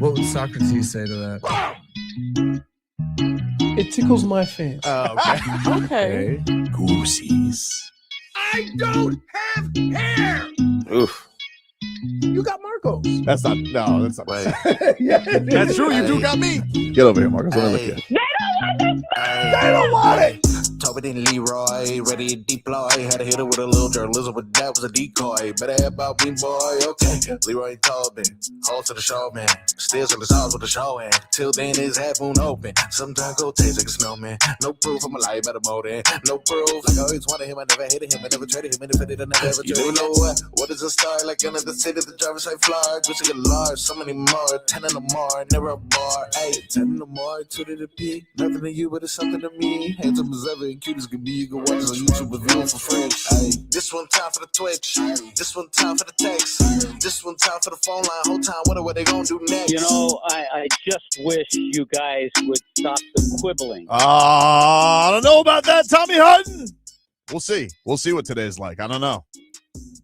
What would Socrates say to that? It tickles my fancy. Oh, okay. Okay. Goosies. I don't have hair. Oof. You got Marcos. That's not Wait. Yeah, That's true. You do got me. Get over here, Marcus. Let me look at you. They don't want it. Tobin and Leroy, ready to deploy. Had to hit it with a little journalism, but that was a decoy. Better have about me, boy. Okay. Leroy and Tobin, hold to the show, man. Still in the sauce with the show, and till then his half moon open. Sometimes go taste like a snowman. No proof, I'm alive at a motor. No proof, like I always wanted him. I never hated him. I never traded him. And if I did, I never ever traded him. You know what is a star? Like another city, the driver's like Florida. Gucci get large, so many more. 10 in the more, never a bar. Hey, 10 in the more, 2 to the P. Nothing to you, but it's something to me. Handsome as ever and cute as can be. You can watch us on YouTube with viewing for free. Hey, this one time for the Twitch. This one time for the text. This one time for the phone line. Whole time, what they gonna do next? You know, I just wish you guys would stop the quibbling. I don't know about that, Tommy Hutton. We'll see. We'll see what today's like. I don't know.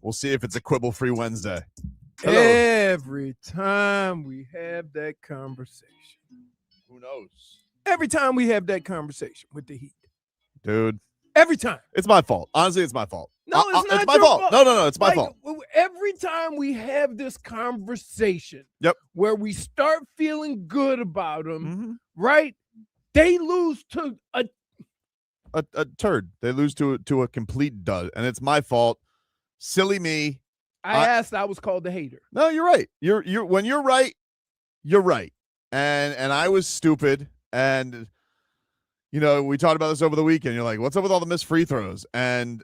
We'll see if it's a quibble-free Wednesday. Hello. Every time we have that conversation. Who knows? Every time we have that conversation with the Heat. Dude. Every time. It's my fault. Honestly, it's my fault. No, it's not it's my your fault. fault. No, it's my fault. Every time we have this conversation where we start feeling good about them, right? They lose to a turd. They lose to a complete dud, and it's my fault. Silly me. I was called the hater. No, you're right. You're when you're right, you're right. And I was stupid. And you know, we talked about this over the weekend. You're like, what's up with all the missed free throws? And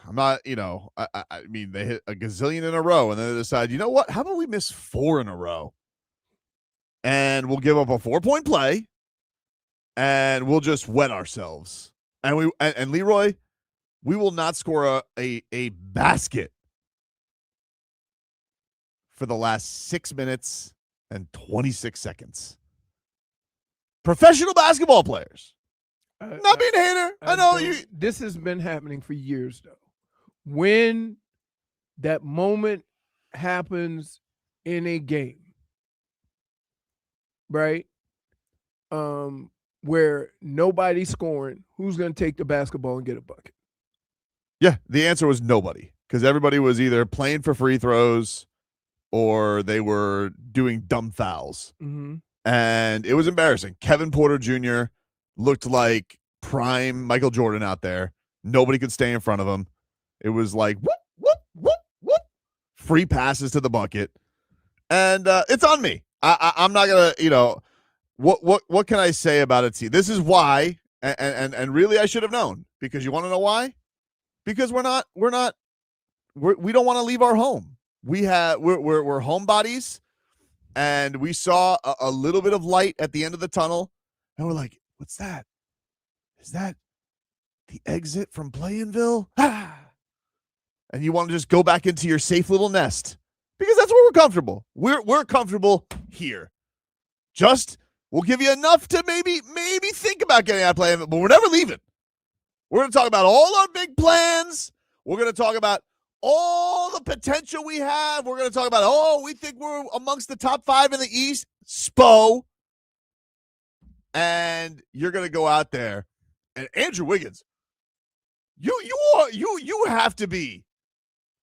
I'm not, I mean, they hit a gazillion in a row, and then they decide, you know what? How about we miss 4 in a row? And we'll give up a 4-point play, and we'll just wet ourselves. And Leroy, we will not score a basket for the last 6 minutes and 26 seconds. Professional basketball players. Not being a hater. I know you. This has been happening for years, though. When that moment happens in a game, right? Where nobody's scoring, who's going to take the basketball and get a bucket? Yeah, the answer was nobody, because everybody was either playing for free throws or they were doing dumb fouls. Mm-hmm. And it was embarrassing. Kevin Porter Jr. looked like prime Michael Jordan out there. Nobody could stay in front of him. It was like, whoop, whoop, whoop, whoop. Free passes to the bucket. And it's on me. I'm not going to, what can I say about it? See, this is why, and really I should have known, because you want to know why? Because we don't want to leave our home. We're homebodies, and we saw a little bit of light at the end of the tunnel, and we're like, what's that? Is that the exit from Play-in-Ville? And you want to just go back into your safe little nest, because that's where we're comfortable. We're comfortable here. We'll give you enough to maybe think about getting out of Play-in-Ville, but we're never leaving. We're going to talk about all our big plans. We're going to talk about all the potential we have. We're going to talk about, we think we're amongst the top 5 in the East. Spo. And you're going to go out there. And Andrew Wiggins, you have to be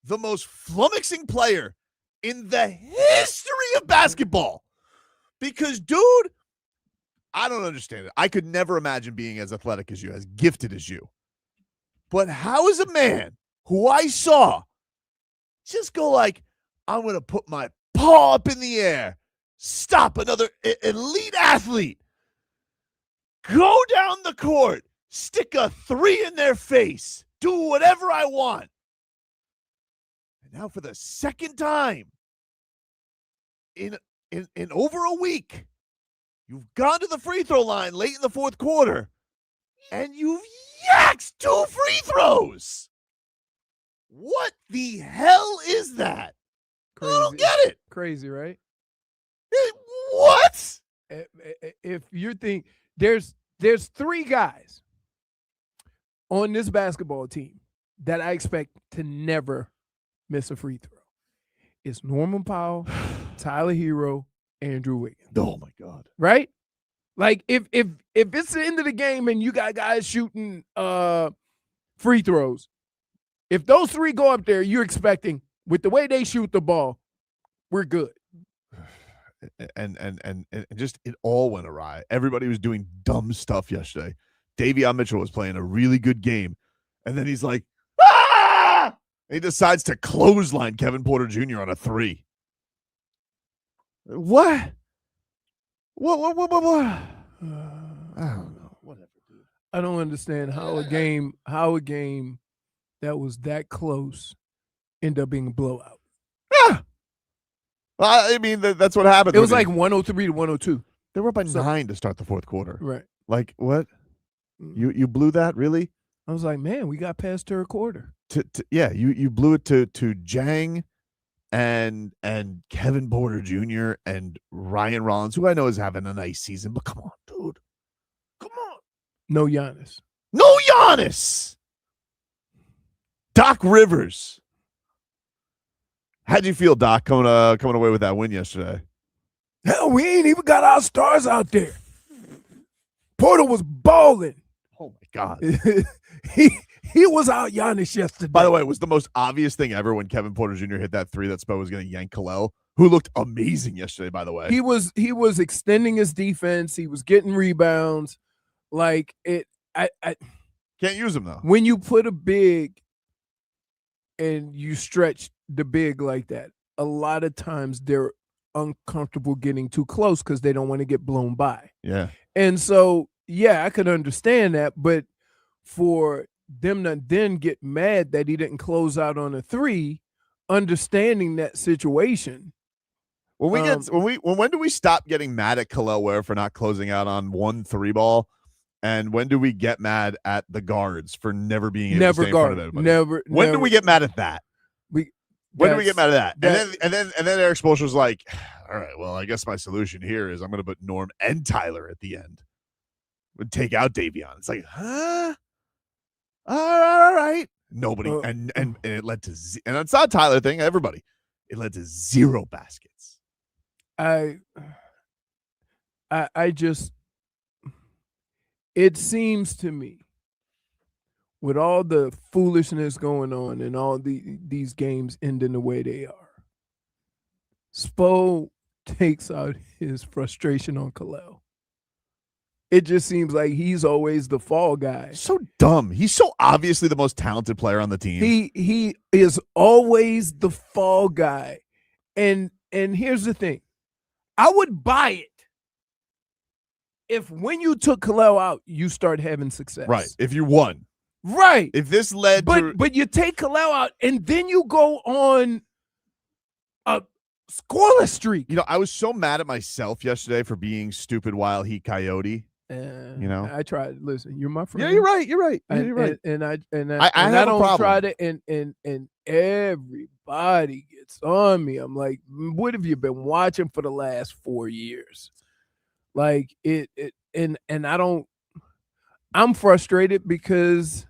the most flummoxing player in the history of basketball. Because, dude, I don't understand it. I could never imagine being as athletic as you, as gifted as you. But how is a man who I saw just go like, I'm going to put my paw up in the air, stop another elite athlete, go down the court, stick a 3 in their face, do whatever I want. And now for the second time in over a week, you've gone to the free throw line late in the fourth quarter, and you've yacked 2 free throws. What the hell is that? Crazy. I don't get it. Crazy, right? What? If you think there's 3 guys on this basketball team that I expect to never miss a free throw. It's Norman Powell, Tyler Hero, Andrew Wiggins. Oh my God. Right? Like if it's the end of the game and you got guys shooting free throws, if those three go up there, you're expecting with the way they shoot the ball, we're good. And just it all went awry. Everybody was doing dumb stuff yesterday. Davion Mitchell was playing a really good game, and then he's like, ah! He decides to clothesline Kevin Porter Jr. on a 3. What? What? I don't know. Whatever, dude. I don't understand how a game that was that close ended up being a blowout. Ah! Well, I mean, that's what happened. It was like 103 to 102. They were up by 9 to start the fourth quarter. Right. Like, what? You blew that, really? I was like, man, we got past third quarter. Yeah, you blew it to Jang and Kevin Porter Jr. and Ryan Rollins, who I know is having a nice season, but come on, dude. Come on. No Giannis. No Giannis. Doc Rivers. How'd you feel, Doc, coming away with that win yesterday? Hell, we ain't even got our stars out there. Porter was balling. Oh my God. he was out Giannis yesterday. By the way, it was the most obvious thing ever when Kevin Porter Jr. hit that 3 that Spo was going to yank Kalel, who looked amazing yesterday, by the way. He was extending his defense. He was getting rebounds. Like I can't use him though. When you put a big and you stretch the big like that, a lot of times they're uncomfortable getting too close because they don't want to get blown by. Yeah. And so, yeah, I could understand that, but for them to then get mad that he didn't close out on a 3, understanding that situation. When do we stop getting mad at Kalel Ware for not closing out on 1 3 ball? And when do we get mad at the guards for never being able to stay in front of everybody? When do we get mad at that? When do we get mad at that? And then Eric Spoelstra was like, all right, well, I guess my solution here is I'm going to put Norm and Tyler at the end. Would take out Davion. It's like, huh? All right. Nobody. And it led to and it's not a Tyler thing, everybody. It led to 0 baskets. I just, it seems to me, with all the foolishness going on and all these games ending the way they are, Spo takes out his frustration on Kalel. It just seems like he's always the fall guy. So dumb. He's so obviously the most talented player on the team. He is always the fall guy. And here's the thing. I would buy it if when you took Kalel out, you start having success. Right. If you won. Right. If this led to... But you take Kalel out and then you go on a scoreless streak. You know, I was so mad at myself yesterday for being stupid wild heat coyote. You know, I tried. Listen, you're my friend. Yeah, you're right. You're right. You're right. And I don't try to. And everybody gets on me. I'm like, what have you been watching for the last 4 years? Like and I don't. I'm frustrated because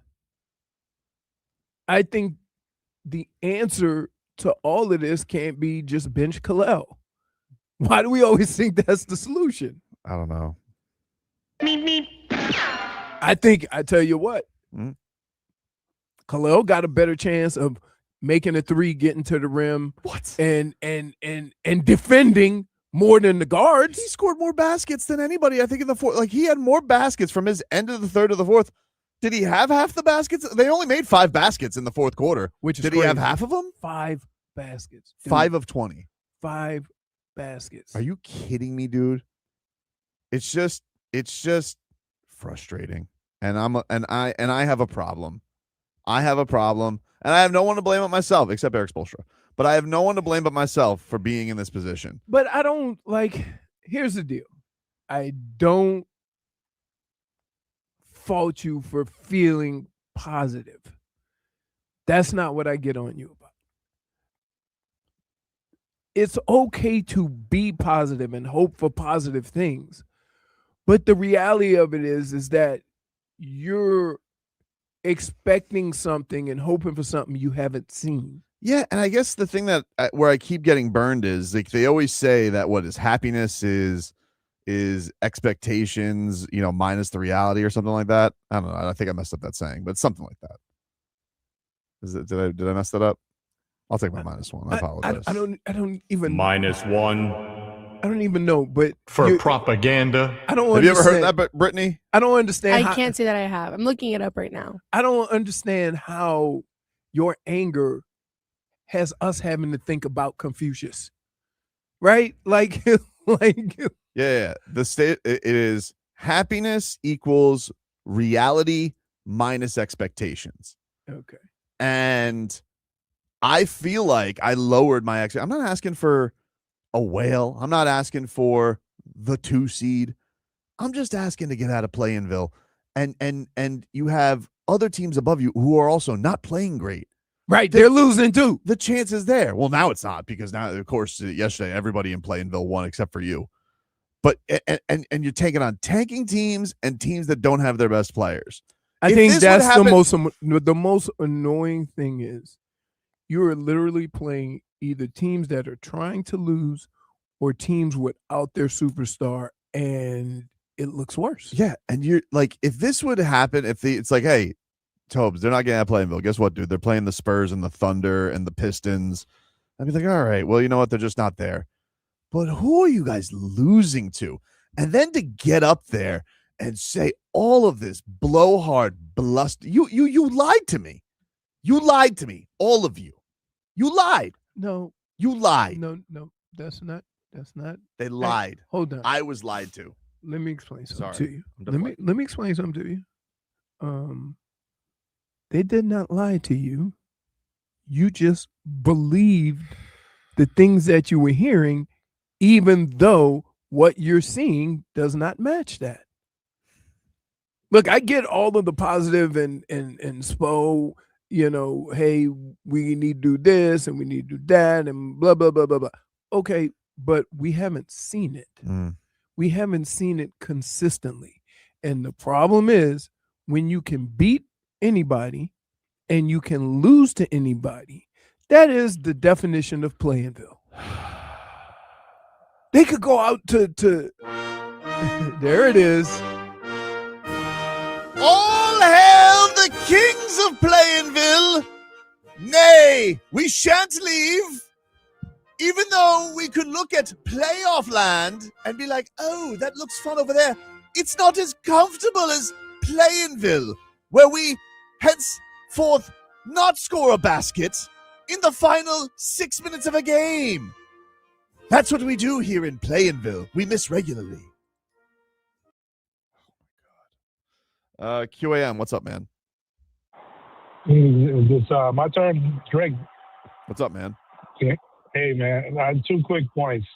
I think the answer to all of this can't be just bench Kalel. Why do we always think that's the solution? I don't know. I tell you what, Kalel got a better chance of making a 3, getting to the rim, and defending more than the guards. He scored more baskets than anybody, I think, in the fourth. Like, he had more baskets from his end of the third to the fourth. Did he have half the baskets? They only made 5 baskets in the fourth quarter. Which is Did crazy. He have half of them? 5 baskets. Dude. 5 of 20. 5 baskets. Are you kidding me, dude? It's just frustrating. And I have a problem. I have a problem. And I have no one to blame but myself, except Eric Spoelstra. But I have no one to blame but myself for being in this position. But I don't here's the deal. I don't fault you for feeling positive. That's not what I get on you about. It's okay to be positive and hope for positive things. But the reality of it is that you're expecting something and hoping for something you haven't seen. Yeah, and I guess the thing that where I keep getting burned is like they always say that what is happiness is expectations, minus the reality or something like that. I don't know. I think I messed up that saying, but something like that. Did I mess that up? I'll take my -1. I apologize. I don't even -1 I don't even know, but for propaganda. I don't. Have you ever heard that, Brittany? I don't understand. I can't say that I have. I'm looking it up right now. I don't understand how your anger has us having to think about Confucius, right? Like, Yeah. The state it is happiness equals reality minus expectations. Okay. And I feel like I lowered my I'm not asking for a whale. I'm not asking for the 2 seed. I'm just asking to get out of Play-in-Ville. And you have other teams above you who are also not playing great. Right. They're losing too. The chance is there. Well, now it's not, because now, of course, yesterday everybody in Play-in-Ville won except for you. But and you're taking on tanking teams and teams that don't have their best players. I think that's the most annoying thing is you are literally playing either teams that are trying to lose or teams without their superstar, and it looks worse. Yeah, and you're like, if this would happen, it's like, hey, Tobes, they're not getting out of Play-in-Ville. Guess what, dude? They're playing the Spurs and the Thunder and the Pistons. I'd be like, all right, well, you know what? They're just not there. But who are you guys losing to? And then to get up there and say all of this blowhard bluster. You lied to me. You lied to me. All of you. You lied. No. You lied. No, that's not. They lied. Hey, hold on. I was lied to. Let me explain something to you. I'm Let me explain something to you. They did not lie to you. You just believed the things that you were hearing, even though what you're seeing does not match that. Look, I get all of the positive and Spo, hey, we need to do this and we need to do that and blah, blah, blah, blah, blah. Okay, but we haven't seen it. We haven't seen it consistently. And the problem is when you can beat anybody and you can lose to anybody, that is the definition of Play-in-Ville. They could go out to there it is. All hail the kings of Play-in-Ville. Nay, we shan't leave. Even though we could look at playoff land and be like, oh, that looks fun over there. It's not as comfortable as Play-in-Ville, where we henceforth not score a basket in the final 6 minutes of a game. That's what we do here in Play-in-Ville. We miss regularly. QAM, what's up, man? It's my turn, Greg. What's up, man? Hey, man. 2 quick points.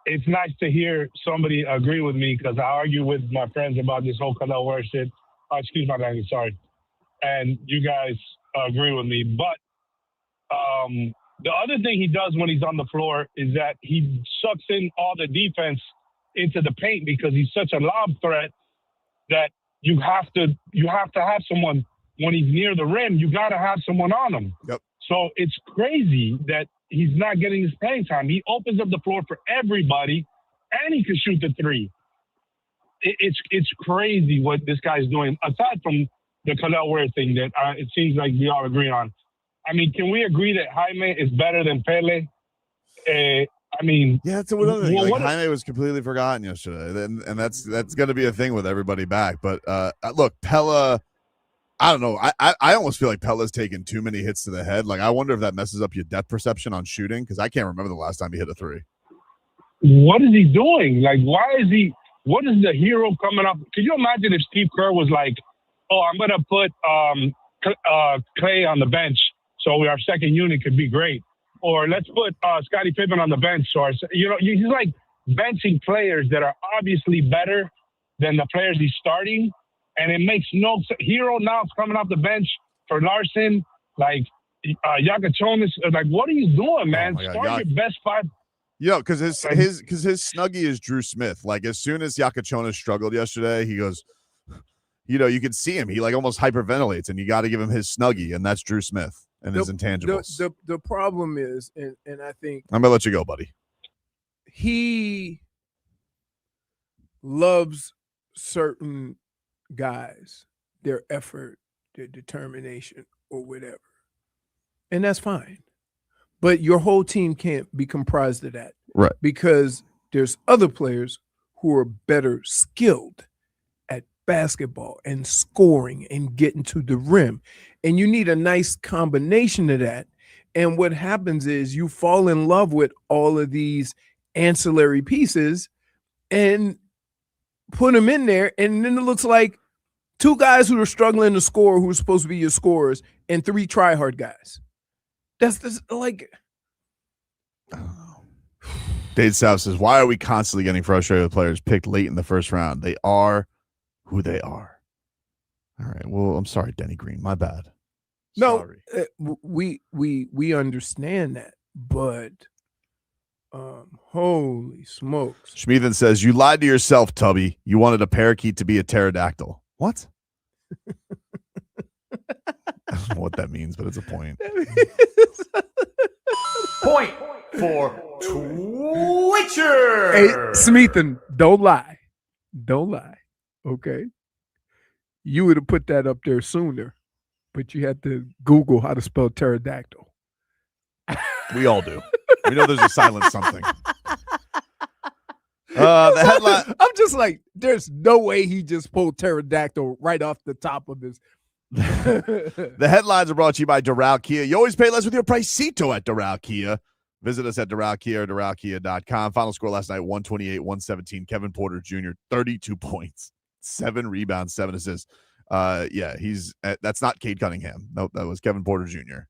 It's nice to hear somebody agree with me because I argue with my friends about this whole Canelo Ware shit. Excuse my language, sorry. And you guys agree with me. But the other thing he does when he's on the floor is that he sucks in all the defense into the paint because he's such a lob threat that you have to have someone when he's near the rim. You got to have someone on him. Yep. So it's crazy that he's not getting his playing time. He opens up the floor for everybody, and he can shoot the 3. It's crazy what this guy's doing. Aside from the Canelo Ware thing that it seems like we all agree on. I mean, can we agree that Jaime is better than Pele? Yeah, that's another thing. Like, Jaime was completely forgotten yesterday, and that's going to be a thing with everybody back. But look, Pella, I don't know. I almost feel like Pella's taken too many hits to the head. Like, I wonder if that messes up your depth perception on shooting, because I can't remember the last time he hit a 3. What is he doing? Like, why is he? What is the hero coming up? Can you imagine if Steve Kerr was like, "Oh, I'm going to put Clay on the bench, so our second unit could be great," or let's put Scottie Pippen on the bench, or he's like benching players that are obviously better than the players he's starting, and it makes no sense. Hero now is coming off the bench for Larson, like Yakachonis. Like, what are you doing, man? Start your best 5. Because his snuggie is Drew Smith. Like, as soon as Yakachonis struggled yesterday, he goes, you could see him. He like almost hyperventilates, and you got to give him his snuggie, and that's Drew Smith. and his intangibles. The problem is, and I think I'm gonna let you go, buddy. he loves certain guys, their effort, their determination, or whatever. And that's fine. But your whole team can't be comprised of that. Right. Because there's other players who are better skilled at basketball and scoring and getting to the rim. And you need a nice combination of that. And what happens is you fall in love with all of these ancillary pieces and put them in there. And then it looks like two guys who are struggling to score, who are supposed to be your scorers, and three try-hard guys. That's like... I don't know. Dave South says, why are we constantly getting frustrated with players picked late in the first round? They are who they are. All right. Well, I'm sorry, Denny Green. My bad. No, we understand that, but holy smokes. Schmeathan says, you lied to yourself, Tubby. You wanted a parakeet to be a pterodactyl. What? I don't know what that means, but it's a point. Point for Twitcher. Hey, Smeathan, don't lie. Don't lie. Okay. You would have put that up there sooner, but you had to Google how to spell pterodactyl. We all do. We know there's a silent something. The headline. I'm just like, there's no way he just pulled pterodactyl right off the top of his. The headlines are brought to you by Doral Kia. You always pay less with your Pricito at Doral Kia. Visit us at Doral Kia or DoralKia.com. Final score last night, 128-117. Kevin Porter Jr., 32 points, 7 rebounds, 7 assists. Yeah, that's not Cade Cunningham. Nope, that was Kevin Porter Jr.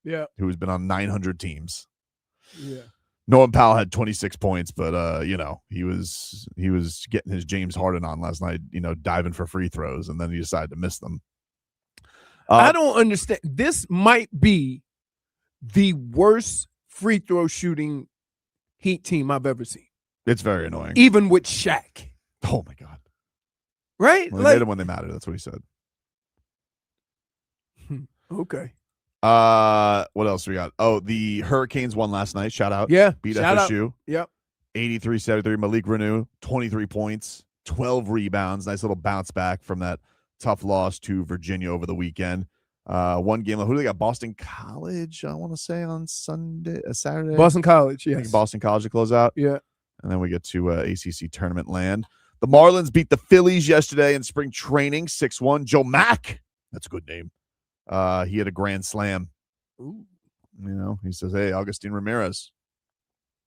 Yeah. Who's been on 900 teams. Yeah. Noam Powell had 26 points, but he was getting his James Harden on last night, diving for free throws, and then he decided to miss them. I don't understand. This might be the worst free throw shooting Heat team I've ever seen. It's very annoying. Even with Shaq. Oh my God. Right? Well, they made them when they mattered. That's what he said. Okay. What else we got? Oh, the Hurricanes won last night. Shout out. Yeah. Beat shout FSU. Out. Yep. 83-73. Malik Renew, 23 points, 12 rebounds. Nice little bounce back from that tough loss to Virginia over the weekend. One game. Who do they got? Boston College, I want to say, on Saturday. Boston College, I yes. think Boston College to close out. Yeah. And then we get to ACC tournament land. The Marlins beat the Phillies yesterday in spring training, 6-1. Joe Mack, that's a good name. He had a grand slam. Ooh. He says, hey, Agustin Ramirez,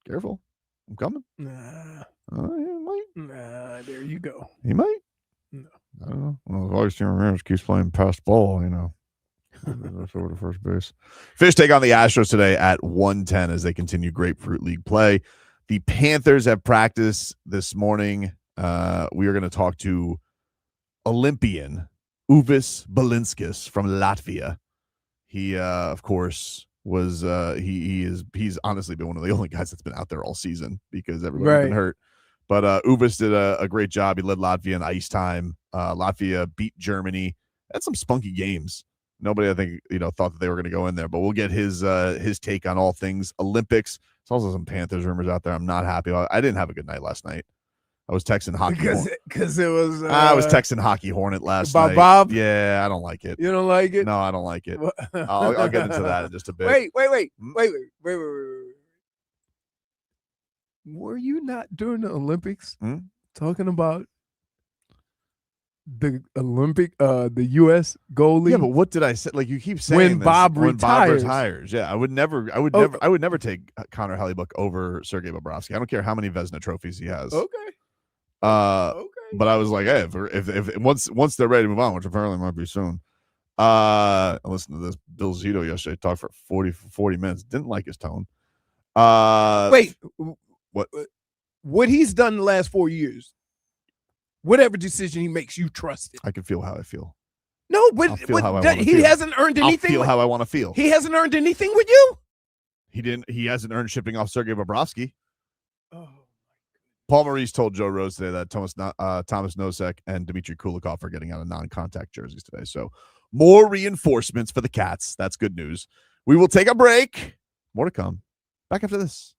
careful. I'm coming. Nah. He might. Nah, there you go. He might. No. I don't know. Well, if Agustin Ramirez keeps playing past ball, that's over to first base. Fish take on the Astros today at 1:10 as they continue Grapefruit League play. The Panthers have practice this morning. We are going to talk to Olympian Uvis Balinskis from Latvia. He, of course, was he's honestly been one of the only guys that's been out there all season because everybody's been hurt. But Uvis did a great job. He led Latvia in ice time. Latvia beat Germany. Had some spunky games. Nobody, I think, thought that they were going to go in there. But we'll get his take on all things Olympics. There's also some Panthers rumors out there. I'm not happy about. I didn't have a good night last night. I was texting hockey because it was. I was texting Hockey Hornet last about night. Bob? Yeah, I don't like it. You don't like it? No, I don't like it. I'll get into that in just a bit. Wait. Were you not during the Olympics talking about the the U.S. goalie? Yeah, but what did I say? Like you keep saying when Bob retires. Yeah, I would never take Connor Hellebuck over Sergei Bobrovsky. I don't care how many Vezina trophies he has. Okay. Okay. But I was like, hey, if once they're ready to move on, which apparently might be soon. I listened to this Bill Zito yesterday talk for 40 minutes. Didn't like his tone. Wait. What he's done the last 4 years, whatever decision he makes, you trust it. I can feel how I feel. No, but he hasn't earned anything. I'll feel how I want to feel. He hasn't earned anything with you. He hasn't earned shipping off Sergei Bobrovsky. Oh. Paul Maurice told Joe Rose today that Thomas Nosek and Dimitry Kulikov are getting out of non-contact jerseys today. So More reinforcements for the Cats. That's good news. We will take a break. More to come. Back after this.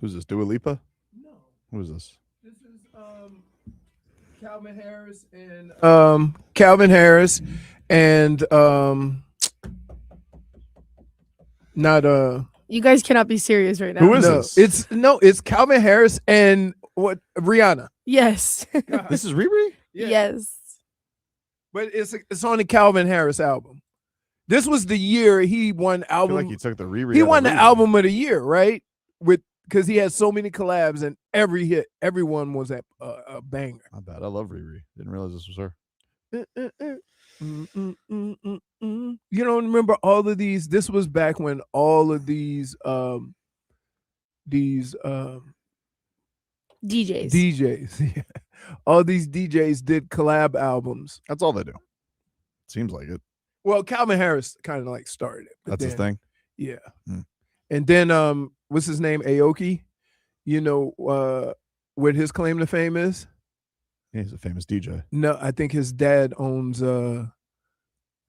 Who's this? Dua Lipa? No. Who is this? This is Calvin Harris and not You guys cannot be serious right now. Who is no, this? it's Calvin Harris and what Rihanna. Yes. This is Riri? Yeah. Yes. But it's on the Calvin Harris album. This was the year he won I feel album. like you took the Riri. He out of won the Riri. album of the year, right? Because he had so many collabs and everyone was a banger. Not bad. I love Riri. Didn't realize this was her. You don't remember all of these? This was back when all of these DJs, yeah. All these DJs did collab albums. That's all they do. Seems like it. Well, Calvin Harris kind of like started it. but That's his then- thing. Yeah. Hmm. And then what's his name? Aoki. You know what his claim to fame is? Yeah, he's a famous DJ. No, I think his dad owns the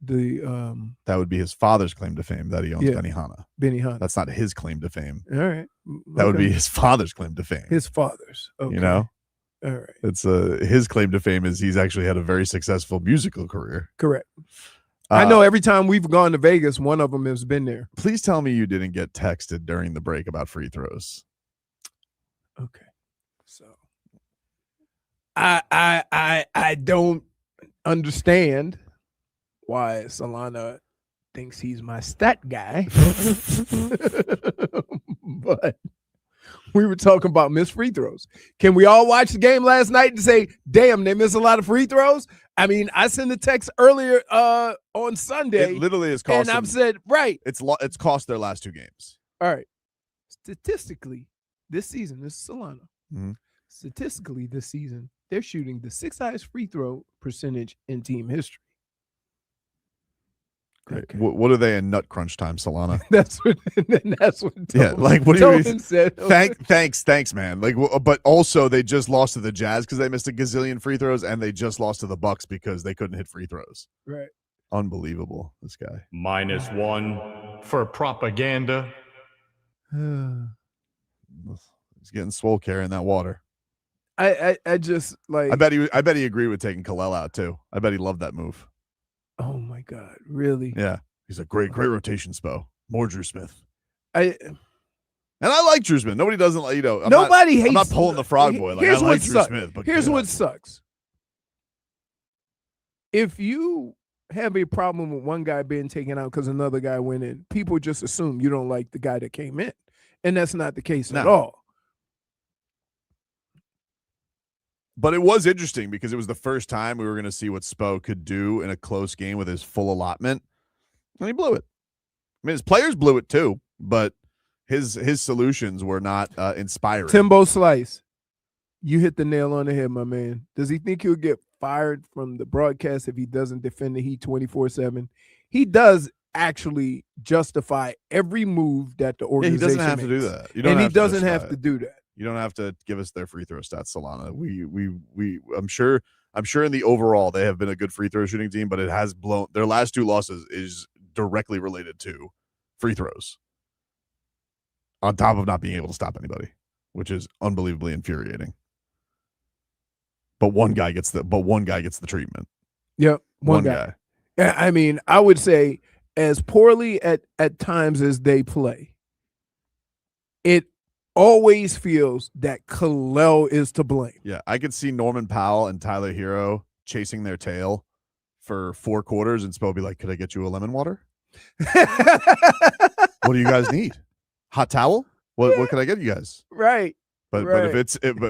That would be his father's claim to fame that he owns Yeah. Benihana. Benihana. That's not his claim to fame. All right. That would Okay. be his father's claim to fame. his father's. Okay. You know, All right. it's his claim to fame is he's actually had a very successful musical career. Correct. I know every time we've gone to Vegas, one of them has been there. Please tell me you didn't get texted during the break about free throws. Okay. So I don't understand why Solana thinks he's my stat guy. But we were talking about missed free throws. Can we all watch the game last night and say, damn, they miss a lot of free throws? I mean, I sent a text earlier on Sunday. It literally has cost and them, I've said, right. it's cost their last two games. All right. Statistically, this season, this is Solana. Mhm. Statistically, this season, they're shooting the sixth highest free throw percentage in team history. Great. Okay. What are they in nut crunch time, Solana? That's what. Yeah, like, what do you- Tobin said? Thanks, man. Like, but also they just lost to the Jazz because they missed a gazillion free throws, and they just lost to the Bucks because they couldn't hit free throws. Right. Unbelievable, this guy. -1 for propaganda. He's getting swole carrying that water. I just like. I bet he agreed with taking Kalel out too. I bet he loved that move. Oh my God! Really? Yeah, he's a great rotation spo. More Drew Smith. I And I like Drew Smith. Nobody doesn't like, nobody hates. I'm not pulling the frog boy. Like, Here's I what like Drew sucks. Smith. But Here's God. what sucks. If you have a problem with one guy being taken out because another guy went in, people just assume you don't like the guy that came in, and that's not the case at No. all. But it was interesting because it was the first time we were going to see what Spo could do in a close game with his full allotment, and he blew it. I mean, his players blew it too, but his solutions were not inspiring. Timbo Slice, you hit the nail on the head, my man. Does he think he'll get fired from the broadcast if he doesn't defend the Heat 24/7? He does actually justify every move that the Yeah, he organization doesn't have to do makes. that. You don't And he have to doesn't justify have it. to do that. You don't have to give us their free throw stats, Solana. I'm sure in the overall they have been a good free throw shooting team, but it has blown. Their last two losses is directly related to free throws. On top of not being able to stop anybody, which is unbelievably infuriating. But one guy gets the treatment. Yep, one guy. I mean, I would say as poorly at times as they play, it always feels that Kalel is to blame. Yeah, I could see Norman Powell and Tyler Hero chasing their tail for 4 quarters, and Spo be like, "Could I get you a lemon water? What do you guys need? Hot towel? What can I get you guys?" Right. But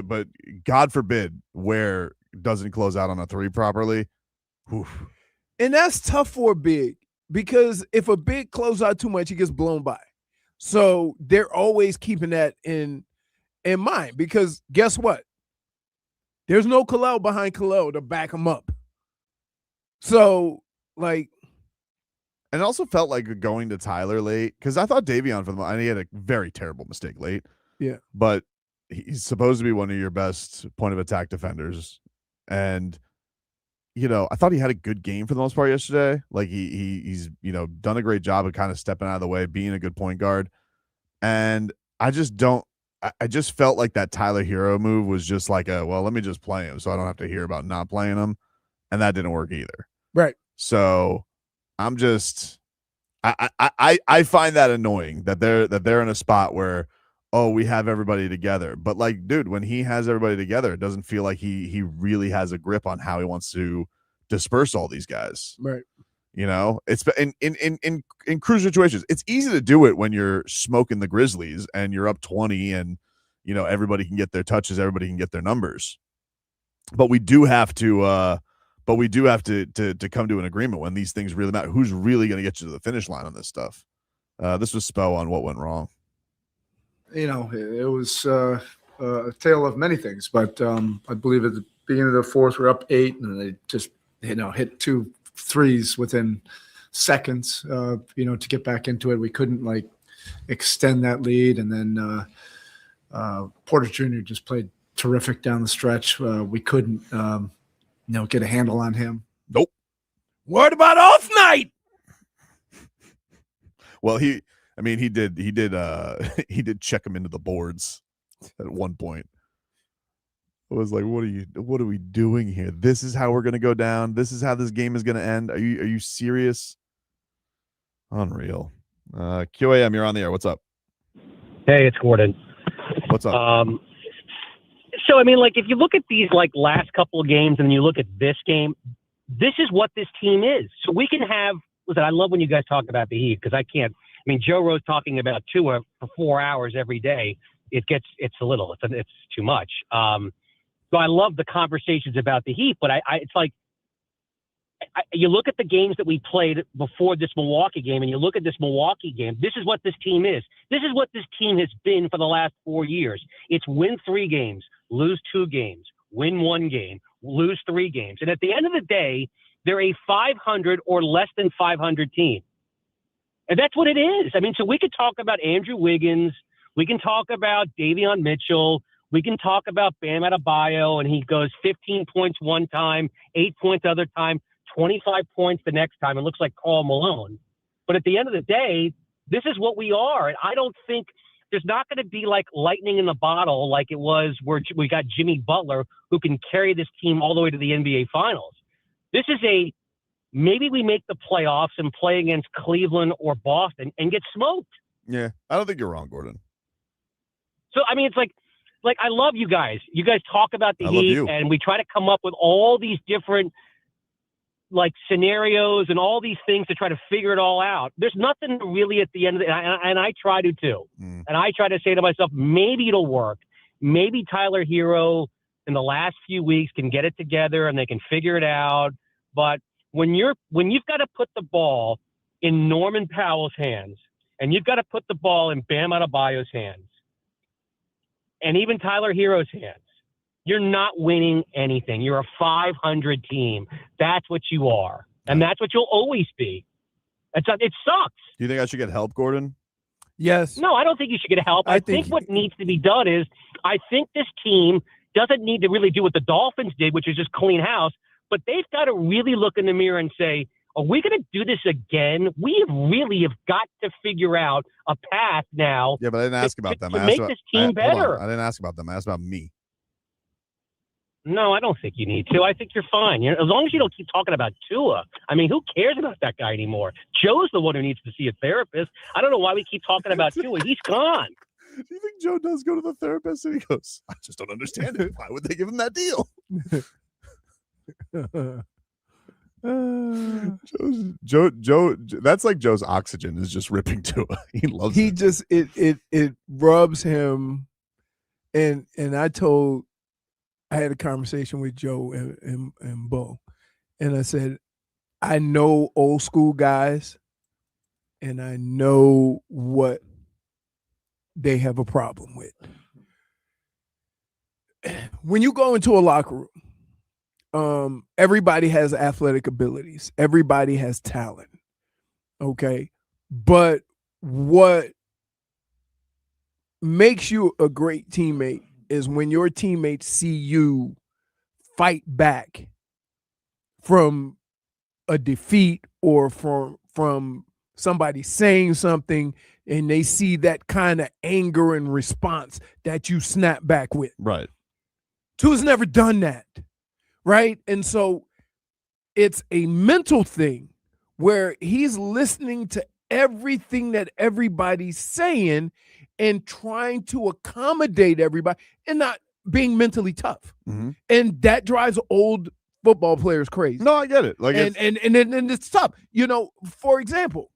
but God forbid Ware doesn't close out on a 3 properly. Oof. And that's tough for a big, because if a big close out too much, he gets blown by. So they're always keeping that in mind, because guess what? There's no Kalel behind Kalel to back him up. So, like, And it also felt like going to Tyler late, because I thought Davion for the moment, he had a very terrible mistake late. Yeah. But he's supposed to be one of your best point of attack defenders. And, I thought he had a good game for the most part yesterday. Like he's done a great job of kind of stepping out of the way, being a good point guard. And I just don't I just felt like that Tyler Hero move was just like well, let me just play him so I don't have to hear about not playing him. And that didn't work either. Right. So I'm just I find that annoying that they're in a spot where, oh, we have everybody together. But like, dude, when he has everybody together, it doesn't feel like he really has a grip on how he wants to disperse all these guys. Right. You know, it's in cruise situations. It's easy to do it when you're smoking the Grizzlies and you're up 20 and, you know, everybody can get their touches, everybody can get their numbers. But we do have to come to an agreement when these things really matter. Who's really going to get you to the finish line on this stuff? This was Spo on what went wrong. You know, it was a tale of many things, but I believe at the beginning of the fourth, we're up 8, and they just, hit 2 threes within seconds, to get back into it. We couldn't like extend that lead. And then Porter Jr. just played terrific down the stretch. We couldn't, get a handle on him. Nope. What about off night? Well, he did check him into the boards at one point. It was like, what are we doing here? This is how we're going to go down. This is how this game is going to end. Are you serious? Unreal. QAM, you're on the air. What's up? Hey, it's Gordon. What's up? So, I mean, like, if you look at these, like, last couple of games and you look at this game, this is what this team is. So we can have – listen, I love when you guys talk about the Heat because I can't – I mean, Joe Rose talking about Tua for 4 hours every day, it's too much. So I love the conversations about the Heat, but it's like you look at the games that we played before this Milwaukee game, and you look at this Milwaukee game. This is what this team is. This is what this team has been for the last 4 years. It's win 3 games, lose 2 games, win 1 game, lose 3 games, and at the end of the day, they're a 500 or less than 500 team, and that's what it is. I mean, so we could talk about Andrew Wiggins, we can talk about Davion Mitchell. We can talk about Bam Adebayo, and he goes 15 points one time, 8 points the other time, 25 points the next time. It looks like Karl Malone. But at the end of the day, this is what we are. And I don't think there's not going to be like lightning in the bottle like it was where we got Jimmy Butler, who can carry this team all the way to the NBA Finals. This is maybe we make the playoffs and play against Cleveland or Boston and get smoked. Yeah, I don't think you're wrong, Gordon. So, I mean, it's like I love you guys. You guys talk about the Heat, and we try to come up with all these different like scenarios and all these things to try to figure it all out. There's nothing really at the end of it, and I try to too. And I try to say to myself, maybe it'll work. Maybe Tyler Hero in the last few weeks can get it together and they can figure it out. But when you've got to put the ball in Norman Powell's hands, and you've got to put the ball in Bam Adebayo's hands, and even Tyler Hero's hands, you're not winning anything. You're a 500 team. That's what you are. And that's what you'll always be. It sucks. Do you think I should get help, Gordon? Yes. No, I don't think you should get help. I think what needs to be done is I think this team doesn't need to really do what the Dolphins did, which is just clean house, but they've got to really look in the mirror and say, are we going to do this again? We really have got to figure out a path now. Yeah, but I didn't ask about them. To make this team better. I didn't ask about them. I asked about me. No, I don't think you need to. I think you're fine. As long as you don't keep talking about Tua. I mean, who cares about that guy anymore? Joe's the one who needs to see a therapist. I don't know why we keep talking about Tua. He's gone. Do you think Joe does go to the therapist? And he goes, I just don't understand it. Why would they give him that deal? Joe, that's like Joe's oxygen is just ripping Tua. He loves it. Just it rubs him. And I had a conversation with Joe and Bo, and I said, I know old school guys, and I know what they have a problem with. When you go into a locker room, everybody has athletic abilities. Everybody has talent. Okay. But what makes you a great teammate is when your teammates see you fight back from a defeat or from somebody saying something and they see that kind of anger and response that you snap back with. Right. Tua's never done that, right? And so it's a mental thing where he's listening to everything that everybody's saying and trying to accommodate everybody and not being mentally tough. Mm-hmm. And that drives old football players crazy. No, I get it. Like, and it's tough. You know, for example,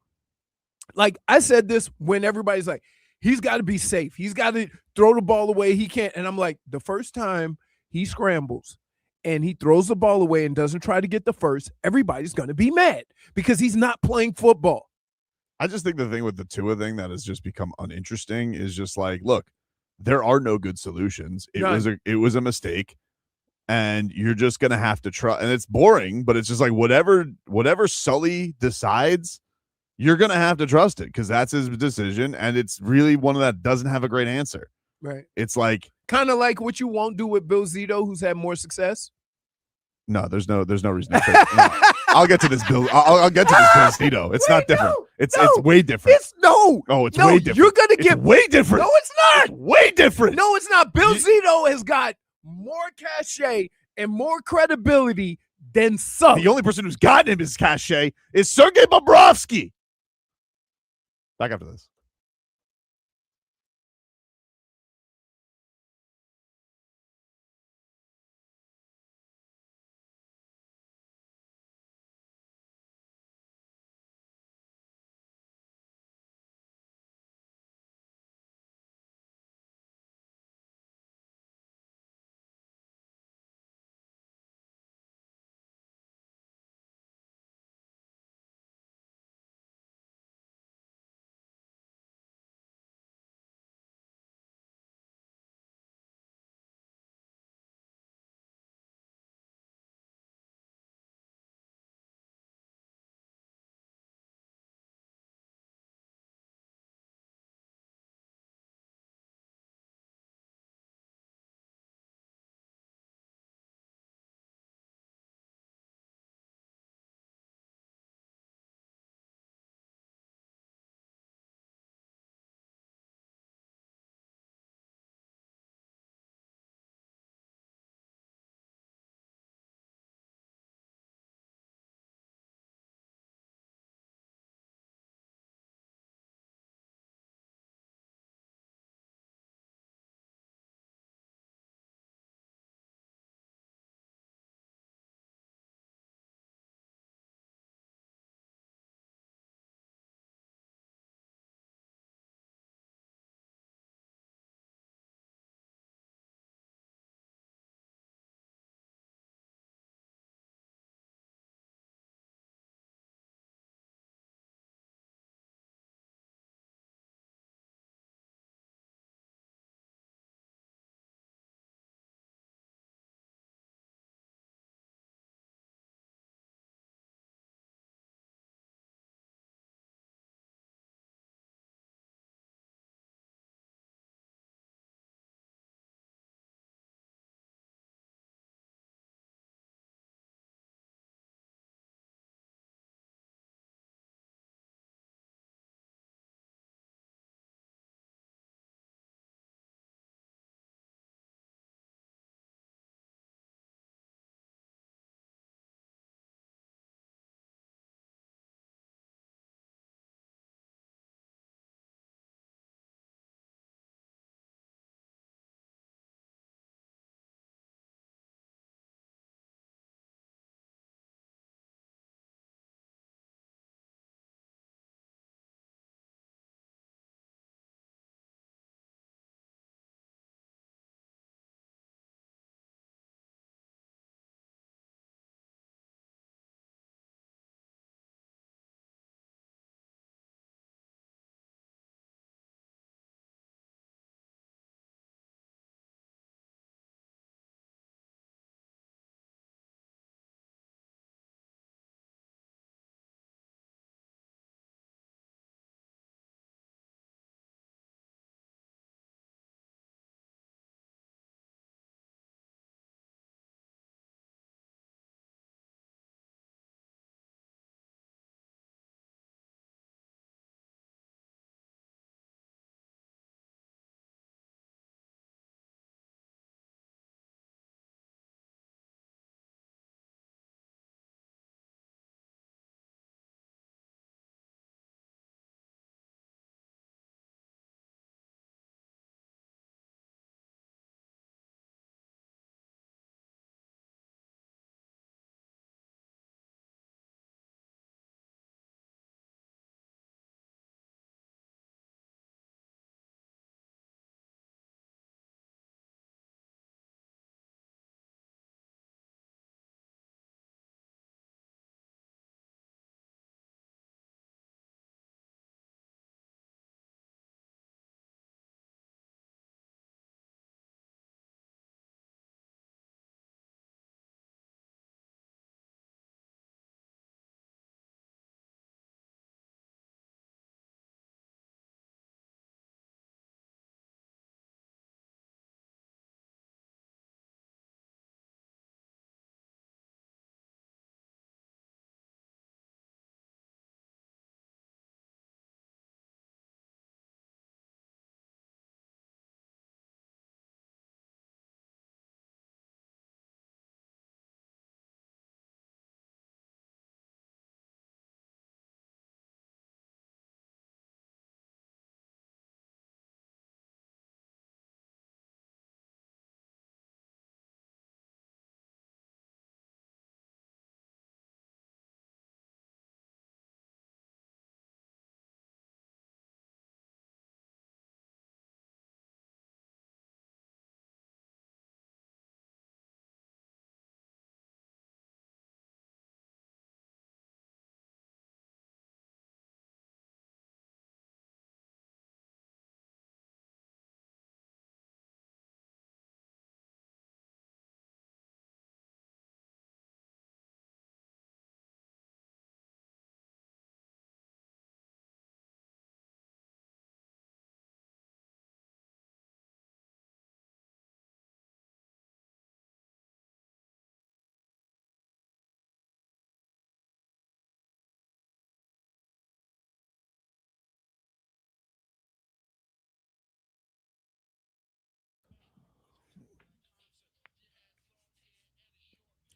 like I said this when everybody's like, he's got to be safe. He's got to throw the ball away. He can't. And I'm like, the first time he scrambles and he throws the ball away and doesn't try to get the first, everybody's going to be mad because he's not playing football. I just think the thing with the Tua thing that has just become uninteresting is just like, look, there are no good solutions. It was a mistake, and you're just gonna have to try. And it's boring, but it's just like whatever Sully decides, you're gonna have to trust it because that's his decision, and it's really one of that doesn't have a great answer. Right. It's like kind of like what you won't do with Bill Zito, who's had more success. No, there's no reason to think. No. I'll get to this Bill. I'll get to this Bill Zito. It's not different. It's way different. It's way different. You're gonna get way different. No, it's not. It's way different. No, it's not. Bill Zito has got more cachet and more credibility than Sully. The only person who's gotten him his cachet is Sergei Bobrovsky. Back after this.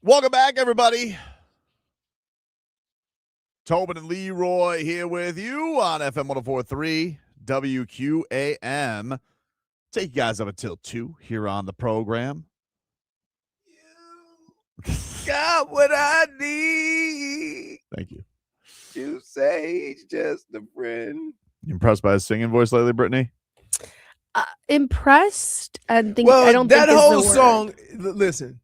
Welcome back, everybody. Tobin and Leroy here with you on FM 104.3 WQAM. Take you guys up until 2 here on the program. You got what I need. Thank you. You say he's just a friend. You impressed by his singing voice lately, Brittany? Impressed? I don't think that is whole the word. song. Listen,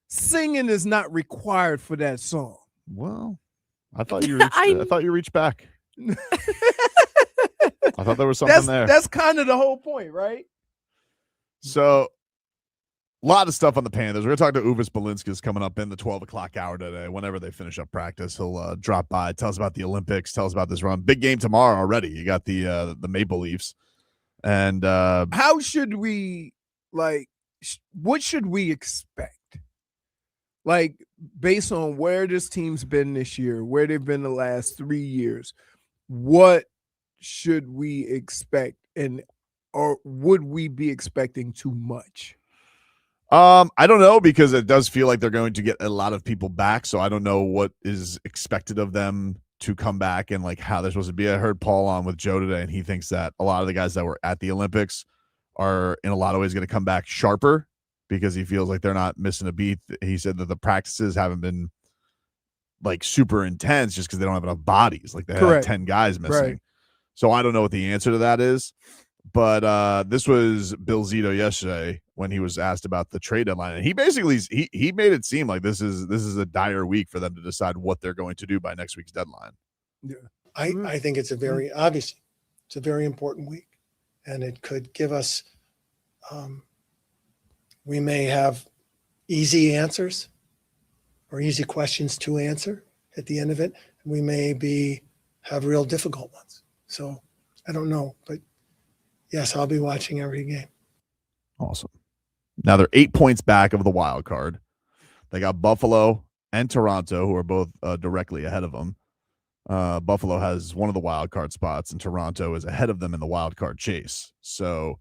singing is not required for that song. Well, I thought you reached, I thought you reached back. I thought there was something there. That's kind of the whole point, right? So, a lot of stuff on the Panthers. We're going to talk to Uvis Balinskis coming up in the 12 o'clock hour today. Whenever they finish up practice, he'll drop by, tell us about the Olympics, tell us about this run. Big game tomorrow already. You got the Maple Leafs. And how should we, what should we expect? Like, based on where this team's been this year, where they've been the last 3 years, what should we expect? Or would we be expecting too much? I don't know, because it does feel like they're going to get a lot of people back. So I don't know what is expected of them to come back and like how they're supposed to be. I heard Paul on with Joe today, and he thinks that a lot of the guys that were at the Olympics are in a lot of ways going to come back sharper because he feels like they're not missing a beat. He said that the practices haven't been like super intense just because they don't have enough bodies. Like they have 10 guys missing. Right. So I don't know what the answer to that is. But this was Bill Zito yesterday when he was asked about the trade deadline, and he basically he made it seem like this is a dire week for them to decide what they're going to do by next week's deadline. Yeah, I think it's a very obviously it's a very important week, and it could give us. We may have easy answers or easy questions to answer at the end of it. We may have real difficult ones. So I don't know, but yes, I'll be watching every game. Awesome. Now they're 8 points back of the wild card. They got Buffalo and Toronto, who are both directly ahead of them. Buffalo has one of the wild card spots, and Toronto is ahead of them in the wild card chase. So,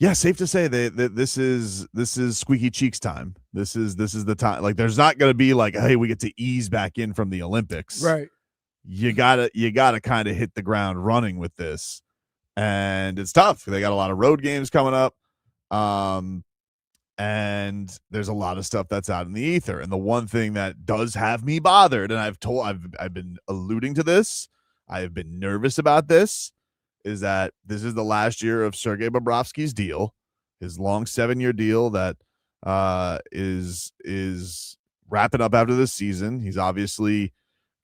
yeah, safe to say that this is squeaky cheeks time. This is the time. Like, there's not going to be like, hey, we get to ease back in from the Olympics. Right. You gotta kind of hit the ground running with this. And it's tough. They got a lot of road games coming up. And there's a lot of stuff that's out in the ether. And the one thing that does have me bothered, and I've been alluding to this, I have been nervous about this, is that this is the last year of Sergei Bobrovsky's deal, his long 7-year deal that is wrapping up after this season. He's obviously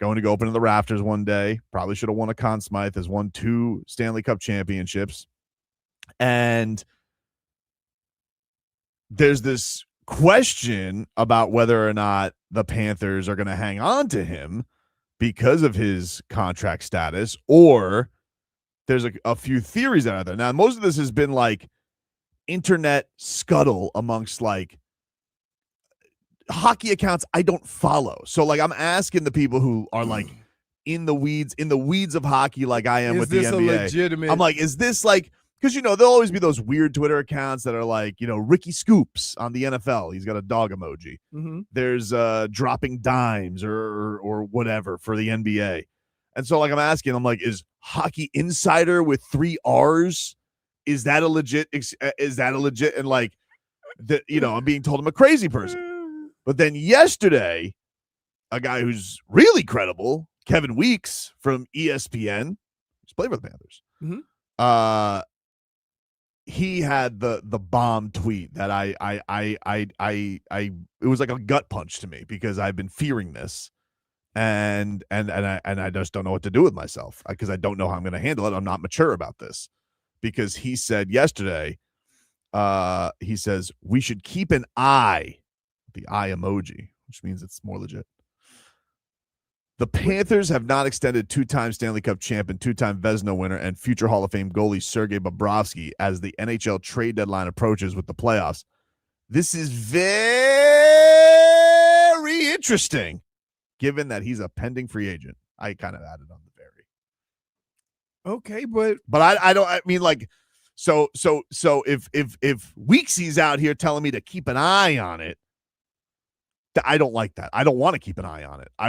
going to go up into the rafters one day. Probably should have won a Conn Smythe, has won 2 Stanley Cup championships. And there's this question about whether or not the Panthers are going to hang on to him because of his contract status, or there's a few theories out there. Now, most of this has been like internet scuttle amongst like hockey accounts I don't follow. So like I'm asking the people who are like in the weeds of hockey, like I am with the NBA. Legitimate? I'm like, is this like, because, you know, there'll always be those weird Twitter accounts that are like, you know, Ricky Scoops on the NFL. He's got a dog emoji. Mm-hmm. There's dropping dimes or whatever for the NBA. And so like I'm asking, I'm like, is Hockey Insider with 3 R's? Is that a legit? And like, you know, I'm being told I'm a crazy person. But then yesterday, a guy who's really credible, Kevin Weeks from ESPN, he's played for the Panthers. Mm-hmm. He had the bomb tweet that it was like a gut punch to me because I've been fearing this, and I just don't know what to do with myself because I don't know how I'm going to handle it. I'm not mature about this because he said yesterday, he says we should keep an eye, the eye emoji, which means it's more legit. The Panthers have not extended 2-time Stanley Cup champ and 2-time Vezina winner and future Hall of Fame goalie Sergei Bobrovsky as the NHL trade deadline approaches with the playoffs. This is very interesting, given that he's a pending free agent. I kind of added on the very. Okay, but I mean, like, so if Weeksy's out here telling me to keep an eye on it, I don't like that. I don't want to keep an eye on it. I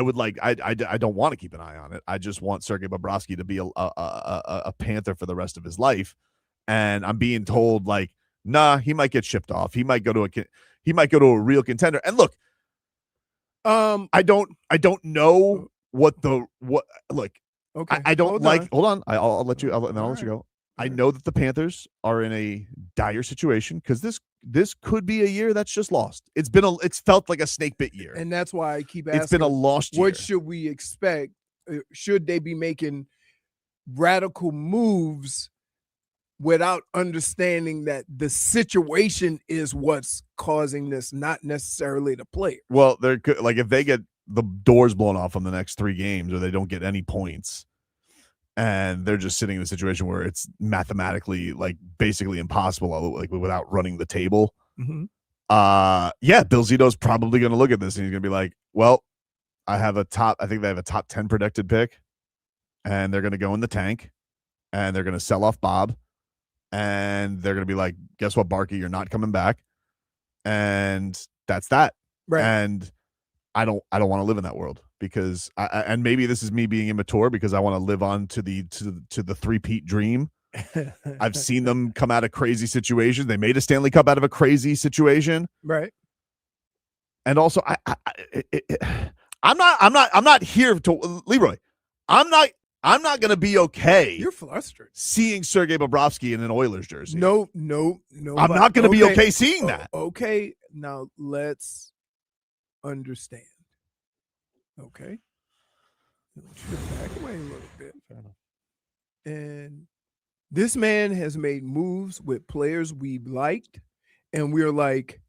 don't want to keep an eye on it. I just want Sergei Bobrovsky to be a Panther for the rest of his life. And I'm being told like, nah, he might get shipped off. He might go to a real contender. And look, I don't know what look. Okay. I don't Hold hold on. I'll let you. I'll let you go. I know that the Panthers are in a dire situation because this could be a year that's just lost. It's felt like a snake bit year, And that's why I keep asking. it's been a lost year. What should we expect? Should they be making radical moves without understanding that the situation is what's causing this, not necessarily the player? Well, they're like if they get the doors blown off on the next 3 games, or they don't get any points, and they're just sitting in a situation where it's mathematically like basically impossible, like without running the table. Mm-hmm. Yeah, Bill Zito's probably going to look at this and he's going to be like, well, I think they have a top 10 protected pick, and they're going to go in the tank, and they're going to sell off Bob, and they're going to be like, guess what, Barky, you're not coming back. And that's that. Right. And I don't want to live in that world because and maybe this is me being immature because I want to live on to the three-peat dream. I've seen them come out of crazy situations. They made a Stanley Cup out of a crazy situation. Right. And also I'm not here to Leroy. I'm not going to be okay. You're flustered. Seeing Sergei Bobrovsky in an Oilers jersey. No. I'm not going to be okay seeing that. Okay. Now let's understand. Okay. I want you to back away a little bit. Fair enough. And this man has made moves with players we liked, and we're like,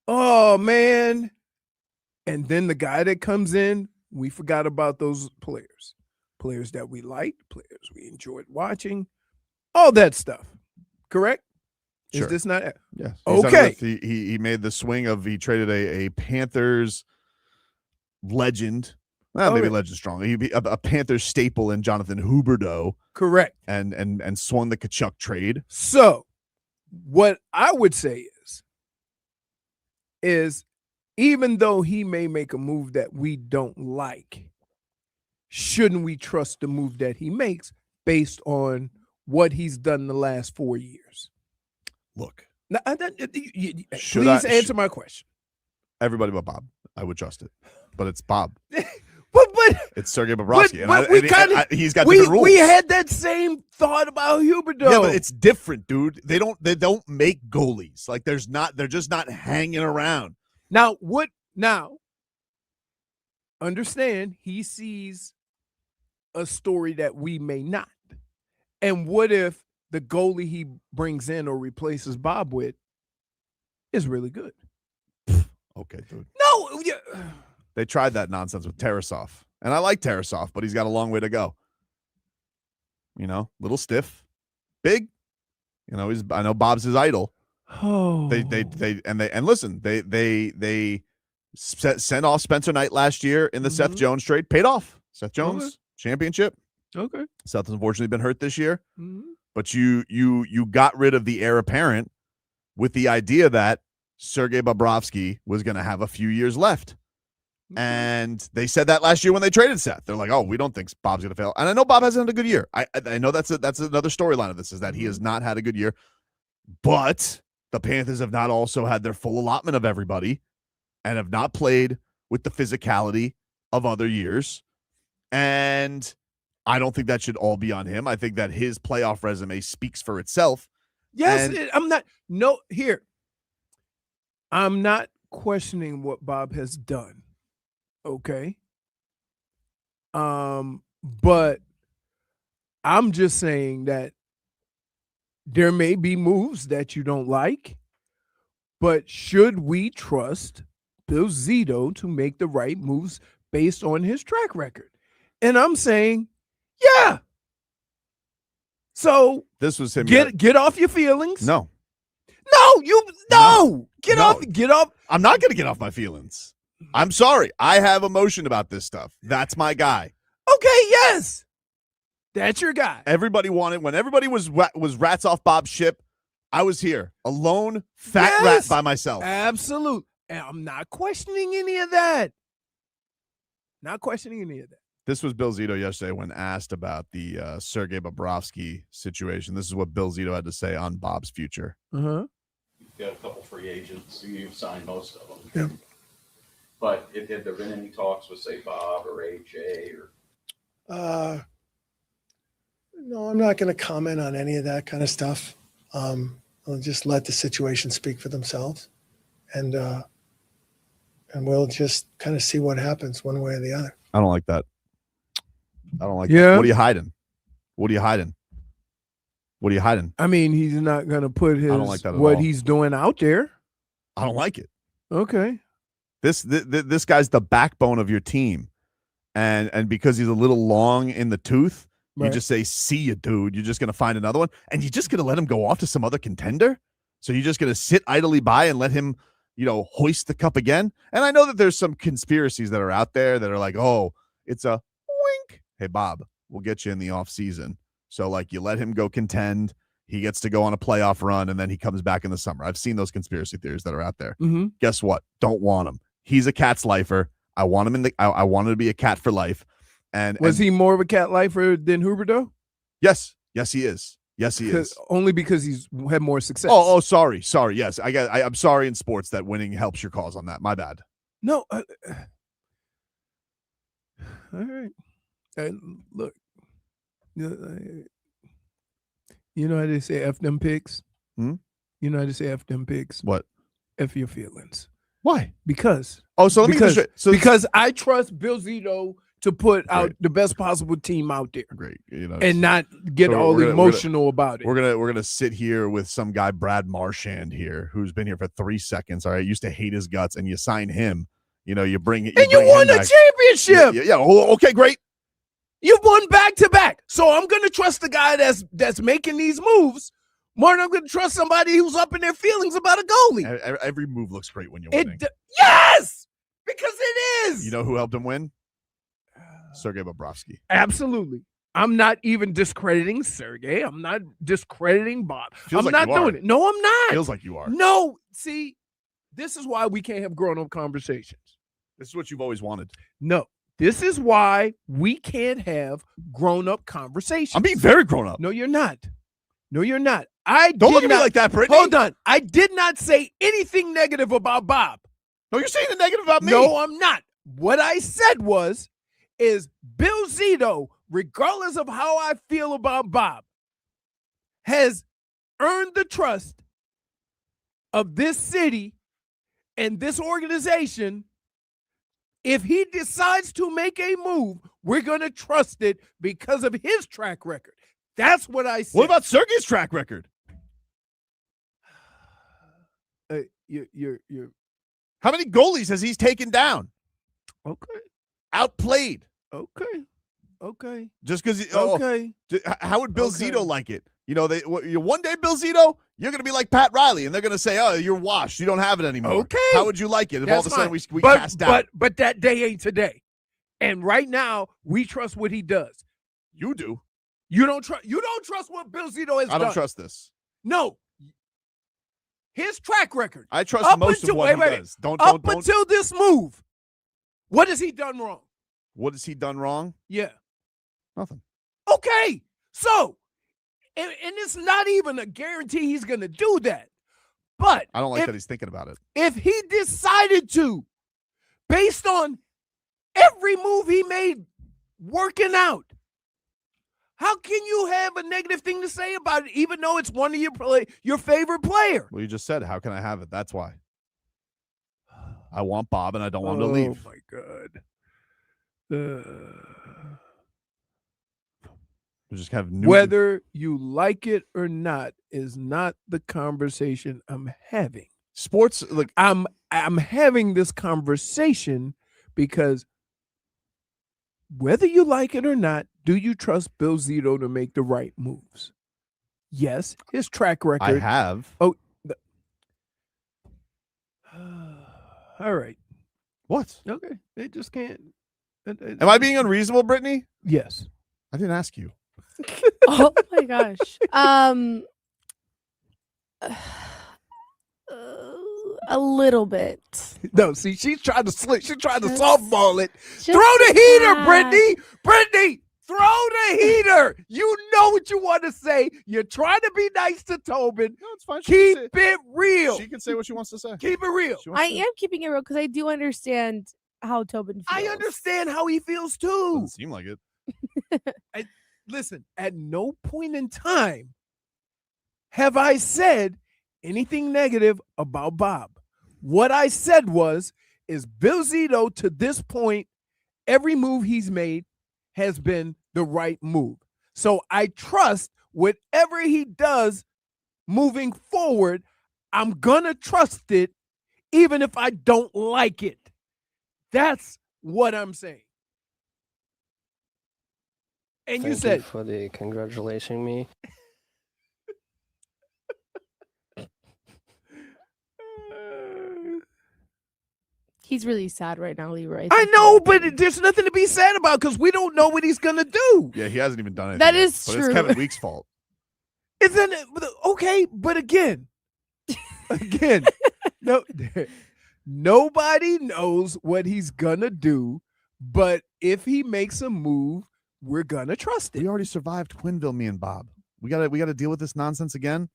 oh man. And then the guy that comes in, we forgot about those players. Players that we liked, players we enjoyed watching, all that stuff. Correct? Sure. Is this not? Yes. Okay. He made the swing of he traded a Panthers legend. Well, maybe legend strong. He'd be a Panthers staple in Jonathan Huberdeau. Correct. And swung the Tkachuk trade. So what I would say is even though he may make a move that we don't like, shouldn't we trust the move that he makes based on what he's done the last 4 years? Look. Now, please answer my question. Everybody but Bob. I would trust it. But it's Bob. But it's Sergei Bobrovsky. He's got we, different rules. We had that same thought about Huberdeau. Yeah, but it's different, dude. They don't make goalies. Like they're just not hanging around. Now understand he sees a story that we may not. And what if the goalie he brings in or replaces Bob with is really good? Okay, dude. No, they tried that nonsense with Tarasov. And I like Tarasov, but he's got a long way to go. You know, little stiff, big. You know, I know Bob's his idol. Oh. They sent off Spencer Knight last year in the Seth Jones trade. Paid off. Seth Jones championship. Okay. Seth has unfortunately been hurt this year. Mm-hmm. But you got rid of the heir apparent with the idea that Sergei Bobrovsky was going to have a few years left. And they said that last year when they traded Seth. They're like, oh, we don't think Bob's going to fail. And I know Bob hasn't had a good year. I know that's another storyline of this is that he has not had a good year. But the Panthers have not also had their full allotment of everybody and have not played with the physicality of other years. And I don't think that should all be on him. I think that his playoff resume speaks for itself. Yes, I'm not questioning what Bob has done. Okay. But I'm just saying that there may be moves that you don't like, but should we trust Bill Zito to make the right moves based on his track record? And I'm saying, yeah. So this was him. Get off your feelings. No. Get off. I'm not going to get off my feelings. I'm sorry. I have emotion about this stuff. That's my guy. Okay, yes. That's your guy. Everybody wanted, when everybody was rats off Bob's ship, I was here, alone, fat rat by myself. Absolute. I'm not questioning any of that. Not questioning any of that. This was Bill Zito yesterday when asked about the Sergei Bobrovsky situation. This is what Bill Zito had to say on Bob's future. Uh-huh. You've got a couple free agents. You've signed most of them. Yeah. But have there been any talks with, say, Bob or AJ or? No, I'm not going to comment on any of that kind of stuff. I'll just let the situation speak for themselves, and we'll just kind of see what happens one way or the other. I don't like that. I don't like Yeah. that. What are you hiding? What are you hiding? What are you hiding? I mean, he's not going to put his don't like that at what all. he's doing out there. I don't like it. Okay. This guy's the backbone of your team, and because he's a little long in the tooth, you Right. just say, "See you, dude." You're just gonna find another one, and you're just gonna let him go off to some other contender. So you're just gonna sit idly by and let him, hoist the cup again. And I know that there's some conspiracies that are out there that are like, "Oh, it's a wink." Hey, Bob, we'll get you in the off season. So like, you let him go contend. He gets to go on a playoff run, and then he comes back in the summer. I've seen those conspiracy theories that are out there. Mm-hmm. Guess what? Don't want him. He's a Cat's lifer. I want him I want him to be a Cat for life. And Was he more of a cat lifer than Huberdeau? Yes, he is. Yes, he is. Only because he's had more success. Oh, sorry. Yes, I'm sorry in sports that winning helps your cause on that. My bad. No. All right. Look. You know how they say F them pigs? Hmm? You know how they say F them pigs? What? F your feelings. Why? Because. Oh, so let me because, just because I trust Bill Zito to put out Great. the best possible team out there. Great. And not get So all we're gonna- emotional about it. We're gonna sit here with some guy, Brad Marchand here, who's been here for 3 seconds. All right, used to hate his guts, and you sign him. You bring it, and you won a championship. Yeah. Oh, okay, great. You've won back to back. So I'm gonna trust the guy that's making these moves more than I'm gonna trust somebody who's up in their feelings about a goalie. Every move looks great when you're winning. Yes, because it is. You know who helped him win? Sergei Bobrovsky. Absolutely. I'm not even discrediting Sergei. I'm not discrediting Bob. Feels I'm like not you are. doing it. No, I'm not. Feels like you are. No, see, this is why we can't have grown-up conversations. This is what you've always wanted. No, this is why we can't have grown-up conversations. I'm being very grown up. No, you're not. No, you're not. Don't look at me like that, Brittney. Hold on. I did not say anything negative about Bob. No, you're saying the negative about me. No, I'm not. What I said is Bill Zito, regardless of how I feel about Bob, has earned the trust of this city and this organization. If he decides to make a move, we're going to trust it because of his track record. That's what I said. What about Sergei's track record? You're How many goalies has he taken down? okay. Outplayed. Okay. Just because. Okay. How would Bill Okay. Zito like it? One day, Bill Zito, you're going to be like Pat Riley, and they're going to say, "Oh, you're washed. You don't have it anymore." Okay. How would you like it if all of a sudden we but, cast out? But that day ain't today. And right now, we trust what he does. You do. You don't trust what Bill Zito has I done. don't trust this. No. His track record. I trust most of what he does. Don't. Until this move, what has he done wrong? What has he done wrong? Yeah. Nothing. Okay. So, and it's not even a guarantee he's going to do that. But I don't like that he's thinking about it. if he decided to, based on every move he made working out, how can you have a negative thing to say about it, even though it's one of your favorite player? Well, you just said, how can I have it? That's why. I want Bob, and I don't want him to leave. Oh, my God. We just have new. Whether you like it or not is not the conversation I'm having. Sports, look, I'm having this conversation because whether you like it or not, do you trust Bill Zito to make the right moves? Yes, his track record. I have. Oh, all right. What? Okay, they just can't. Am I being unreasonable, Brittany? Yes. I didn't ask you. Oh my gosh. A little bit. No, see, she's trying to slip. She's trying to Just- softball it. just Throw the heater, a Brittney. Brittney, throw the heater. You know what you want to say. You're trying to be nice to Tobin. No, it's fine. Keep it real. She can say what she wants to say. Keep it real. I am keeping it real because I do understand how Tobin feels. I understand how he feels too. Doesn't seem like it. Listen, at no point in time have I said anything negative about Bob. What I said is Bill Zito, to this point, every move he's made has been the right move. So I trust whatever he does moving forward, I'm going to trust it even if I don't like it. That's what I'm saying. And you said for the congratulating me. He's really sad right now, Leroy. I know, but there's nothing to be sad about because we don't know what he's going to do. Yeah, he hasn't even done it. That is But true. it's Kevin Weeks' fault. Isn't it? Okay, but again, no, nobody knows what he's gonna do. But if he makes a move, we're gonna trust it. We already survived Twinville, me and Bob. We gotta deal with this nonsense again.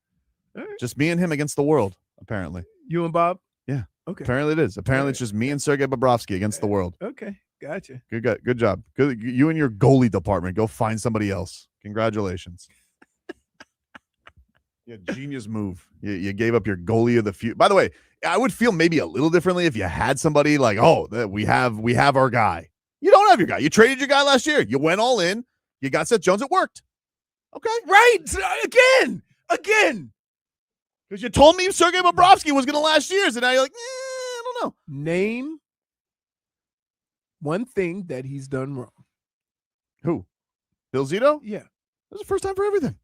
All right. Just me and him against the world, apparently. You and Bob? Yeah. Okay. Apparently it is. Apparently it's just me and Sergei Bobrovsky against the world. Okay, gotcha. Good job. Good. You and your goalie department. Go find somebody else. Congratulations. Yeah, genius move. You gave up your goalie of the future. By the way, I would feel maybe a little differently if you had somebody like, oh, we have our guy. You don't have your guy. You traded your guy last year. You went all in. You got Seth Jones. It worked. Okay. Right. Again. Because you told me Sergei Bobrovsky was going to last year's, and now you're like, I don't know. Name one thing that he's done wrong. Who? Bill Zito? Yeah. This is the first time for everything.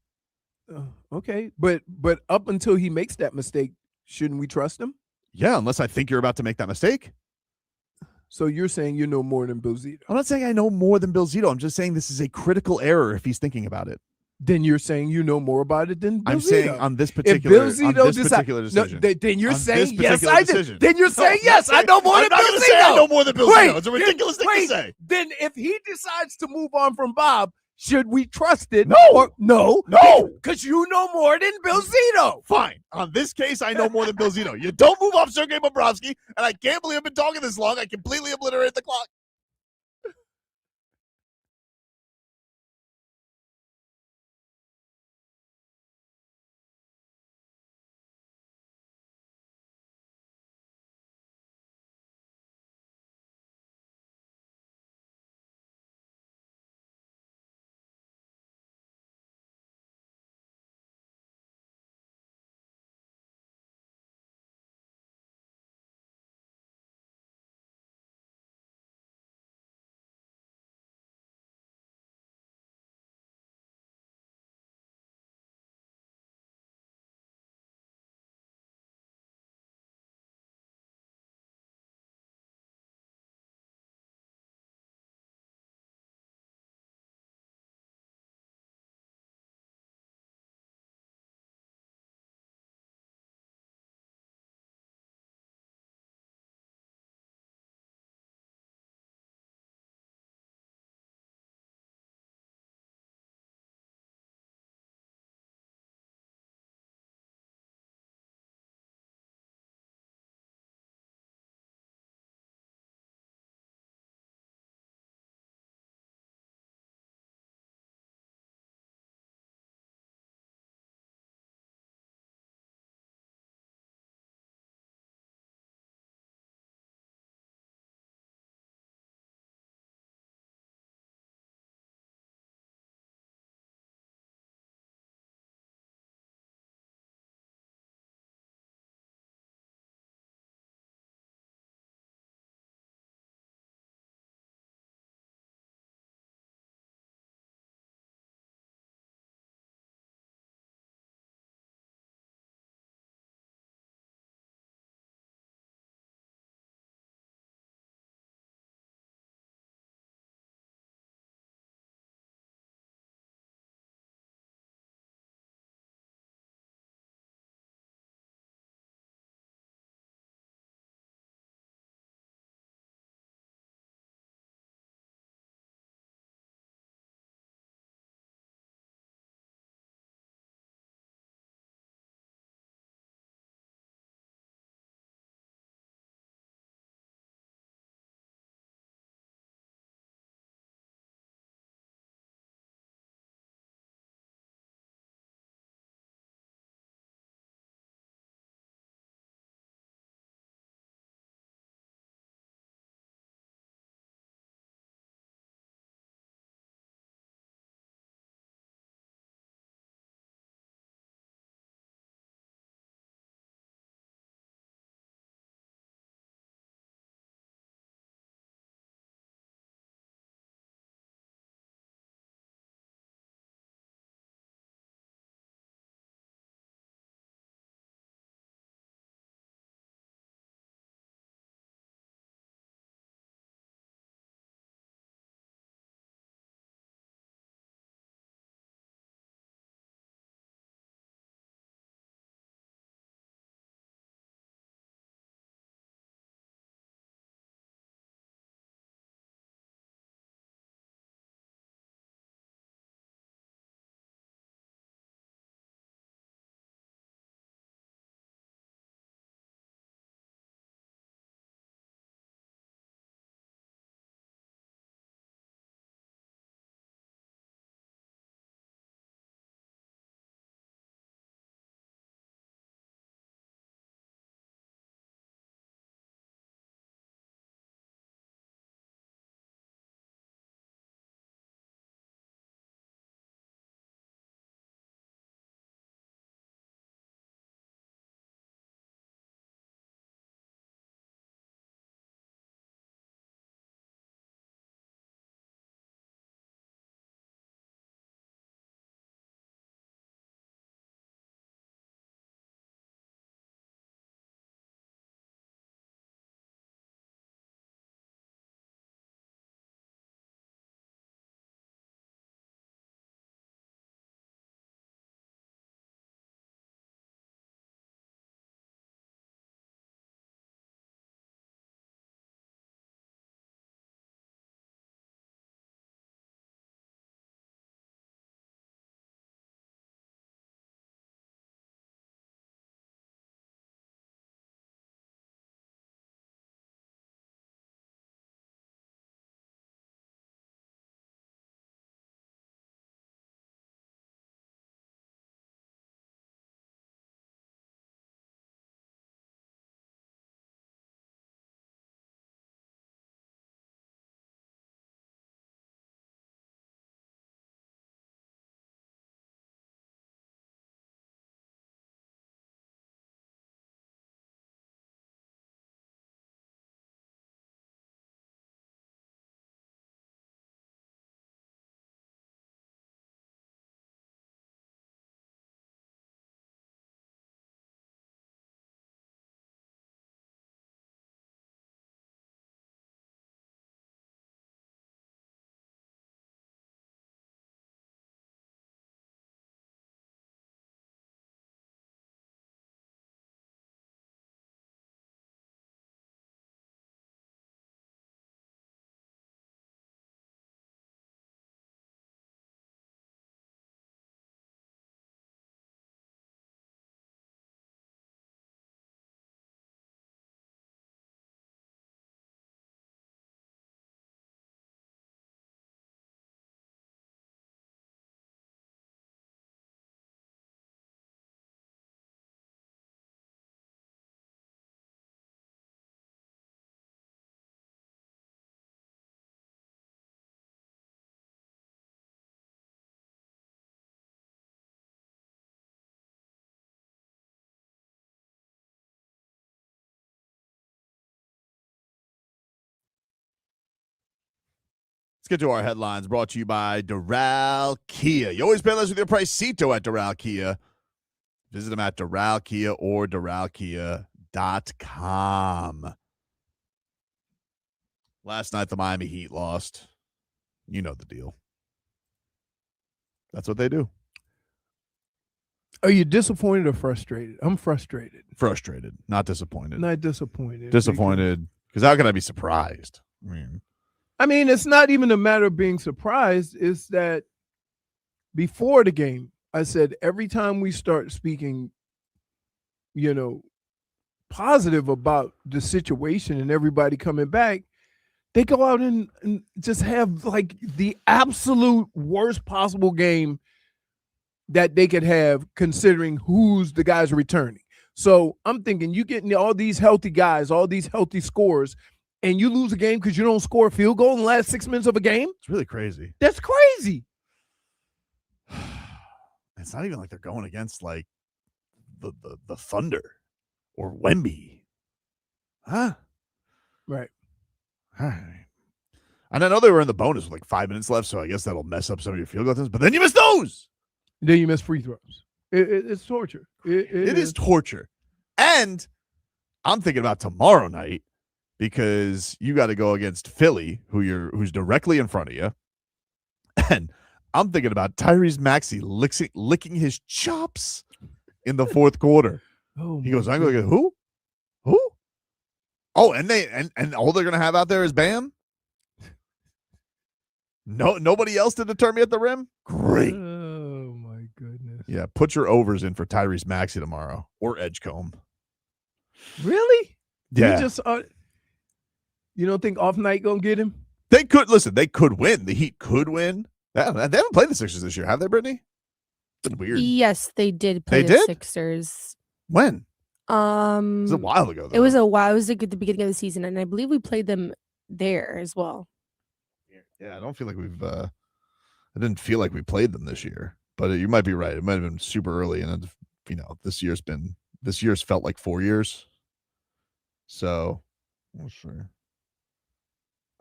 Okay, but up until he makes that mistake, shouldn't we trust him? Yeah, unless I think you're about to make that mistake. So you're saying you know more than Bill Zito? I'm not saying I know more than Bill Zito. I'm just saying this is a critical error if he's thinking about it. Then you're saying you know more about it than Bill I'm Zito. saying on this particular, particular decision. then you're On saying this yes, I decision. did. Then you're saying yes, I know more I'm than not Bill gonna Zito. say I know more than Bill Zito. It's a ridiculous thing to say. Then if he decides to move on from Bob, should we trust it? No. No. Because you know more than Bill Zito. Fine. On this case, I know more than Bill Zito. You don't move off Sergei Bobrovsky, and I can't believe I've been talking this long. I completely obliterated the clock. Let's get to our headlines brought to you by Doral Kia. You always pay less with your price. Zito at Doral Kia. Visit them at Doral Kia or DoralKia.com. Last night, the Miami Heat lost. You know the deal. That's what they do. Are you disappointed or frustrated? I'm frustrated. Frustrated, not disappointed. Not disappointed. Disappointed, because how can I be surprised? I mean, it's not even a matter of being surprised. It's that before the game, I said every time we start speaking, positive about the situation and everybody coming back, they go out and just have like the absolute worst possible game that they could have, considering who's the guys returning. So I'm thinking you getting all these healthy guys, all these healthy scores, and you lose a game because you don't score a field goal in the last 6 minutes of a game? It's really crazy. That's crazy. It's not even like they're going against like the Thunder or Wemby. Huh? Right. All right. And I know they were in the bonus with like 5 minutes left, so I guess that'll mess up some of your field goals. But then you miss those. Then you miss free throws. It's torture. It is torture. And I'm thinking about tomorrow night, because you got to go against Philly, who's directly in front of you. And I'm thinking about Tyrese Maxey licking his chops in the fourth quarter. He goes, I'm going to get who? Who? Oh, and all they're going to have out there is Bam? No, nobody else to deter me at the rim? Great. Oh, my goodness. Yeah, put your overs in for Tyrese Maxey tomorrow or Edgecombe. Really? Yeah. You don't think off night going to get him? They could win. The Heat could win. They haven't played the Sixers this year, have they, Brittany? It's been weird. Yes, they did play They the did? Sixers. When? It was a while ago, though. It was a while. It was like at the beginning of the season, and I believe we played them there as well. Yeah, I don't feel like I didn't feel like we played them this year, but you might be right. It might have been super early, and this year's felt like 4 years. So, sure.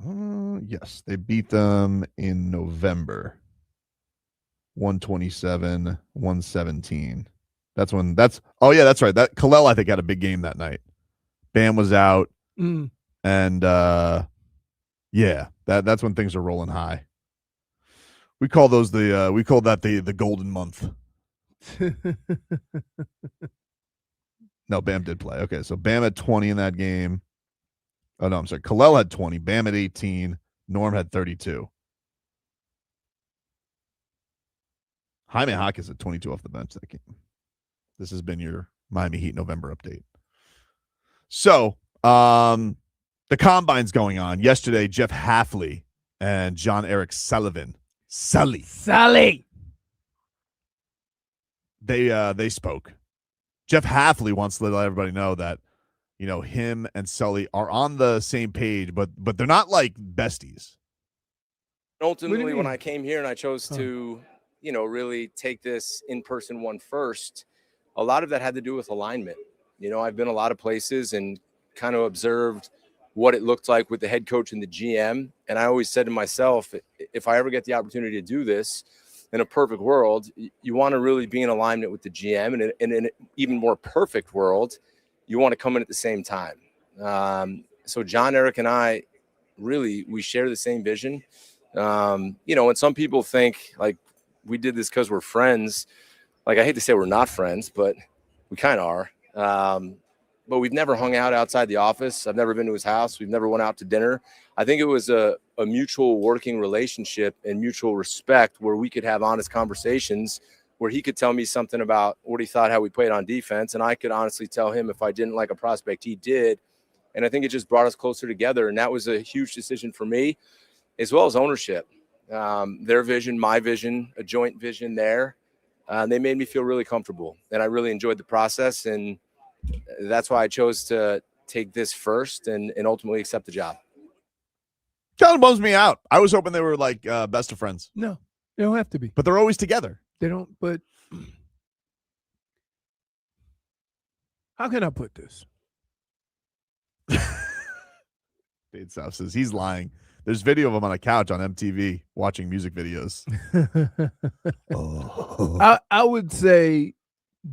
Yes, they beat them in November. 127-117. That's right. That Kalel, I think, had a big game that night. Bam was out. And that's when things are rolling high. We call that the golden month. No, Bam did play. Okay, so Bam had 20 in that game. Oh, no, I'm sorry. Kalel had 20. Bam had 18. Norm had 32. Jaime Hawkins had 22 off the bench that game. This has been your Miami Heat November update. So, the combine's going on. Yesterday, Jeff Hafley and Jon-Eric Sullivan. Sully. They spoke. Jeff Hafley wants to let everybody know that, him and Sully are on the same page, but they're not like besties. Ultimately, when I came here and I chose to, really take this in-person one first, a lot of that had to do with alignment. I've been a lot of places and kind of observed what it looked like with the head coach and the GM. And I always said to myself, if I ever get the opportunity to do this in a perfect world, you want to really be in alignment with the GM. And in an even more perfect world, you want to come in at the same time. So Jon-Eric and I, really, we share the same vision. And some people think like we did this because we're friends. Like, I hate to say we're not friends, but we kind of are. But we've never hung out outside the office. I've never been to his house. We've never went out to dinner. I think it was a mutual working relationship and mutual respect where we could have honest conversations, where he could tell me something about what he thought, how we played on defense, and I could honestly tell him if I didn't like a prospect he did. And I think it just brought us closer together, and that was a huge decision for me, as well as ownership. Their vision, my vision, a joint vision there. They made me feel really comfortable, and I really enjoyed the process, and that's why I chose to take this first and ultimately accept the job. John bums me out. I was hoping they were like best of friends. No, they don't have to be. But they're always together. They don't, but how can I put this? Dade South says he's lying. There's video of him on a couch on MTV watching music videos. I would say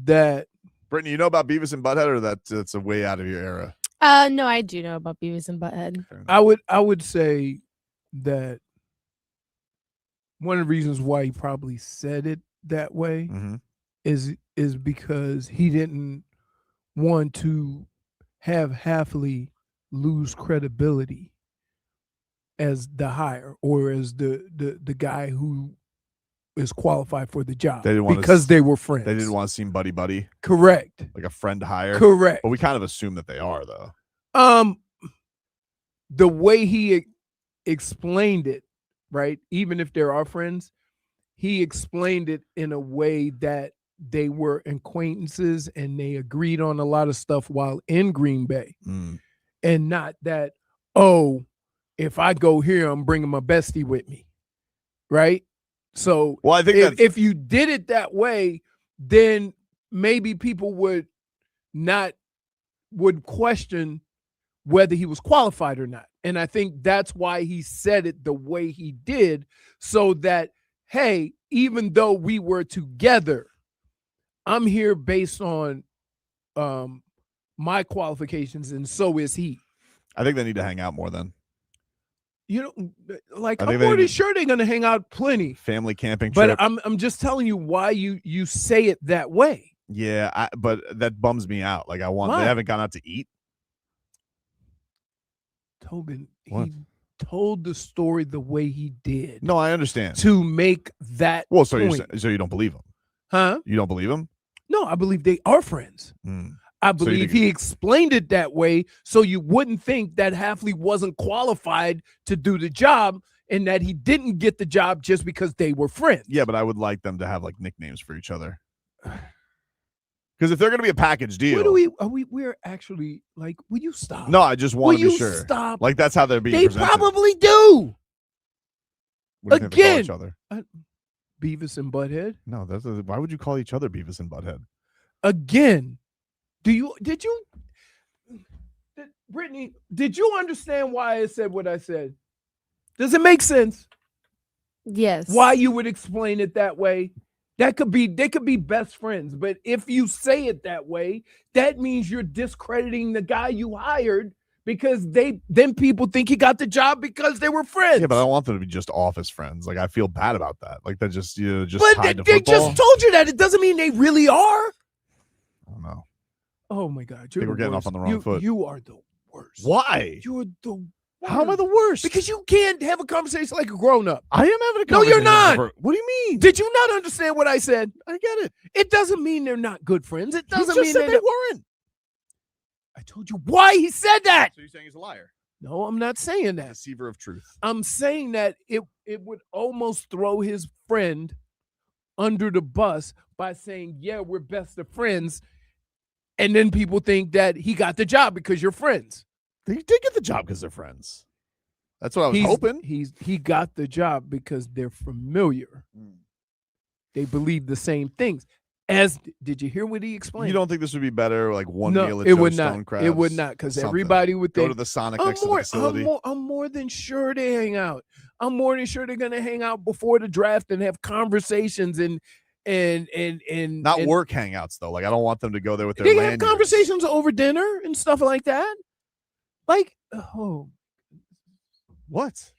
that. Brittney, you know about Beavis and Butthead, or that's a way out of your era? No, I do know about Beavis and Butthead. I would say that one of the reasons why he probably said it that way is because he didn't want to have Hafley lose credibility as the hire or as the guy who is qualified for the job. They didn't want because they were friends. They didn't want to seem buddy. Correct. Like a friend hire. Correct. But we kind of assume that they are, though. The way he explained it, right? Even if there are friends, he explained it in a way that they were acquaintances and they agreed on a lot of stuff while in Green Bay. And not that, oh, if I go here, I'm bringing my bestie with me, right? So well, I think if you did it that way, then maybe people would question whether he was qualified or not. And I think that's why he said it the way he did, so that, hey, even though we were together, I'm here based on my qualifications, and so is he. I think they need to hang out more then. You know, like I'm more than sure they're going to hang out plenty. Family camping trip. But I'm just telling you why you say it that way. Yeah, but that bums me out. Like they haven't gone out to eat. Tobin, he told the story the way he did. No, I understand. To make that so point. So you don't believe him? Huh? You don't believe him? No, I believe they are friends. I believe he explained it that way so you wouldn't think that Hafley wasn't qualified to do the job and that he didn't get the job just because they were friends. Yeah, but I would like them to have like nicknames for each other. Because if they're going to be a package deal, we're actually like, will you stop? No, I just want to be sure. Stop? Like that's how they're being. They presented. Probably do. What do you think they call each other? Beavis and Butthead. No, why would you call each other Beavis and Butthead? Again, Brittney, did you understand why I said what I said? Does it make sense? Yes. Why you would explain it that way? They could be best friends, but if you say it that way, that means you're discrediting the guy you hired because then people think he got the job because they were friends. Yeah, but I don't want them to be just office friends. Like I feel bad about that. Like they're just just but tied to they football. just told you that. It doesn't mean they really are. I don't know. Oh my God, I think we're getting off on the wrong foot. You are the worst. Why? You're the worst. How am I the worst? Because you can't have a conversation like a grown-up. I am having a conversation. No, you're not. What do you mean? Did you not understand what I said? I get it. It doesn't mean they're not good friends. It doesn't You mean just said they weren't. I told you why he said that. So you're saying he's a liar? No, I'm not saying that. Deceiver of truth. I'm saying that it would almost throw his friend under the bus by saying, yeah, we're best of friends. And then people think that he got the job because you're friends. They did get the job because they're friends. That's what I was hoping. He got the job because they're familiar. They believe the same things. Did you hear what he explained? You don't think this would be better? Like one no, meal at it Joe's would not. Stone Crabs? It would not, because everybody would think, go to the Sonic next to the facility. I'm more than sure they hang out. I'm more than sure they're gonna hang out before the draft and have conversations and not work hangouts though. Like I don't want them to go there with their they lanyards. have conversations over dinner and stuff like that. Like, oh, what?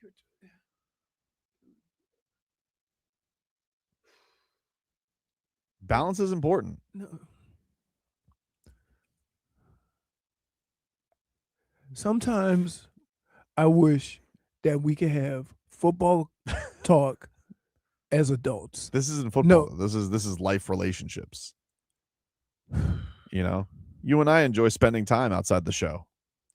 Balance is important. No. Sometimes I wish that we could have football talk as adults. This isn't football. No. This is life relationships. You know, you and I enjoy spending time outside the show.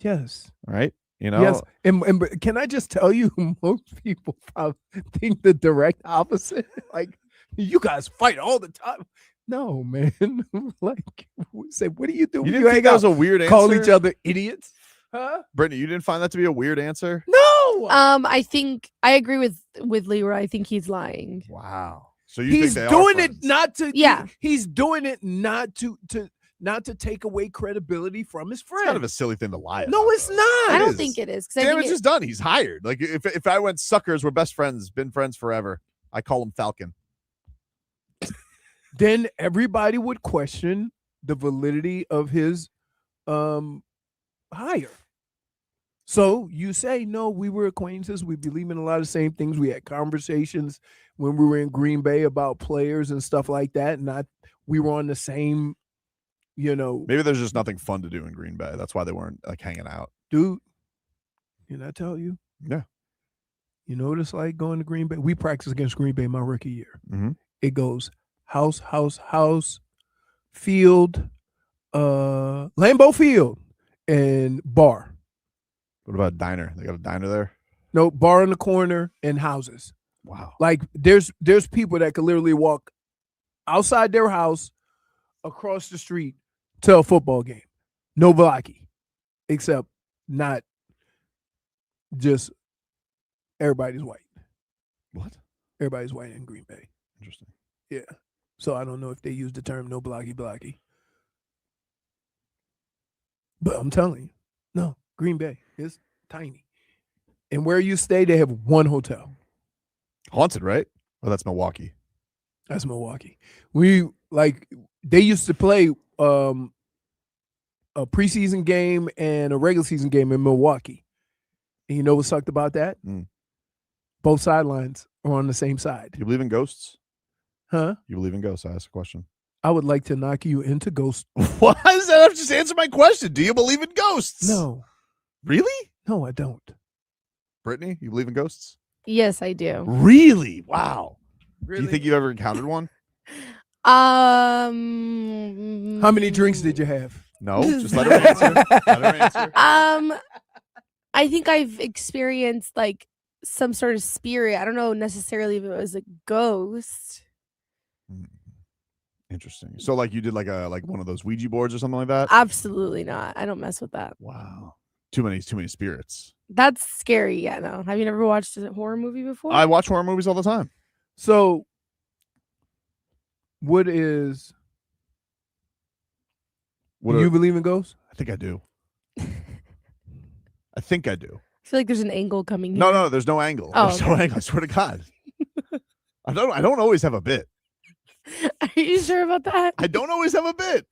Yes. Right? You know? Yes. And can I just tell you, most people probably think the direct opposite. Like, you guys fight all the time. No, man. Like, say, what do you do? You didn't think that was a weird answer? Call each other idiots? Huh? Brittney, you didn't find that to be a weird answer? No. I think I agree with Leroy. I think he's lying. Wow. So you he's think they doing are it not to. Yeah. He's doing it not to not to take away credibility from his friend. It's kind of a silly thing to lie No, about, it's though. not. I It don't is. think it is. 'Cause I Damage think is done. He's hired. Like if I went suckers, we're best friends, been friends forever. I call him Falcon. Then everybody would question the validity of his hire. So you say, no, we were acquaintances. We believe in a lot of the same things. We had conversations when we were in Green Bay about players and stuff like that. And we were on the same, Maybe there's just nothing fun to do in Green Bay. That's why they weren't like hanging out. Dude, can I tell you? Yeah. You know what it's like going to Green Bay? We practiced against Green Bay my rookie year. Mm-hmm. It goes house, field, Lambeau Field, and bar. What about a diner? They got a diner there? No, bar in the corner and houses. Wow. Like there's people that could literally walk outside their house across the street to a football game. No blocky, except not just everybody's white. What? Everybody's white in Green Bay. Interesting. Yeah. So I don't know if they use the term no blocky. But I'm telling you, no, Green Bay is tiny. And where you stay, they have one hotel. Haunted, right? Oh, that's Milwaukee. That's Milwaukee. They used to play a preseason game and a regular season game in Milwaukee. And you know what sucked about that? Both sidelines are on the same side. You believe in ghosts? Huh? You believe in ghosts? I asked a question. I would like to knock you into ghosts. Why does that have to just answer my question? Do you believe in ghosts? No. Really? No, I don't. Brittany, you believe in ghosts? Yes, I do. Really? Wow. Really? Do you think you've ever encountered one? How many drinks did you have? No, just let her answer. Let her answer. I think I've experienced like some sort of spirit. I don't know necessarily if it was a ghost. Interesting. So like you did like one of those Ouija boards or something like that? Absolutely not. I don't mess with that. Wow. Too many spirits. That's scary. Yeah, no. Have you never watched a horror movie before? I watch horror movies all the time. So do you believe in ghosts? I think I do. I think I do. I feel like there's an angle coming here. No, there's no angle. Oh, There's no angle. I swear to God. I don't always have a bit. Are you sure about that? I don't always have a bit.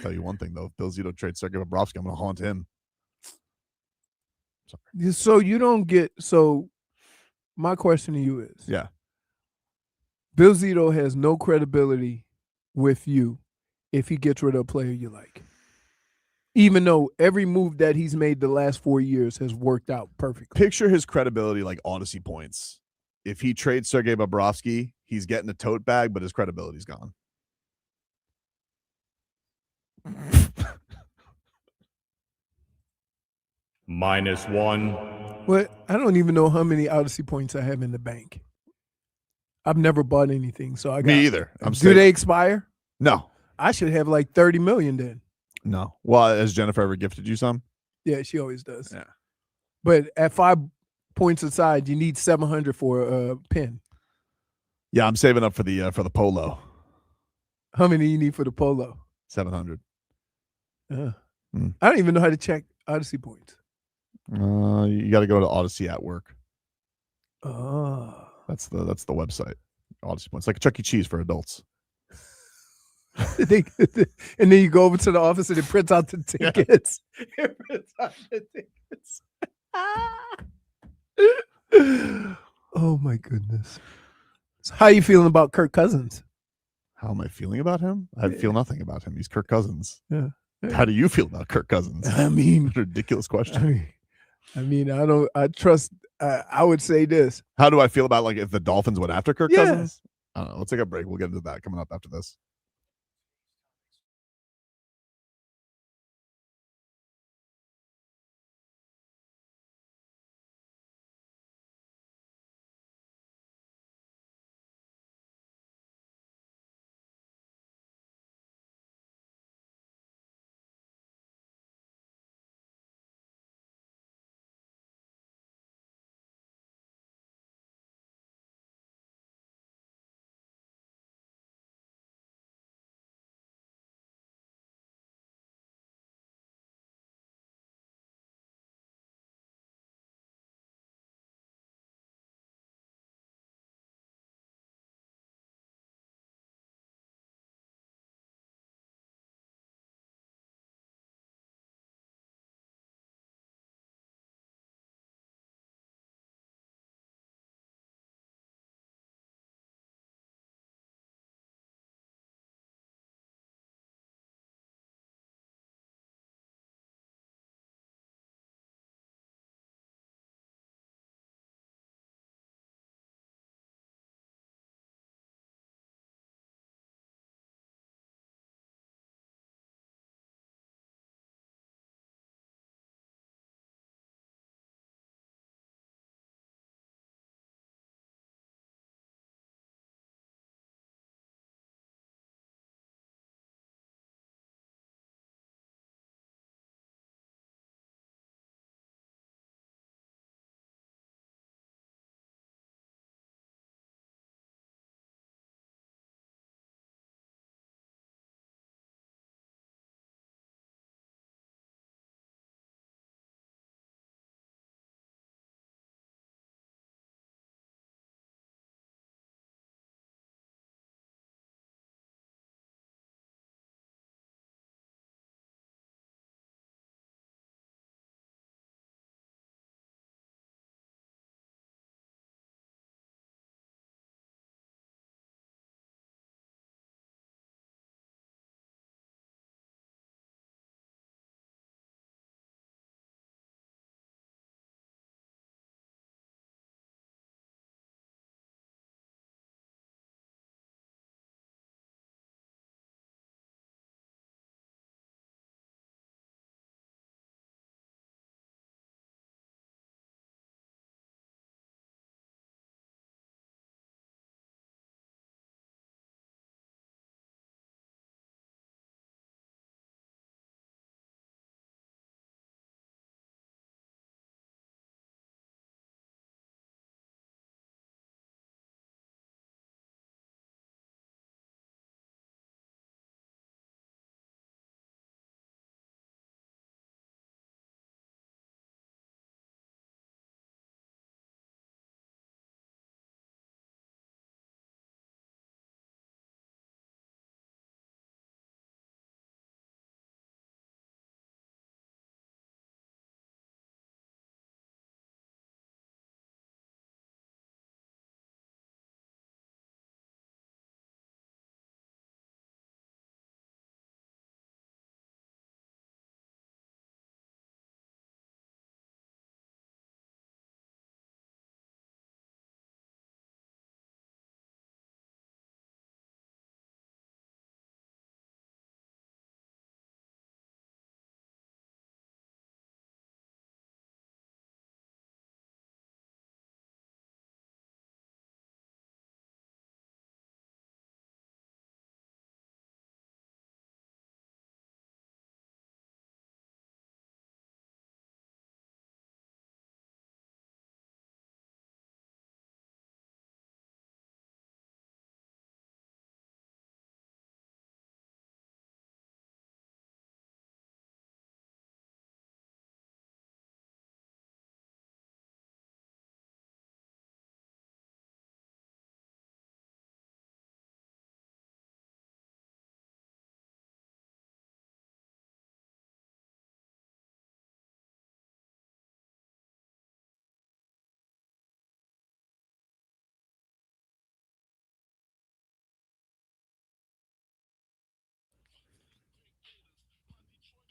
Tell you one thing though, if Bill Zito trades Sergei Bobrovsky, I'm gonna haunt him. Sorry. So my question to you is, yeah, Bill Zito has no credibility with you if he gets rid of a player you like. Even though every move that he's made the last 4 years has worked out perfectly. Picture his credibility like Odyssey points. If he trades Sergei Bobrovsky, he's getting a tote bag, but his credibility's gone. -1. What? I don't even know how many Odyssey points I have in the bank. I've never bought anything, so I got. Me either. Do they expire? No. I should have like 30 million then. No. Well, has Jennifer ever gifted you some? Yeah, she always does. Yeah. But at 5 points aside, you need 700 for a pin. Yeah, I'm saving up for the polo. How many you need for the polo? 700. I don't even know how to check Odyssey points. You got to go to Odyssey at work. Oh. That's the website. Odyssey points, like a Chuck E. Cheese for adults. And then you go over to the office and it prints out the tickets. It prints out the tickets. Oh my goodness. So how are you feeling about Kirk Cousins? How am I feeling about him? I feel nothing about him. He's Kirk Cousins. Yeah. How do you feel about Kirk Cousins? I mean, what a ridiculous question. I would say this. How do I feel about like if the Dolphins went after Kirk Cousins? I don't know. Let's take a break. We'll get into that coming up after this.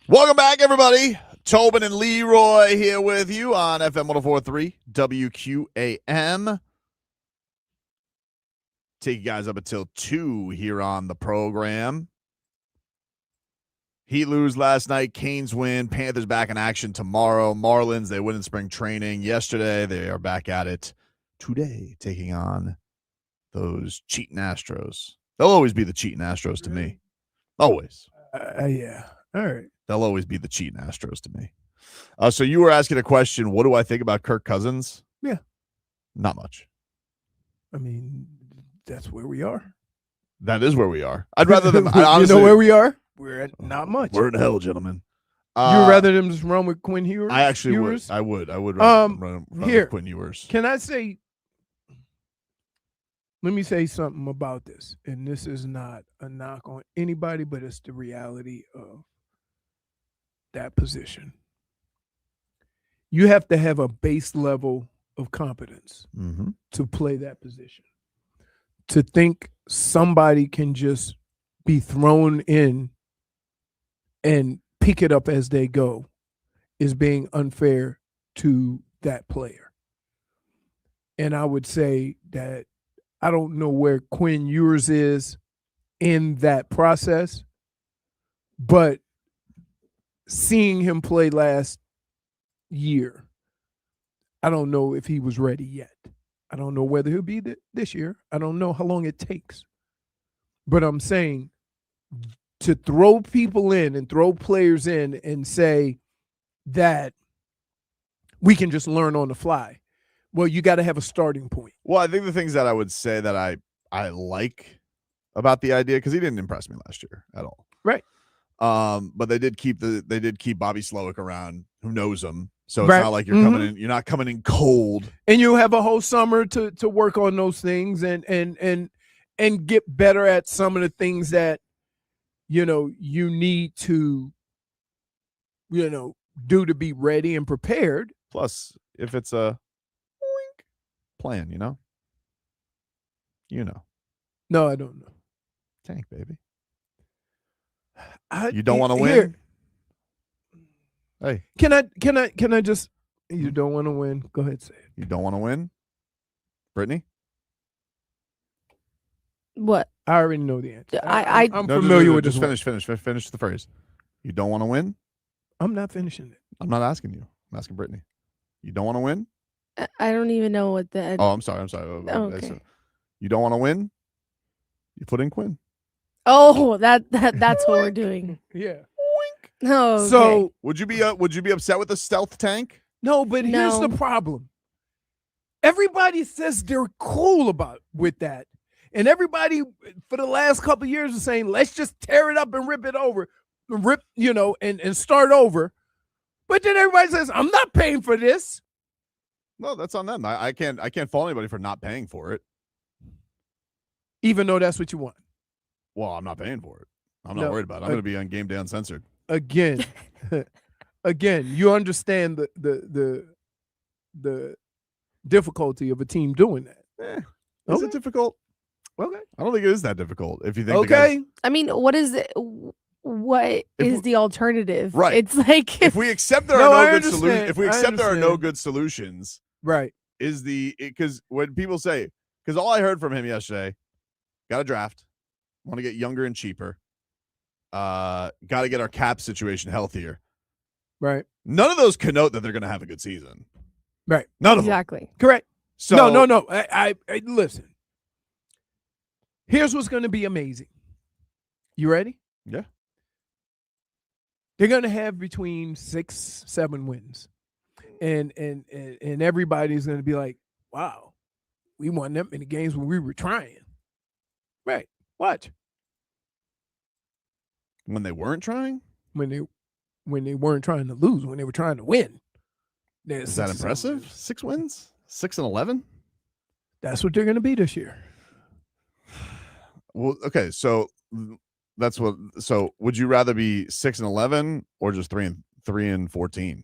Welcome back, everybody. Tobin and Leroy here with you on FM 104.3 WQAM. Take you guys up until 2 here on the program. Heat lose last night. Canes win. Panthers back in action tomorrow. Marlins, they win in spring training yesterday. They are back at it today, taking on those cheating Astros. They'll always be the cheating Astros to me. Always. Yeah. All right. They'll always be the cheating Astros to me. So you were asking a question, what do I think about Kirk Cousins? Yeah. Not much. I mean, that's where we are. That is where we are. I'd rather them. Honestly, you know where we are? We're at not much. We're in hell, gentlemen. You'd rather them just run with Quinn Ewers? I actually would. I would run here, with Quinn Ewers. Can I say, let me say something about this. And this is not a knock on anybody, but it's the reality of that position. You have to have a base level of competence to play that position. To think somebody can just be thrown in and pick it up as they go is being unfair to that player. And I would say that I don't know where Quinn Ewers is in that process, but seeing him play last year, I don't know if he was ready yet. I don't know whether he'll be this year. I don't know how long it takes. But I'm saying to throw people in and throw players in and say that we can just learn on the fly. Well, you got to have a starting point. Well, I think the things that I would say that I like about the idea, because he didn't impress me last year at all. Right. But they did keep Bobby Slowick around, who knows him. So it's not like you're coming in, you're not coming in cold. And you have a whole summer to work on those things and get better at some of the things that, you know, you need to, you know, do to be ready and prepared. Plus, if it's a plan, you know. No, I don't know. Tank, baby. You don't want to win? Here, hey. Can I just, you don't want to win? Go ahead, say it. You don't want to win? Brittany? What? I already know the answer. I'm familiar with just this. Finish the phrase. You don't want to win? I'm not finishing it. I'm not asking you. I'm asking Brittany. You don't want to win? I don't even know what the. Oh, I'm sorry. Oh, okay. You don't want to win? You put in Quinn. Oh, that's what we're doing. Yeah. Oh, okay. So would you be upset with the stealth tank? No, but here's the problem. Everybody says they're cool with that. And everybody for the last couple of years is saying, let's just tear it up and rip it over. And start over. But then everybody says, I'm not paying for this. No, that's on them. I can't fault anybody for not paying for it. Even though that's what you want. Well, I'm not paying for it. I'm not worried about it. I'm going to be on game day uncensored. Again, you understand the difficulty of a team doing that. Is it difficult? Okay. I don't think it is that difficult. If you think okay. I mean, what is it? What is the alternative? Right. It's like if we accept there are no good solutions, if we accept there are no good solutions, right? Because when people say, because all I heard from him yesterday, got a draft, want to get younger and cheaper, got to get our cap situation healthier. Right. None of those connote that they're going to have a good season. Right. None of them. Exactly. Correct. So no. I listen. Here's what's going to be amazing. You ready? Yeah. They're going to have between 6-7 wins. And everybody's going to be like, wow, we won that many games when we were trying. Right. Watch. When they weren't trying? When they weren't trying to lose, when they were trying to win. Is that impressive? 6 wins? 6-11? That's what they're going to be this year. Well, okay, so that's what. So, would you rather be 6-11 or just 3-14?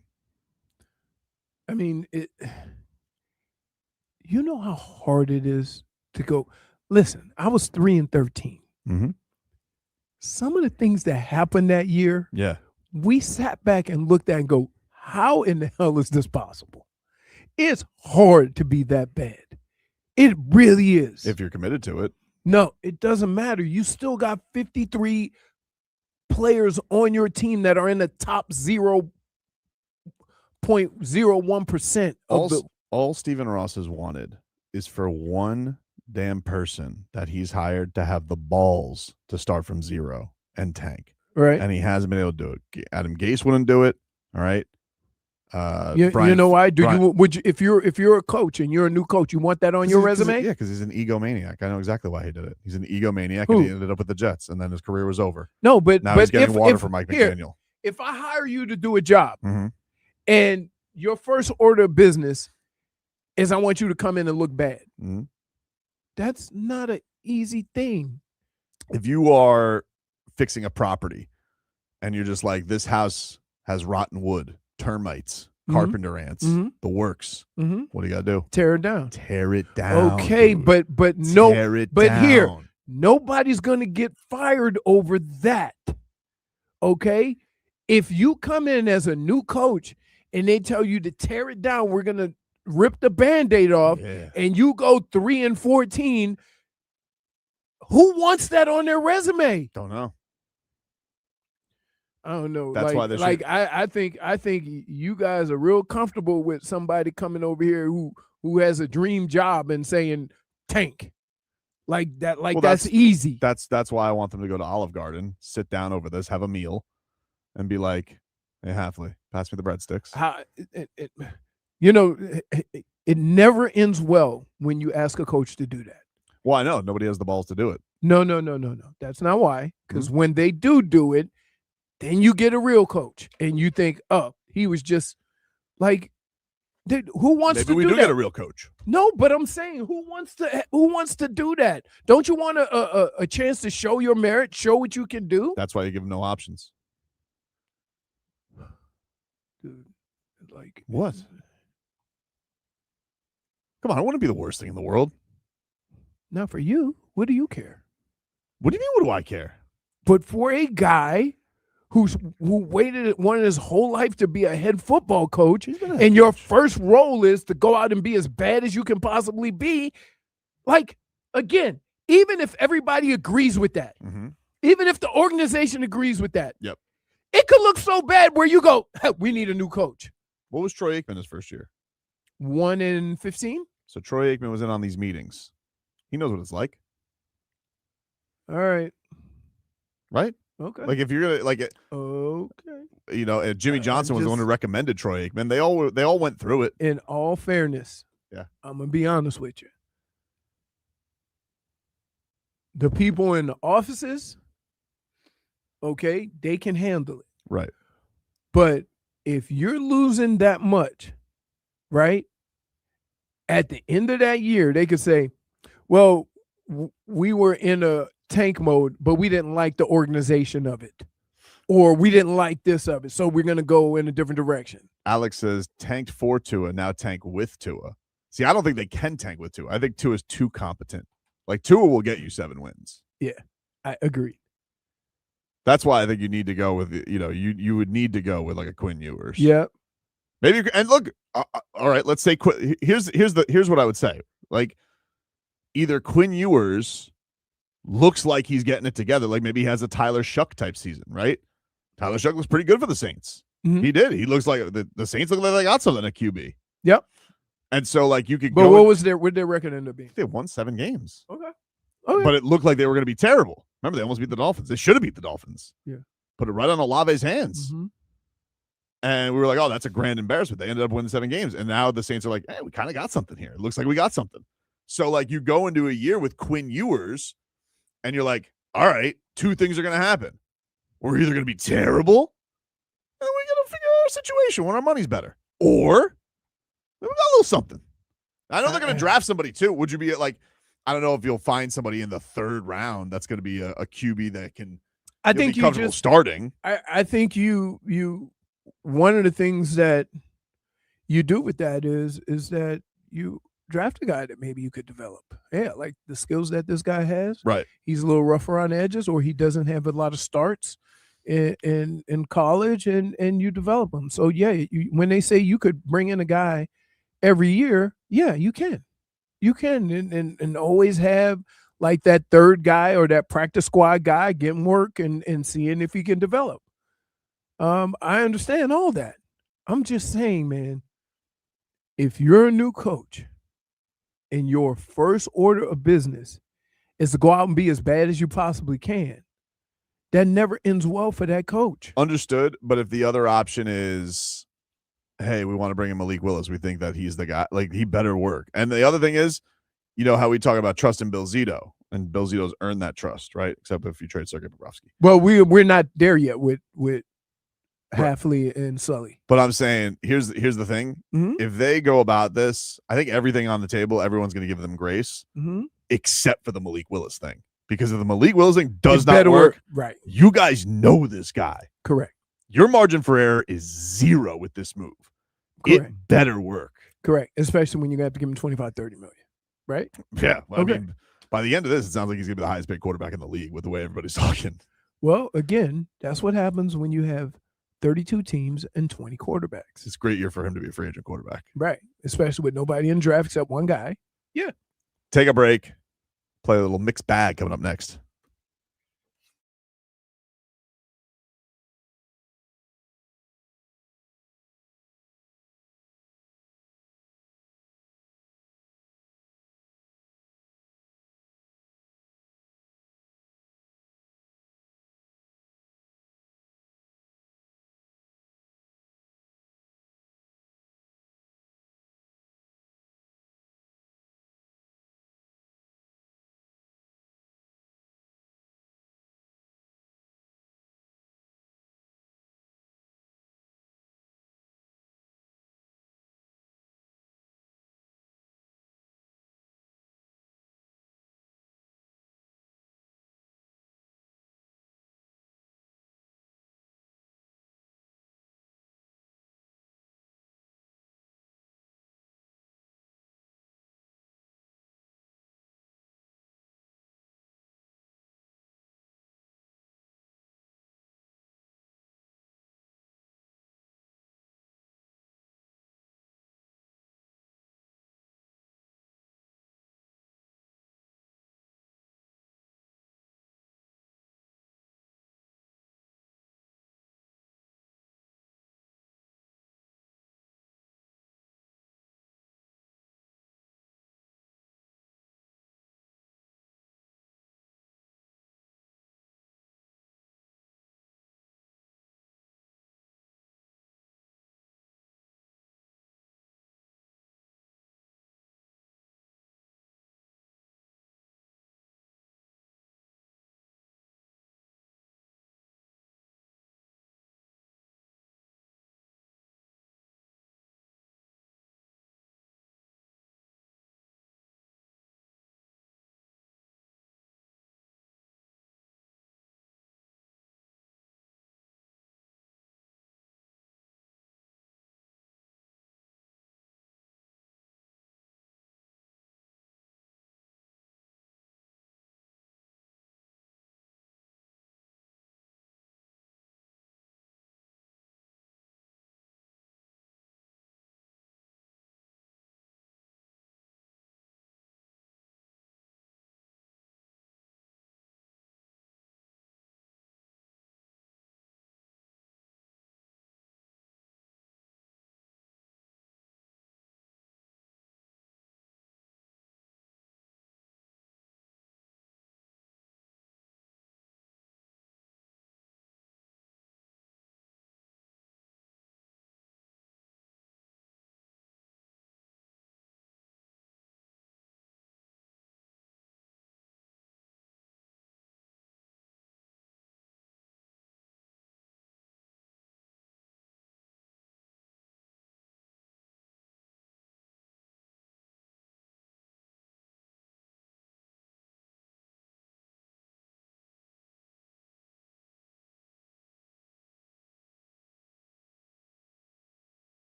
I mean, you know how hard it is to go. Listen, I was 3-13. Mm-hmm. Some of the things that happened that year, yeah, we sat back and looked at and go, how in the hell is this possible? It's hard to be that bad. It really is. If you're committed to it. No, it doesn't matter. You still got 53 players on your team that are in the top 0.01% of the. All Stephen Ross has wanted is for one damn person that he's hired to have the balls to start from zero and tank. Right. And he hasn't been able to do it. Adam Gase wouldn't do it. All right. You know why? Would you, if you're a coach and you're a new coach, you want that on your resume? Yeah, because he's an egomaniac. I know exactly why he did it. He's an egomaniac, and he ended up with the Jets, and then his career was over. No, but now he's getting water from Mike McDaniel. If I hire you to do a job, and your first order of business is I want you to come in and look bad, that's not an easy thing. If you are fixing a property, and you're just like, this house has rotten wood, termites, carpenter ants, the works. What do you got to do? Tear it down. Tear it down. Okay, dude. but no, Tear it but down. here, nobody's going to get fired over that. Okay? If you come in as a new coach and they tell you to tear it down, we're going to rip the Band-Aid off, and you go 3-14, who wants that on their resume? Don't know. I don't know. That's why they should. I think you guys are real comfortable with somebody coming over here who has a dream job and saying tank. Like that, like that's easy. That's why I want them to go to Olive Garden, sit down over this, have a meal, and be like, hey, Hafley, pass me the breadsticks. It never ends well when you ask a coach to do that. Well, I know. Nobody has the balls to do it. No. That's not why. Because when they do it, then you get a real coach, and you think, oh, he was just like, who wants to do that? Maybe we do get a real coach. No, but I'm saying, who wants to do that? Don't you want a chance to show your merit, show what you can do? That's why you give them no options. Dude, like what? Come on, I want to be the worst thing in the world. Not for you. What do you care? What do you mean? What do I care? But for a guy who wanted his whole life to be a head football coach, and your first role is to go out and be as bad as you can possibly be, like, again, even if everybody agrees with that, even if the organization agrees with that, it could look so bad where you go, hey, we need a new coach. What was Troy Aikman his first year? 1-15. So Troy Aikman was in on these meetings. He knows what it's like. All right. Right? Okay. Like if you're gonna like it, okay. Jimmy Johnson was the one who recommended Troy Aikman. They all went through it. In all fairness, I'm gonna be honest with you. The people in the offices, okay, they can handle it. Right. But if you're losing that much, right, at the end of that year, they could say, well, we were in a tank mode, but we didn't like the organization of it, or we didn't like this of it, so we're going to go in a different direction. Alex says tanked for Tua, now tank with Tua. See, I don't think they can tank with Tua. I think Tua is too competent. Like Tua will get you 7 wins. Yeah, I agree. That's why I think you need to go with, you would need to go with like a Quinn Ewers. Yeah. Maybe, and look, all right, let's say, here's what I would say. Like either Quinn Ewers looks like he's getting it together. Like maybe he has a Tyler Shuck type season, right? Tyler Shuck looks pretty good for the Saints. He did. He looks like the Saints look like they got something at QB. Yep. And so like you could but go. What was their record end up being? They won 7 games. Okay. But it looked like they were going to be terrible. Remember, they almost beat the Dolphins. They should have beat the Dolphins. Yeah. Put it right on Olave's hands. And we were like, oh, that's a grand embarrassment. They ended up winning 7 games. And now the Saints are like, hey, we kind of got something here. It looks like we got something. So like you go into a year with Quinn Ewers and you're like, all right, 2 things are going to happen. We're either going to be terrible and we got to figure out our situation when our money's better. Or we got a little something. I know they're going to draft somebody too. Would you be like, I don't know if you'll find somebody in the 3rd round that's going to be a QB that can I think be comfortable starting. I think you one of the things that you do with that is that you draft a guy that maybe you could develop. Yeah, like the skills that this guy has. Right. He's a little rough around the edges, or he doesn't have a lot of starts in college, and you develop them. So yeah, when they say you could bring in a guy every year, yeah, you can, and always have like that third guy or that practice squad guy getting work and seeing if he can develop. I understand all that. I'm just saying, man, if you're a new coach and your first order of business is to go out and be as bad as you possibly can, that never ends well for that coach. Understood. But if the other option is, hey, we want to bring in Malik Willis, we think that he's the guy, like, he better work. And the other thing is, you know how we talk about trust in Bill Zito, and Bill Zito's earned that trust, right? Except if you trade Sergei Bobrovsky. Well, we're not there yet with Hafley and Sully. But I'm saying, here's the thing. Mhm. If they go about this, I think everything on the table, everyone's going to give them grace, except for the Malik Willis thing. Because if the Malik Willis thing does not work, right? You guys know this guy. Correct. Your margin for error is 0 with this move. Correct. It better work. Correct. Especially when you have to give him 25, 30 million, right? Yeah. Well, Okay. I mean, by the end of this, it sounds like he's going to be the highest paid quarterback in the league with the way everybody's talking. Well, again, that's what happens when you have 32 teams and 20 quarterbacks. It's a great year for him to be a free agent quarterback. Right. Especially with nobody in the draft except one guy. Yeah. Take a break. Play a little mixed bag coming up next.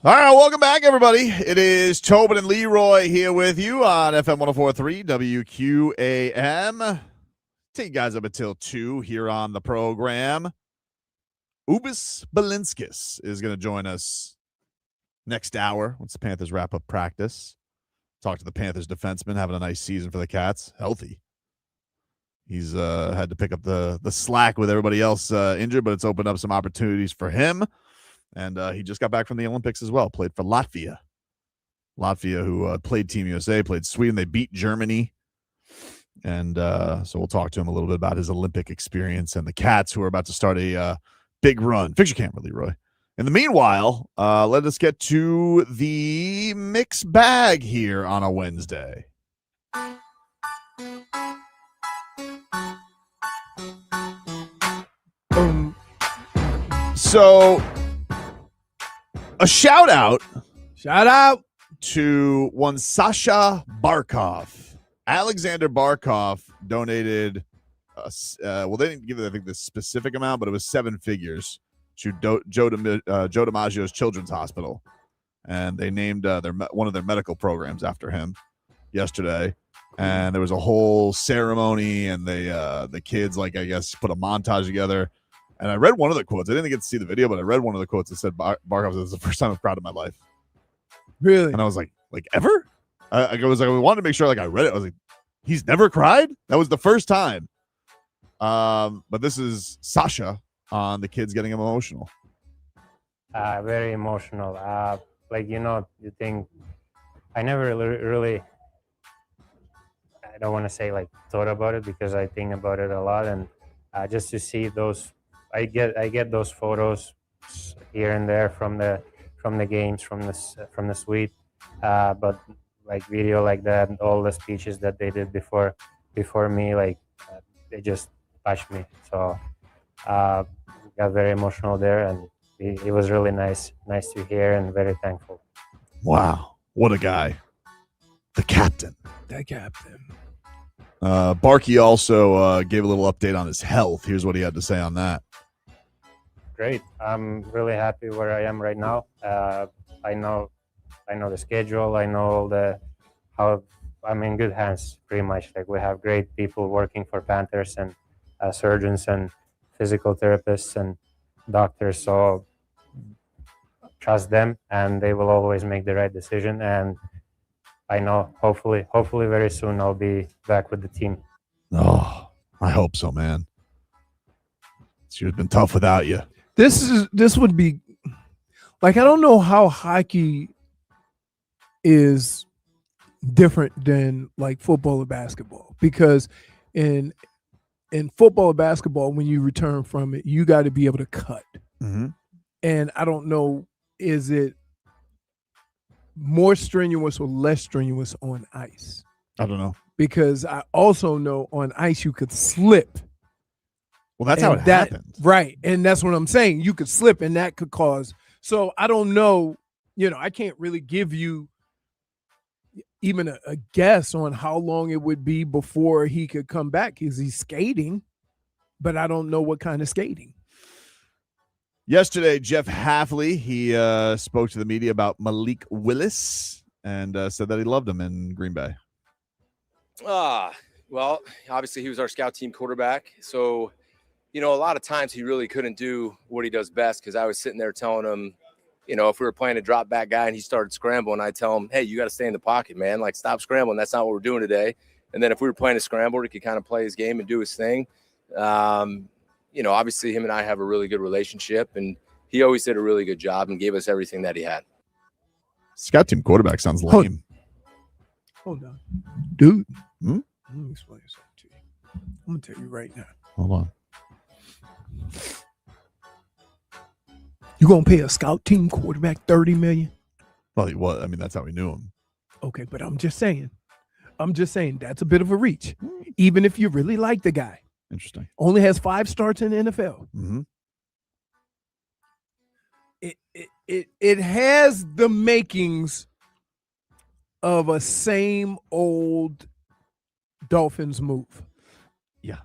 All right, welcome back, everybody. It is Tobin and Leroy here with you on FM 104.3 WQAM. Take you guys up until 2 here on the program. Uvis Balinskis is going to join us next hour once the Panthers wrap up practice. Talk to the Panthers defenseman, having a nice season for the Cats. Healthy. He's had to pick up the slack with everybody else injured, but it's opened up some opportunities for him. And he just got back from the Olympics as well. Played for Latvia. Latvia, who played Team USA, played Sweden. They beat Germany. And so we'll talk to him a little bit about his Olympic experience and the Cats, who are about to start a big run. Fix your camera, Leroy. In the meanwhile, let us get to the mixed bag here on a Wednesday. So, a shout out to one Sasha Barkov. Aleksander Barkov donated, well, they didn't give it, I think, the specific amount, but it was 7 figures to Joe DiMaggio's Children's Hospital. And they named one of their medical programs after him yesterday. And there was a whole ceremony, and the kids, like, I guess, put a montage together. And I read one of the quotes. I didn't get to see the video, but I read one of the quotes that said, Barkov said, "This is the first time I've cried in my life." Really? And I was like ever? I wanted to make sure, like, I read it. I was like, he's never cried? That was the first time. But this is Sasha on the kids getting him emotional. Very emotional. Like, you think, I never really, I don't want to say like thought about it, because I think about it a lot. And just to see those, I get those photos here and there from the games, from the suite, but like video like that, all the speeches that they did before me, like they just touched me. So got very emotional there, and it was really nice to hear, and very thankful. Wow, what a guy! The captain. That captain. Barkey also gave a little update on his health. Here's what he had to say on that. Great. I'm really happy where I am right now. I know the schedule. I know how I'm in good hands, pretty much. Like, we have great people working for Panthers, and surgeons and physical therapists and doctors. So trust them, and they will always make the right decision. And I know, hopefully very soon I'll be back with the team. Oh, I hope so, man. It's been tough without you. This would be like, I don't know how hockey is different than like football or basketball, because in football or basketball, when you return from it, you got to be able to cut. Mm-hmm. And I don't know, is it more strenuous or less strenuous on ice? I don't know. Because I also know on ice you could slip. Well, that's how it happens. Right. And that's what I'm saying. You could slip, and that could cause. So I don't know. I can't really give you even a guess on how long it would be before he could come back, because he's skating, but I don't know what kind of skating. Yesterday, Jeff Hafley, he spoke to the media about Malik Willis and said that he loved him in Green Bay. Well, obviously he was our scout team quarterback. So, a lot of times he really couldn't do what he does best, because I was sitting there telling him, if we were playing a drop back guy and he started scrambling, I'd tell him, hey, you got to stay in the pocket, man. Like, stop scrambling. That's not what we're doing today. And then if we were playing a scramble, he could kind of play his game and do his thing. Obviously him and I have a really good relationship, and he always did a really good job and gave us everything that he had. Scout team quarterback sounds lame. Hold on. Dude. Hmm? Let me explain something to you. I'm going to tell you right now. Hold on. You going to pay a scout team quarterback $30 million? Well, he was. I mean, that's how we knew him. Okay, but I'm just saying that's a bit of a reach, even if you really like the guy. Interesting. Only has 5 starts in the NFL. Mm-hmm. It has the makings of a same old Dolphins move. Yeah.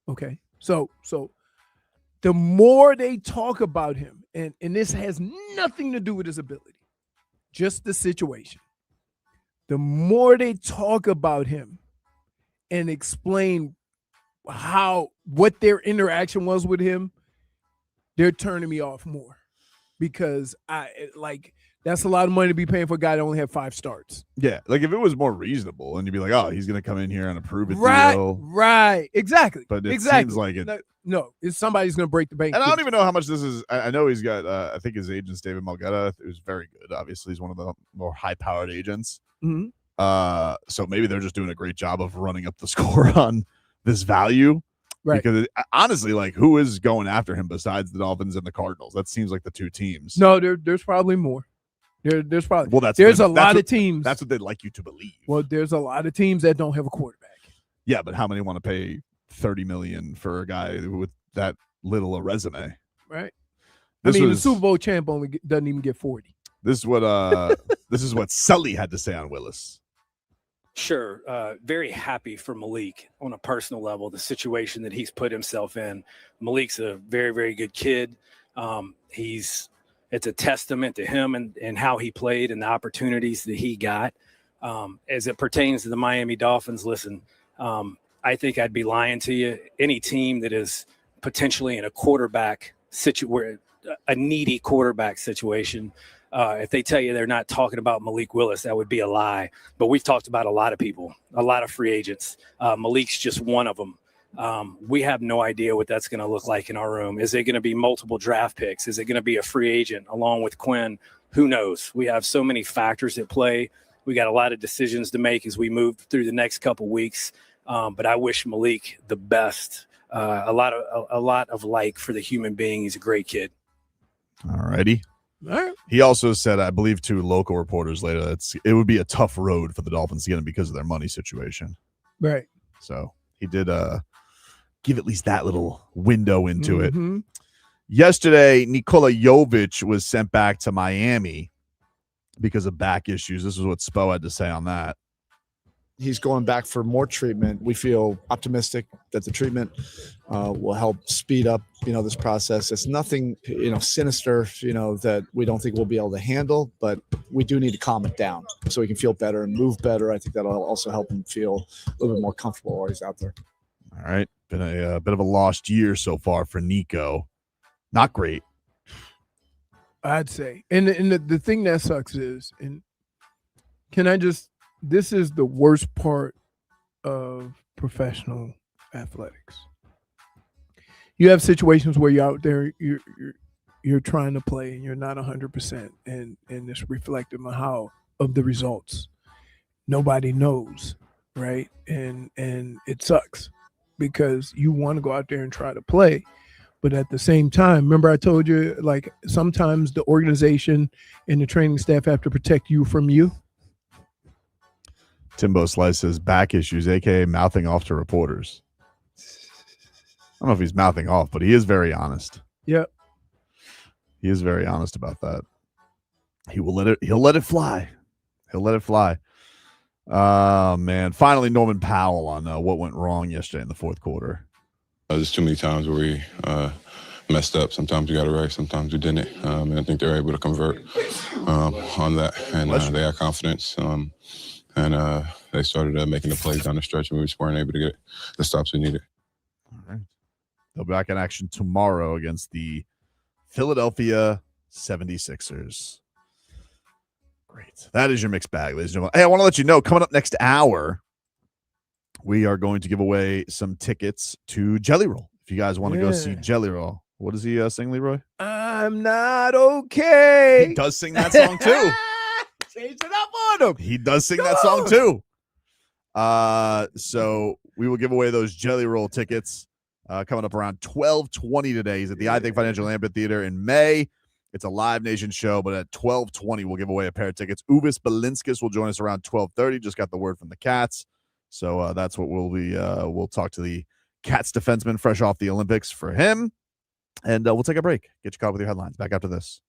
Okay. So the more they talk about him, and this has nothing to do with his ability. just the situation, the more they talk about him and explain what their interaction was with him, they're turning me off more, because that's a lot of money to be paying for a guy that only had 5 starts. Yeah, like if it was more reasonable, and you'd be like, oh, he's gonna come in here and approve a Right, deal. right, exactly. But it exactly. seems like it. No, it's somebody's gonna break the bank. And I don't even know how much this is. I know he's got. I think his agent's David Malgetta, who's very good. Obviously, he's one of the more high-powered agents. Mhm. So maybe they're just doing a great job of running up the score on this value. Right. Because honestly, like, who is going after him besides the Dolphins and the Cardinals? That seems like the 2 teams. No, there's probably more. There's probably Well, there's a lot of teams. That's what they'd like you to believe. Well, there's a lot of teams that don't have a quarterback. Yeah, but how many want to pay $30 million for a guy with that little a resume? Right. This the was- Super Bowl champ doesn't even get 40. This is what this is what Sully had to say on Willis. Sure. Very happy for Malik on a personal level, the situation that he's put himself in. Malik's a very, very good kid. It's a testament to him and how he played and the opportunities that he got. As it pertains to the Miami Dolphins, listen, I think I'd be lying to you. Any team that is potentially in a quarterback a needy quarterback situation, if they tell you they're not talking about Malik Willis, that would be a lie. But we've talked about a lot of people, a lot of free agents. Malik's just one of them. We have no idea what that's going to look like in our room. Is it going to be multiple draft picks? Is it going to be a free agent along with Quinn? Who knows? We have so many factors at play. We got a lot of decisions to make as we move through the next couple weeks. But I wish Malik the best. A lot of like for the human being. He's a great kid. All righty. All right. He also said, I believe, to local reporters later, that it would be a tough road for the Dolphins to get him because of their money situation. Right. So he did give at least that little window into it. Mhm. Yesterday, Nikola Jovic was sent back to Miami because of back issues. This is what Spo had to say on that. He's going back for more treatment. We feel optimistic that the treatment will help speed up, this process. It's nothing, sinister, that we don't think we'll be able to handle, but we do need to calm it down so he can feel better and move better. I think that'll also help him feel a little bit more comfortable while he's out there. All right. Been a bit of a lost year so far for Nico. Not great. I'd say. And the thing that sucks is, and this is the worst part of professional athletics. You have situations where you're out there, you're trying to play and you're not 100%, and it's reflective of the results. Nobody knows, right? And it sucks because you want to go out there and try to play. But at the same time, remember I told you, like, sometimes the organization and the training staff have to protect you from you. Timbo Slice says back issues, a.k.a. mouthing off to reporters. I don't know if he's mouthing off, but he is very honest. Yep. He is very honest about that. He'll let it fly. He'll let it fly. Man. Finally, Norman Powell on what went wrong yesterday in the fourth quarter. There's too many times where we messed up. Sometimes we got it right, sometimes we didn't. And I think they're able to convert on that. And they had confidence. And they started making the plays down the stretch, and we just weren't able to get the stops we needed. All right. They'll be back in action tomorrow against the Philadelphia 76ers. Great. That is your mixed bag, ladies and gentlemen. Hey, I want to let you know, coming up next hour, we are going to give away some tickets to Jelly Roll. If you guys want to go see Jelly Roll. What does he sing, Leroy? I'm not okay. He does sing that song too. Change it up on him. He does sing that song too. So we will give away those Jelly Roll tickets coming up around 12:20 today. He's at the I Think Financial Amphitheater in May. It's a Live Nation show, but at 12:20 we'll give away a pair of tickets. Uvis Balinskis will join us around 12:30. Just got the word from the Cats. So that's what we'll be. We'll talk to the Cats defenseman fresh off the Olympics for him. And we'll take a break. Get you caught up with your headlines. Back after this.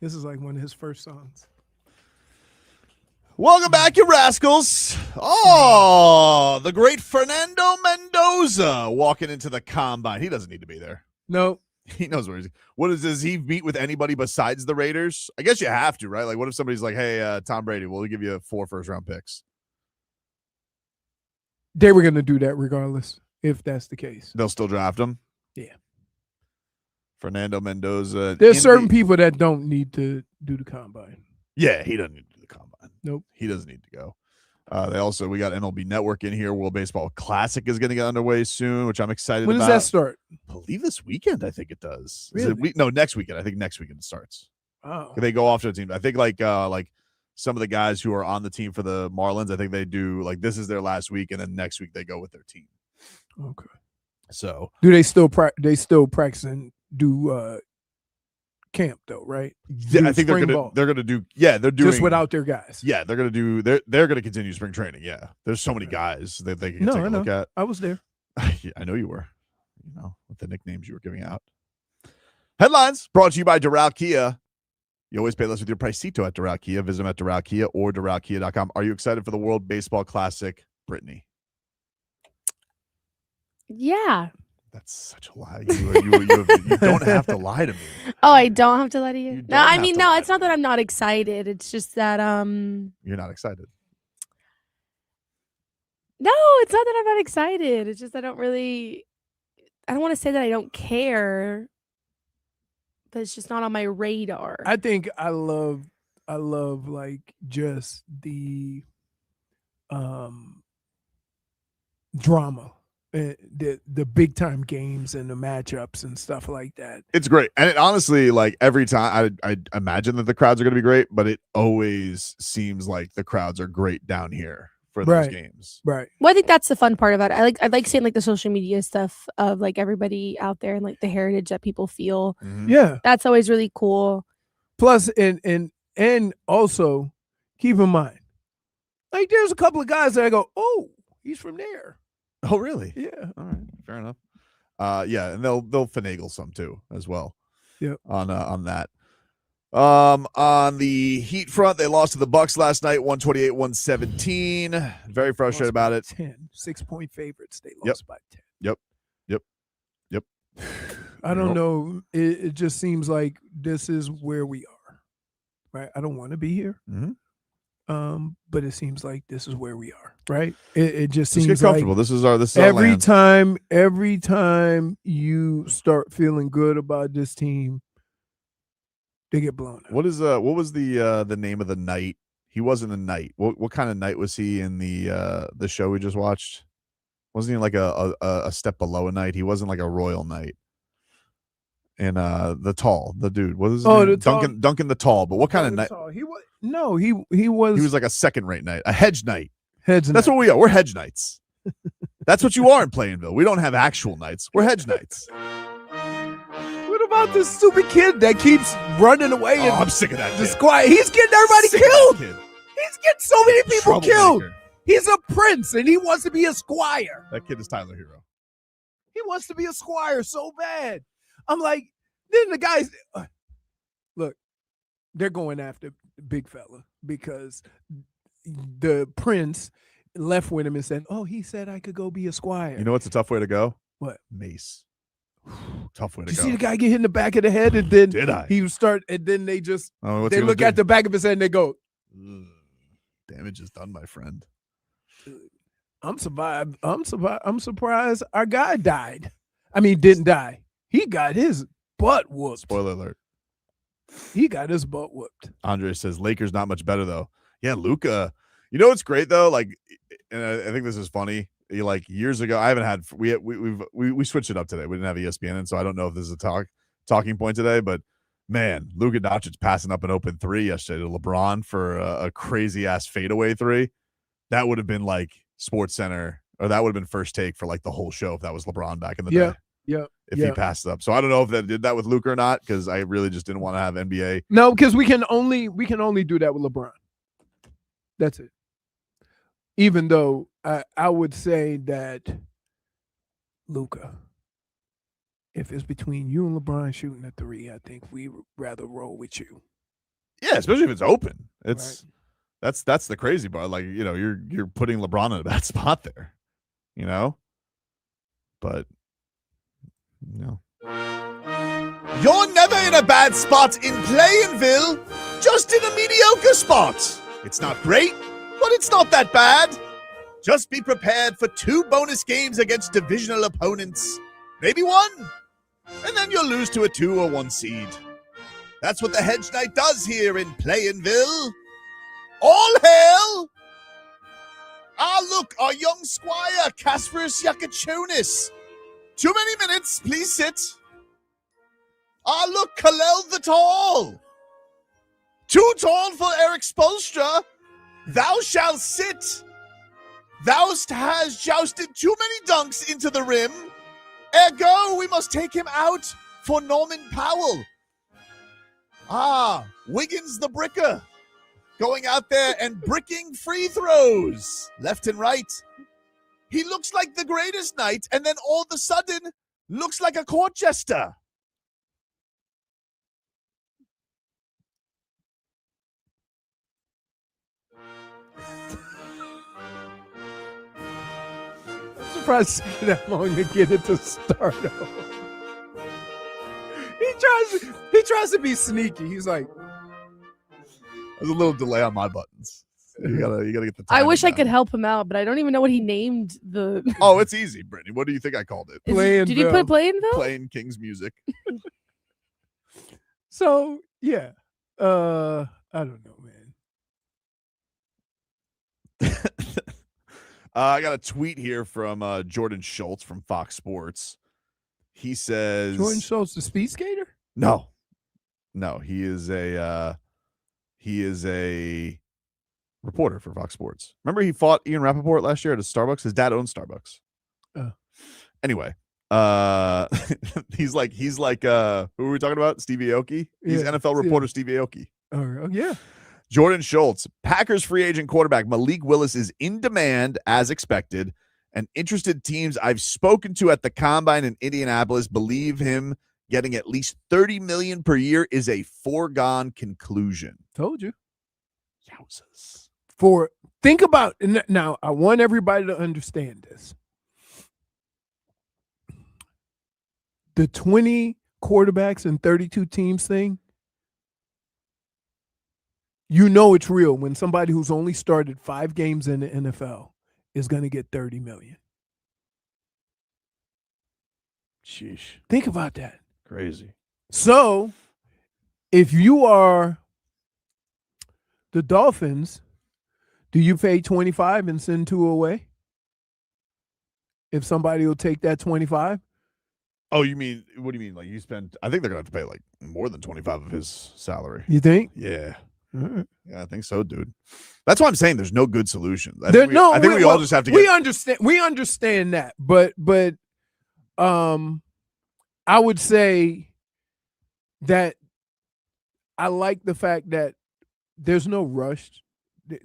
This is like one of his first songs. Welcome back, you rascals. Oh, the great Fernando Mendoza walking into the combine. He doesn't need to be there. No. He knows where he's. What is, does he meet with anybody besides the Raiders? I guess you have to, right? Like, what if somebody's like, hey, Tom Brady, we'll give you 4 first-round picks? They were going to do that regardless, if that's the case. They'll still draft him? Yeah. Fernando Mendoza. There's certain people that don't need to do the combine. Yeah, he doesn't need to do the combine. Nope. He doesn't need to go. We got MLB Network in here. World Baseball Classic is going to get underway soon, which I'm excited about. When does that start? I believe this weekend, I think it does. Really? No, next weekend. I think next weekend it starts. Oh. They go off to a team. I think like some of the guys who are on the team for the Marlins, I think they do like this is their last week, and then next week they go with their team. Okay. So do they still practice and do camp though, right? Yeah, I think they're gonna do. Yeah, they're doing just without their guys. Yeah, they're gonna continue spring training. Yeah, there's so many guys that they can take a look at. I was there. Yeah, I know you were. You know, with the nicknames you were giving out. Headlines brought to you by Doral Kia. You always pay less with your Pricito at Doral Kia. Visit them at Doral Kia or DoralKia.com. Are you excited for the World Baseball Classic, Brittney? Yeah. That's such a lie. You don't have to lie to me. Oh, I don't have to lie to you? No, I mean, no, lie it's not that I'm not excited. It's just that You're not excited. No, it's not that I'm not excited. It's just I don't want to say that I don't care, but it's just not on my radar. I think I love like just the drama, the big time games and the matchups and stuff like that. It's great. And it honestly, like every time I imagine that the crowds are going to be great, but it always seems like the crowds are great down here for those games. Right. Well, I think that's the fun part about it. I like seeing like the social media stuff of like everybody out there and like the heritage that people feel. Mm-hmm. Yeah. That's always really cool. Plus, and also keep in mind, like there's a couple of guys that I go, oh, he's from there. Oh, really? Yeah. All right. Fair enough. Yeah, and they'll finagle some too as well. Yeah. On that. On the Heat front, they lost to the Bucks last night, 128-117. Very frustrated about it. 6-point favorites. They lost by 10. Yep. I don't know. It just seems like this is where we are. Right? I don't want to be here. Mm-hmm. But it seems like this is where we are. Right? It just Let's seems get comfortable. Like this is our land. Every time you start feeling good about this team, they get blown out. What was the name of the knight? He wasn't a knight. What kind of knight was he in the show we just watched? Wasn't he like a step below a knight? He wasn't like a royal knight. And the dude. What is his name? Duncan the Tall. But what kind of knight? He was like a second rate knight, a hedge knight. That's what we are. We're hedge knights. That's what you are in Play-in-Ville. We don't have actual knights. We're hedge knights. What about this stupid kid that keeps running away? Oh, I'm sick of that kid. He's getting everybody killed. He's getting so many people killed. He's a prince and he wants to be a squire. That kid is Tyler Hero. He wants to be a squire so bad. I'm like, then the guys, look, they're going after big fella because the prince left with him and said, oh, he said I could go be a squire. You know what's a tough way to go? What? Mace. Tough way to go. go. You see the guy get hit in the back of the head and then Did I? he start and then they just they look at the back of his head and they go, damage is done, my friend. I'm survived. I'm surprised our guy died. I mean, didn't die. He got his butt whooped. Spoiler alert. He got his butt whooped. Andre says Lakers not much better though. Yeah, Luka. You know what's great though? Like, and I think this is funny. Like years ago, I haven't had we switched it up today. We didn't have ESPN, and so I don't know if this is a talking point today. But man, Luka Doncic passing up an open three yesterday to LeBron for a crazy ass fadeaway three. That would have been like Sports Center, or that would have been First Take for like the whole show if that was LeBron back in the day. Yeah. If he passed it up. So I don't know if that did that with Luka or not, because I really just didn't want to have NBA. No, because we can only do that with LeBron. That's it. Even though I would say that Luka, if it's between you and LeBron shooting a three, I think we would rather roll with you. Yeah, especially if it's open. That's the crazy part. Like, you're putting LeBron in a bad spot there, But you're never in a bad spot in Play-in-Ville, just in a mediocre spot. It's not great, but it's not that bad. Just be prepared for 2 bonus games against divisional opponents. Maybe 1. And then you'll lose to a 2 or 1 seed. That's what the Hedge Knight does here in Play-in-Ville. All hail! Look, our young squire, Kasparis Yakachunis. Too many minutes, please sit. Look, Kalel the Tall. Too tall for Eric Spoelstra. Thou shalt sit. Thou has jousted too many dunks into the rim. Ergo, we must take him out for Norman Powell. Wiggins the Bricker. Going out there and bricking free throws left and right. He looks like the greatest knight, and then all of a sudden looks like a court jester. I'm surprised it's that long to get it to start off. He tries to be sneaky. He's like, there's a little delay on my buttons. You gotta get the I timing wish I down. could help him out, but I don't even know what he named the. Oh, it's easy, Brittany. What do you think I called it? Did you put Play-in-Ville? Playing King's music. So yeah, I don't know, man. I got a tweet here from Jordan Schultz from Fox Sports. He says Jordan Schultz, the speed skater? No, he is a reporter for Fox Sports. Remember he fought Ian Rappaport last year at a Starbucks? His dad owns Starbucks. Anyway, he's like who are we talking about? Steve Aoki? He's NFL reporter Steve Aoki. Oh, yeah. Jordan Schultz, Packers free agent quarterback Malik Willis is in demand as expected, and interested teams I've spoken to at the Combine in Indianapolis believe him getting at least $30 million per year is a foregone conclusion. Told you. Yowzers. Think about now. I want everybody to understand this. The 20 quarterbacks and 32 teams thing. It's real when somebody who's only started 5 games in the NFL is going to get $30 million. Sheesh. Think about that. Crazy. So, if you are the Dolphins, do you pay 25 and send 2 away? If somebody will take that 25? Oh, what do you mean? Like you spend, I think they're going to have to pay like more than 25 of his salary. You think? Yeah. Right. Yeah, I think so, dude. That's why I'm saying there's no good solution. I think we all just have to get. We understand that, but I would say that I like the fact that there's no rush.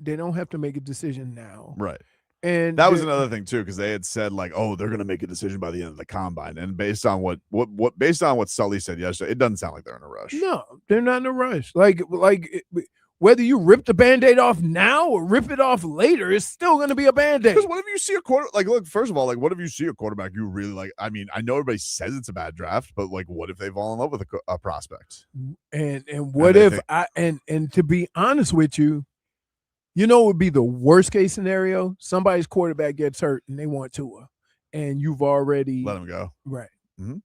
They don't have to make a decision now. Right. And that was another thing too, because they had said like, oh, they're going to make a decision by the end of the Combine, and based on what Sully said yesterday, it doesn't sound like they're in a rush. No, they're not in a rush. Like whether you rip the Band-Aid off now or rip it off later, it's still going to be a Band-Aid. Because what if you see a look, first of all, like, what if you see a quarterback you really like? I mean, I know everybody says it's a bad draft, but like, what if they fall in love with a prospect? And what if and to be honest with you, it would be the worst case scenario. Somebody's quarterback gets hurt and they want Tua, and you've already let him go. Right. Mm-hmm.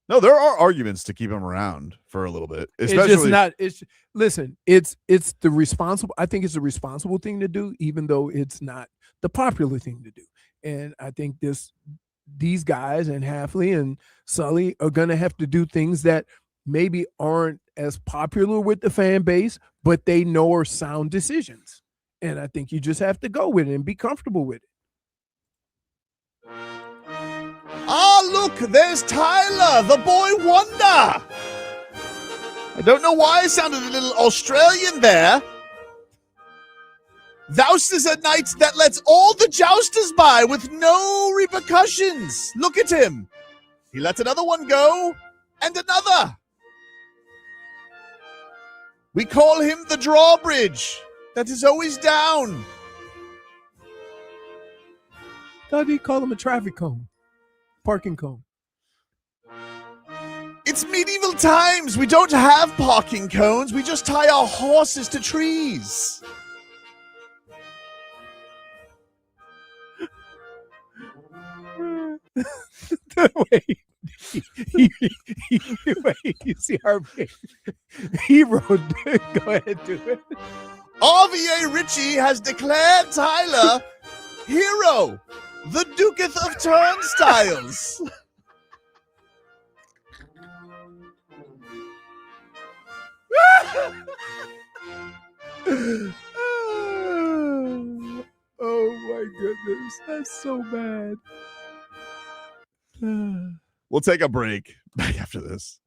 No, there are arguments to keep him around for a little bit. Especially, it's just not. It's the responsible. I think it's a responsible thing to do, even though it's not the popular thing to do. And I think these guys and Hafley and Sully are going to have to do things that maybe aren't as popular with the fan base, but they know are sound decisions. And I think you just have to go with it and be comfortable with it. Look, there's Tyler, the boy wonder. I don't know why I sounded a little Australian there. Thous is a knight that lets all the jousters by with no repercussions. Look at him. He lets another one go, and another. We call him the drawbridge that is always down. How do you call him a traffic cone? Parking cone. It's medieval times. We don't have parking cones. We just tie our horses to trees. Wait, wait, you see our hero? Go ahead, do it. RVA Richie has declared Tyler hero, the Duketh of Turnstiles. Oh my goodness, that's so bad. We'll take a break back after this.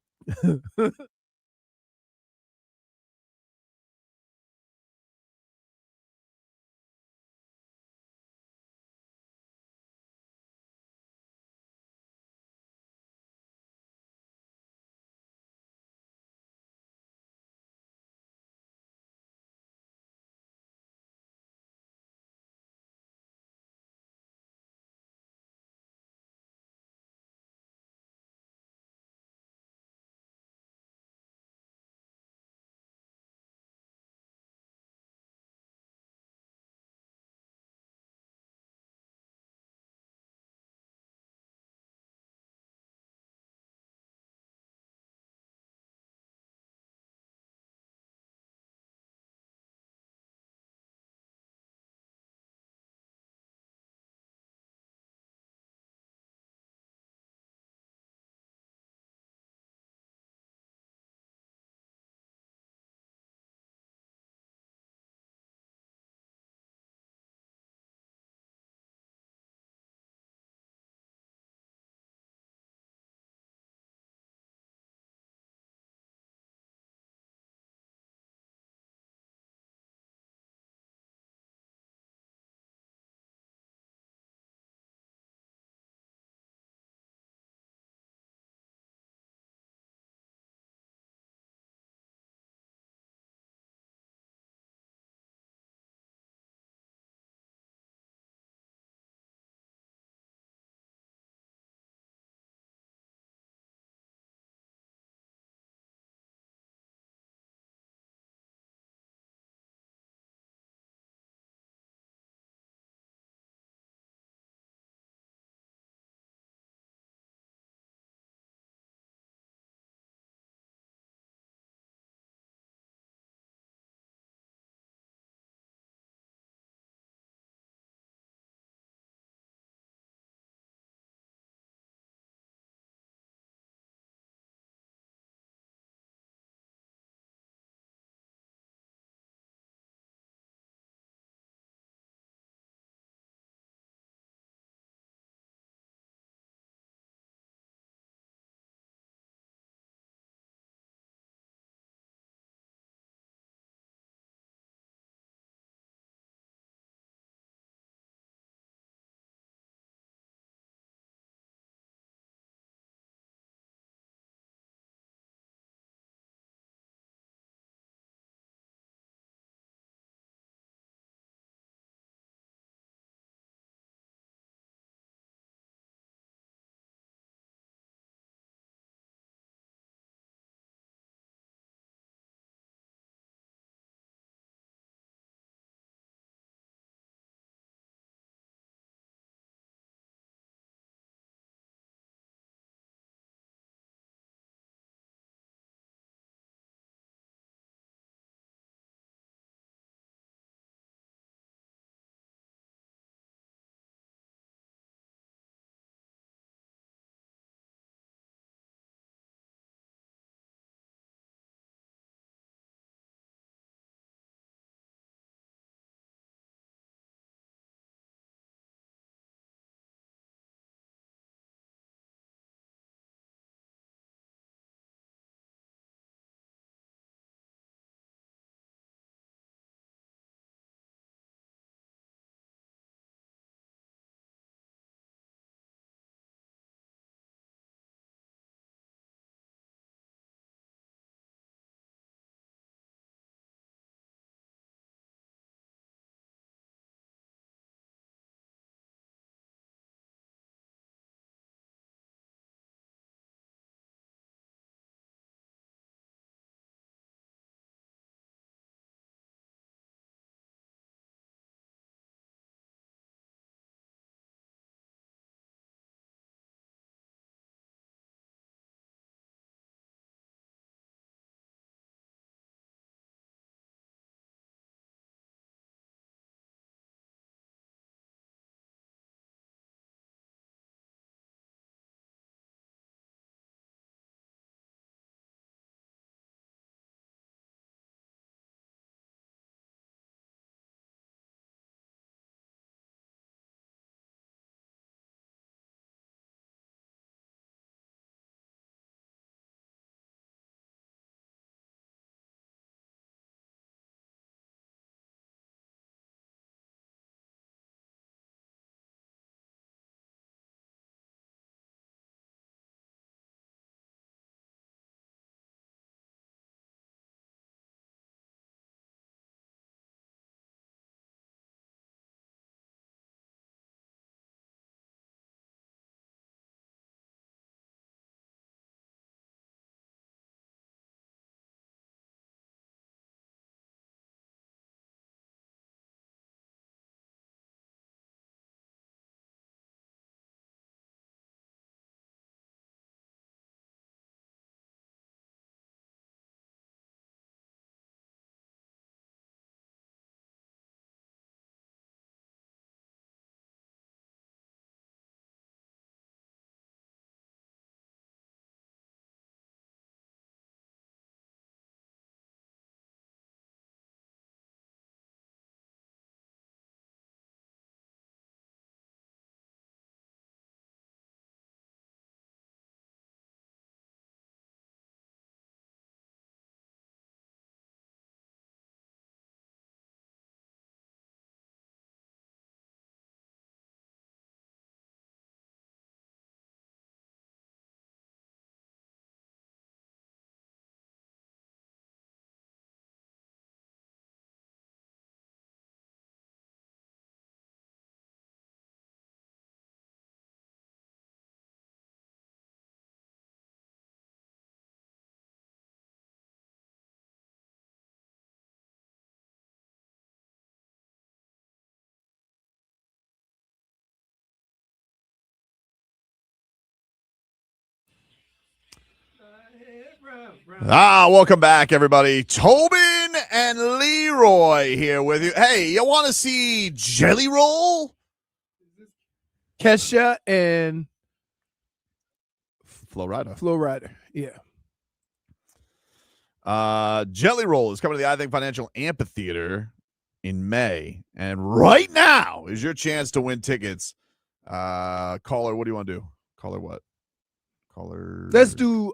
Welcome back, everybody. Tobin and Leroy here with you. Hey, you want to see Jelly Roll? Kesha and Florida. Yeah. Jelly Roll is coming to the I Think Financial Amphitheater in May. And right now is your chance to win tickets. Caller, what do you want to do? Caller what? Caller. Let's do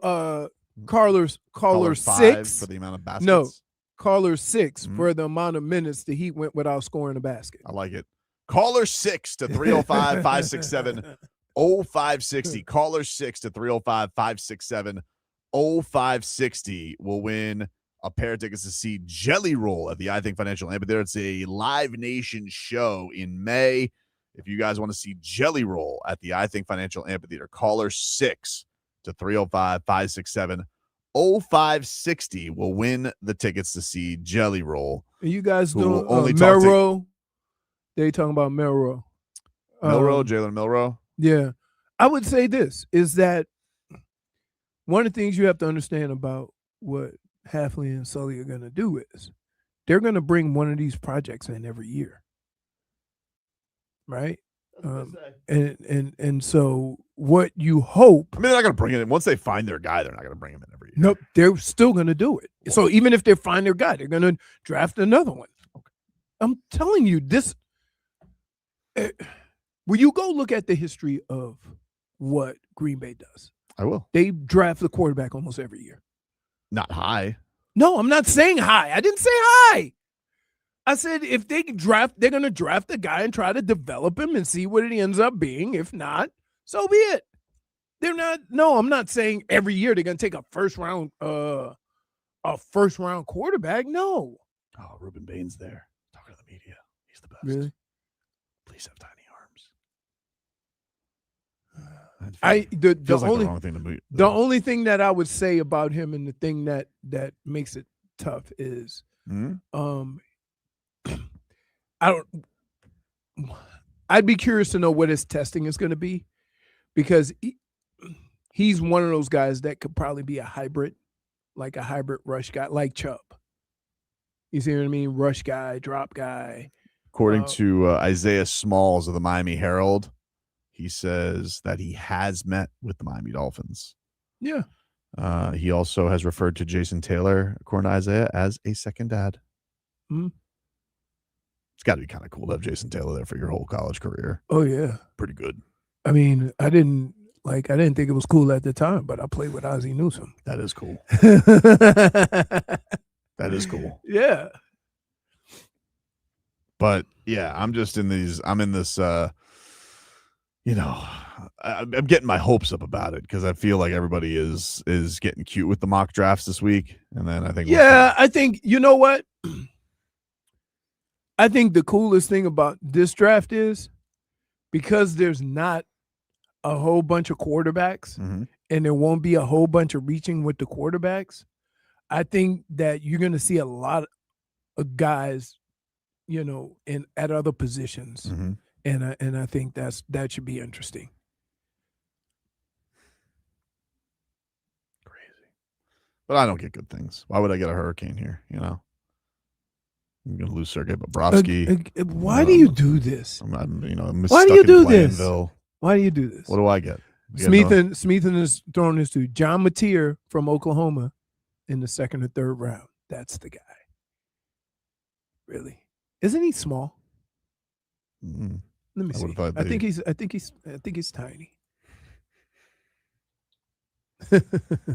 caller 5 6 for the amount of baskets. No, caller 6 for the amount of minutes the Heat went without scoring a basket. I like it. Caller 6 to 305-567-0560. Caller 6 to 305-567-0560 will win a pair of tickets to see Jelly Roll at the I Think Financial Amphitheater. It's a Live Nation show in May. If you guys want to see Jelly Roll at the I Think Financial Amphitheater, caller 6 to 305-567-0560 will win the tickets to see Jelly Roll. Are you guys Who will doing only talk to- Melrose? They talking about Melrose. Jalen Milroe? Yeah. I would say this is that one of the things you have to understand about what Hafley and Sully are going to do is they're going to bring one of these projects in every year. Right? And so what you hope. I mean, they're not going to bring it in. Once they find their guy, they're not going to bring him in every year. Nope. They're still going to do it. So even if they find their guy, they're going to draft another one. Okay. I'm telling you this. Will you go look at the history of what Green Bay does? I will. They draft the quarterback almost every year. Not high. No, I'm not saying high. I didn't say high. I said if they draft, they're going to draft the guy and try to develop him and see what it ends up being. If not, so be it. They're not. No, I'm not saying every year they're going to take a first round quarterback. No. Oh, Ruben Bain's there talking to the media. He's the best. Really? Please have tiny arms. The only wrong thing to move. The only thing that I would say about him and the thing that makes it tough is I'd be curious to know what his testing is going to be, because he's one of those guys that could probably be a hybrid, like a hybrid rush guy, like Chubb. You see what I mean? Rush guy, drop guy. According to Isaiah Smalls of the Miami Herald, he says that he has met with the Miami Dolphins. Yeah. He also has referred to Jason Taylor, according to Isaiah, as a second dad. Mm-hmm. It's got to be kind of cool to have Jason Taylor there for your whole college career. Oh yeah, pretty good. I mean, I didn't think it was cool at the time, but I played with Ozzie Newsome. That is cool. That is cool. Yeah. But yeah, I'm in this, I'm getting my hopes up about it because I feel like everybody is getting cute with the mock drafts this week. And then I think, I think, you know what? I think the coolest thing about this draft is because there's not a whole bunch of quarterbacks and there won't be a whole bunch of reaching with the quarterbacks. I think that you're going to see a lot of guys, at other positions. And I think that should be interesting. But I don't get good things. Why would I get a hurricane here? I'm going to lose Sergei Bobrovsky. Why do you do this? Why do you do this? Why do you do this? What do I get? Smeathan is throwing this to John Mateer from Oklahoma in the second or third round. That's the guy. Really? Isn't he small? Mm-hmm. Let me see. I think he's tiny.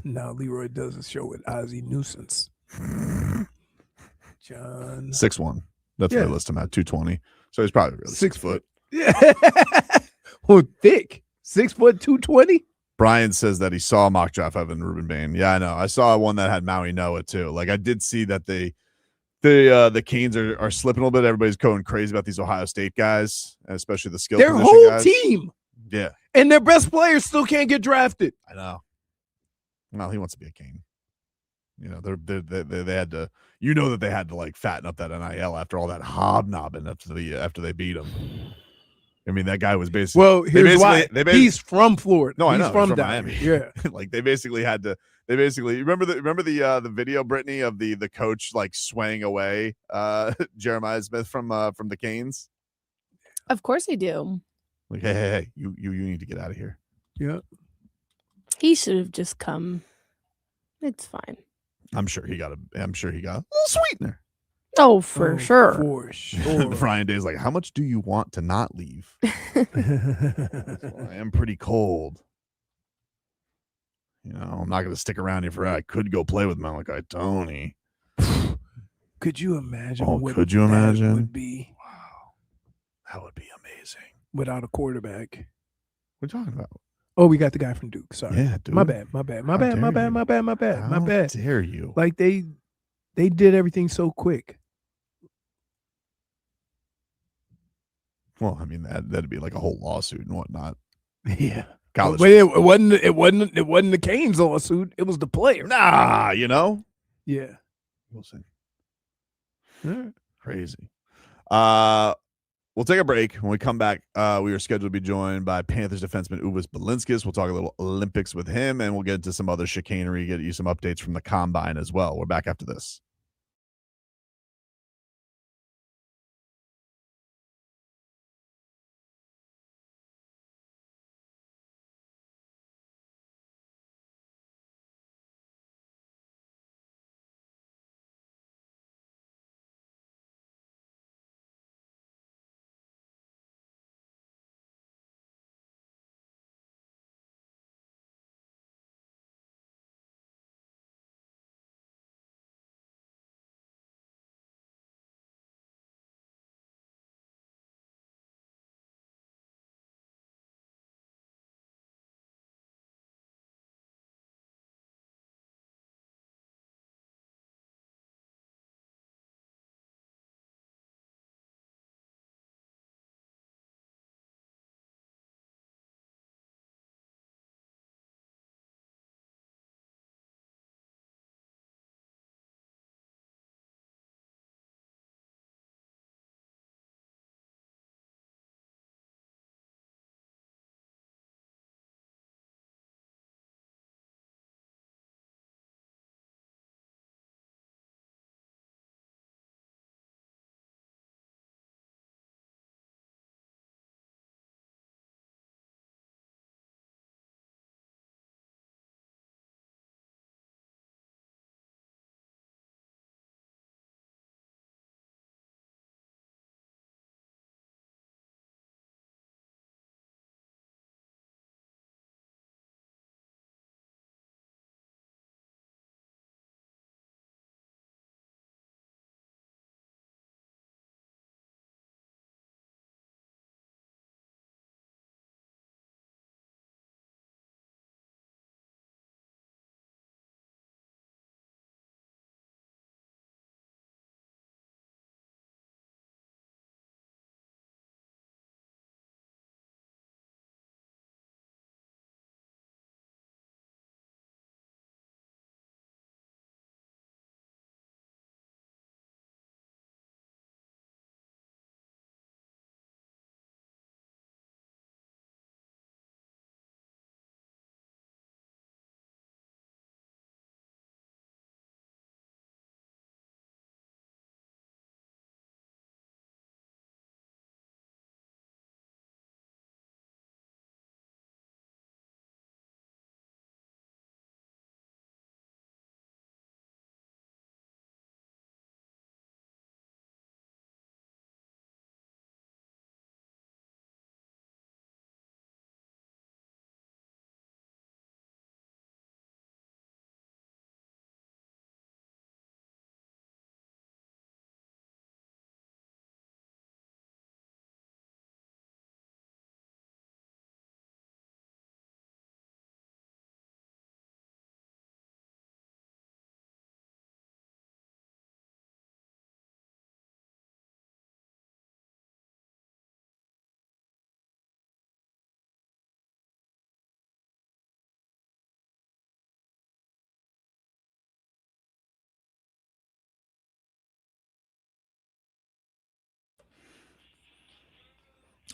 Now Leroy does a show with Ozzie Nuisance. John 6'1". That's what I list him at, 220. So he's probably really 6 foot. Yeah. Well, thick. 6 foot 220. Brian says that he saw a mock draft of Ruben Bain. Yeah, I know. I saw one that had Maui Noah too. Like I did see that the Canes are slipping a little bit. Everybody's going crazy about these Ohio State guys, especially the skill their position whole guys. team. Yeah. And their best players still can't get drafted. I know. Well, he wants to be a Cane. They had to. That they had to like fatten up that NIL after all that hobnobbing after they beat him. I mean, that guy was basically. Well, here's why. They He's from Florida. No, I He's know. from He's down Miami. here. Yeah. Like they basically had to. They basically remember the video, Brittany, of the coach like swaying away Jeremiah Smith from the Canes. Of course I do. Like, hey, you need to get out of here. Yeah. He should have just come. It's fine. I'm sure he got a little sweetener. Oh, for sure. For sure. Ryan Day's like, how much do you want to not leave? I am pretty cold. You know, I'm not going to stick around here forever. I could go play with Malachi Tony. Could you imagine? Oh, what could you that imagine? Would be That would be amazing. without a quarterback. What are you talking about? Oh, we got the guy from Duke. Sorry. Yeah, dude. My bad. How dare you? Like they did everything so quick. Well, I mean that'd be like a whole lawsuit and whatnot. Yeah. College. But it wasn't the Canes lawsuit. It was the player. Nah, you know? Yeah. We'll see. All right. Crazy. We'll take a break. When we come back, we are scheduled to be joined by Panthers defenseman Uvis Balinskis. We'll talk a little Olympics with him, and we'll get into some other chicanery, get you some updates from the combine as well. We're back after this.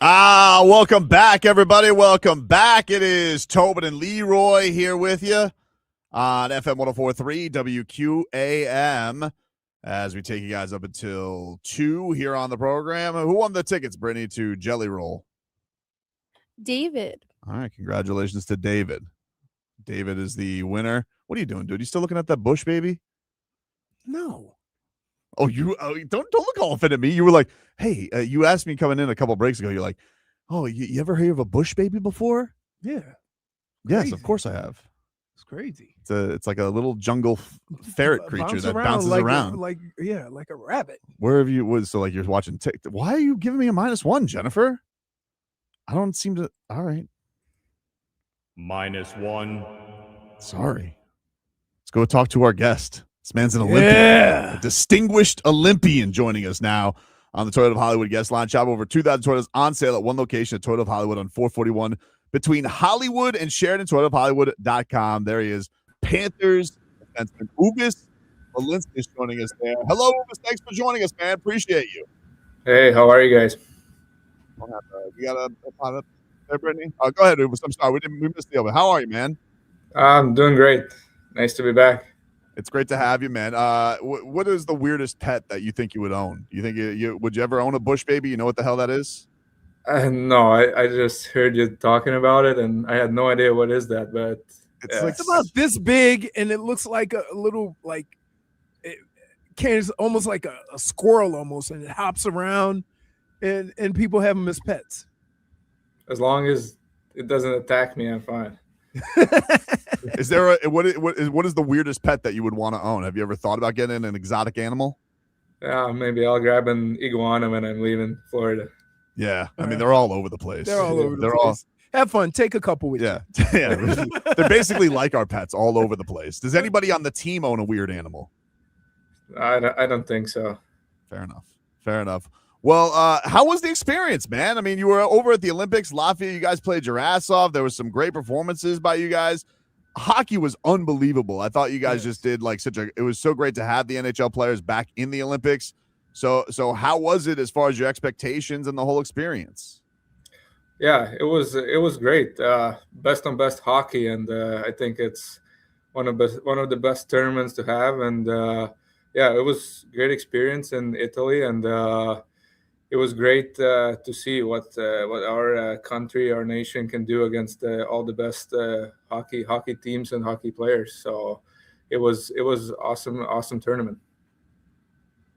Welcome back, everybody. Welcome back. It is Tobin and Leroy here with you on FM 104.3 WQAM as we take you guys up until 2 here on the program. Who won the tickets, Brittney, to Jelly Roll? David. All right, congratulations to David. David is the winner. What are you doing, dude? You still looking at that bush, baby? No. Oh, you don't look all offended at me. You were like, hey, you asked me coming in a couple breaks ago. You're like, oh, you ever heard of a bush baby before? Yeah. Yes, Crazy. of course I have. It's crazy. It's like a little jungle ferret creature that bounces like around. like a rabbit. Where have you was so like you're watching why are you giving me a -1, Jennifer? I don't seem to. All right. -1. Sorry. Let's go talk to our guest. This man's an Olympian. Yeah. A distinguished Olympian joining us now on the Toyota of Hollywood guest line. Shop over 2,000 Toyotas on sale at one location at Toyota of Hollywood on 441 between Hollywood and Sheridan. ToyotaofHollywood.com. There he is. Panthers defenseman Uvis Balinskis joining us there. Hello, Uvis. Thanks for joining us, man. Appreciate you. Hey, how are you guys? You got a pot up there, Brittney? Go ahead, Uvis. I'm sorry. We missed the other. How are you, man? I'm doing great. Nice to be back. It's great to have you, man. What is the weirdest pet that you think you would own? You think would you ever own a bush baby? You know what the hell that is? No, I just heard you talking about it, and I had no idea what is that, but It's about this big, and it looks like a little it's almost like a squirrel almost, and it hops around, and people have them as pets. As long as it doesn't attack me, I'm fine. Is there what is the weirdest pet that you would want to own? Have you ever thought about getting an exotic animal? Yeah, maybe I'll grab an iguana when I'm leaving Florida. Yeah, I mean they're all over the place. They're all over the place. Have fun. Take a couple with you. Yeah. They're basically like our pets, all over the place. Does anybody on the team own a weird animal? I don't think so. Fair enough. Well, how was the experience, man? I mean, you were over at the Olympics, Latvia. You guys played your ass off. There was some great performances by you guys. Hockey was unbelievable. I thought you guys just did like it was so great to have the NHL players back in the Olympics. So how was it as far as your expectations and the whole experience? Yeah, it was great. Best on best hockey, and I think it's one of the best tournaments to have. And yeah, it was great experience in Italy, and it was great to see what our country, our nation can do against all the best hockey teams and hockey players. So it was awesome tournament.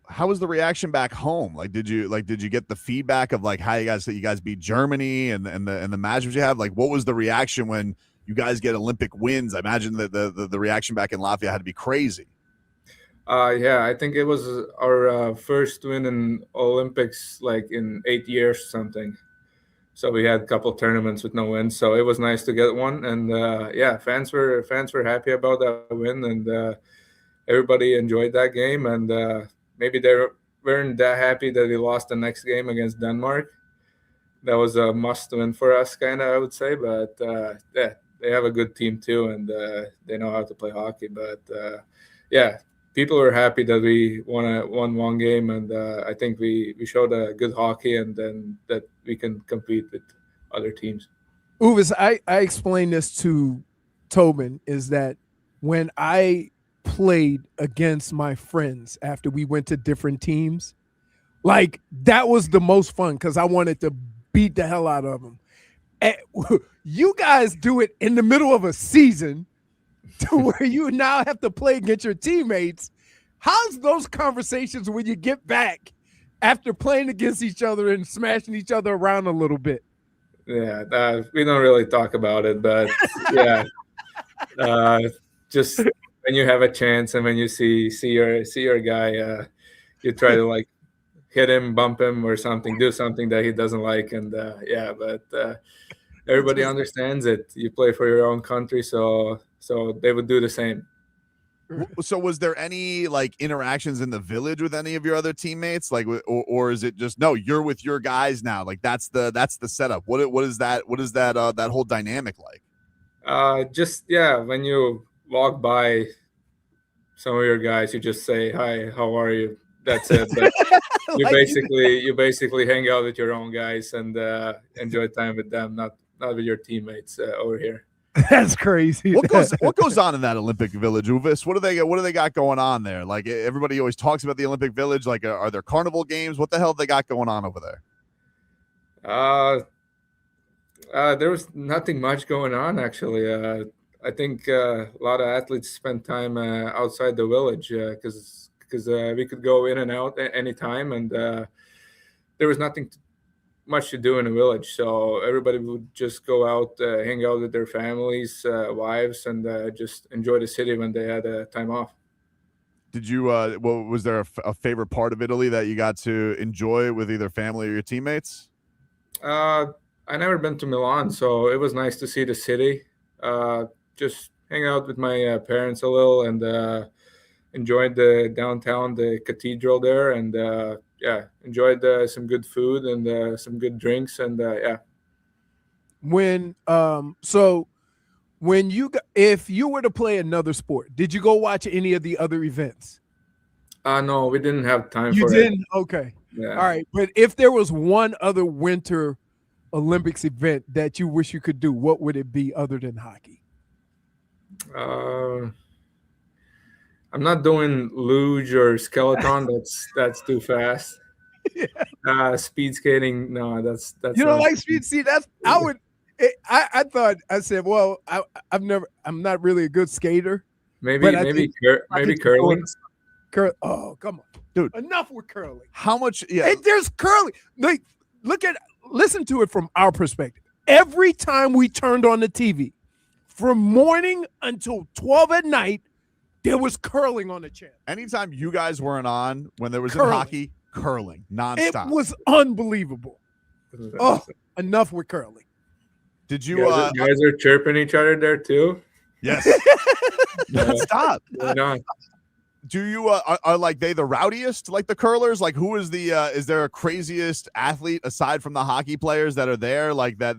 How was the reaction back home? Like, did you get the feedback of like how you guys beat Germany and the matches you have? Like, what was the reaction when you guys get Olympic wins? I imagine that the reaction back in Latvia had to be crazy. Yeah, I think it was our first win in Olympics like in 8 years or something. So we had a couple tournaments with no wins. So it was nice to get one. And yeah, fans were happy about that win, and everybody enjoyed that game. And maybe they weren't that happy that we lost the next game against Denmark. That was a must win for us, kind of, I would say. But yeah, they have a good team too, and they know how to play hockey. But yeah, people were happy that we won one game, and I think we showed a good hockey, and then that we can compete with other teams. Uvis, I explained this to Tobin, is that when I played against my friends after we went to different teams, like that was the most fun because I wanted to beat the hell out of them. And you guys do it in the middle of a season to where you now have to play against your teammates. How's those conversations when you get back after playing against each other and smashing each other around a little bit? Yeah, we don't really talk about it, but yeah, just when you have a chance and when you see your guy, you try to like hit him, bump him, or something, do something that he doesn't like, and yeah, but everybody understands it. You play for your own country, so they would do the same. So was there any like interactions in the village with any of your other teammates, like, or is it just no, you're with your guys now, like that's the setup? What is that that whole dynamic like? Just yeah, when you walk by some of your guys, you just say hi, how are you, that's it. But you Like- basically hang out with your own guys and enjoy time with them, not with your teammates over here. That's crazy. What goes on in that Olympic Village, Uvis? What do they got going on there? Like, everybody always talks about the Olympic Village. Like, are there carnival games? What the hell they got going on over there? There was nothing much going on, actually. I think a lot of athletes spend time outside the village because we could go in and out anytime, and there was nothing much to do in the village. So everybody would just go out, hang out with their families, wives, and just enjoy the city when they had time off. Did you? Was there a favorite part of Italy that you got to enjoy with either family or your teammates? I never been to Milan, so it was nice to see the city. Just hang out with my parents a little and enjoyed the downtown, the cathedral there, and enjoyed some good food and some good drinks, and if you were to play another sport, did you go watch any of the other events? No, we didn't have time You for didn't? it. Okay. Yeah. All right. But if there was one other winter Olympics event that you wish you could do, what would it be other than hockey? I'm not doing luge or skeleton. That's ttoo fast. Speed skating, no, that's You don't not- like speed? See, I thought, I said, well, I'm not really a good skater. Maybe but I maybe think I maybe could go curling. in- Oh, come on, dude! Enough with curling. How much? Yeah, Hey, there's curling. Like, listen to it from our perspective. Every time we turned on the TV, from morning until 12 at night, there was curling on the channel. Anytime you guys weren't on, when there was in Curling. hockey, curling nonstop. It was unbelievable. Oh, enough with curling. Did You you? guys are chirping each other there too. Yes. Stop. Why not? Do you are like they the rowdiest, like the curlers? Like, who is is there a craziest athlete aside from the hockey players that are there? Like that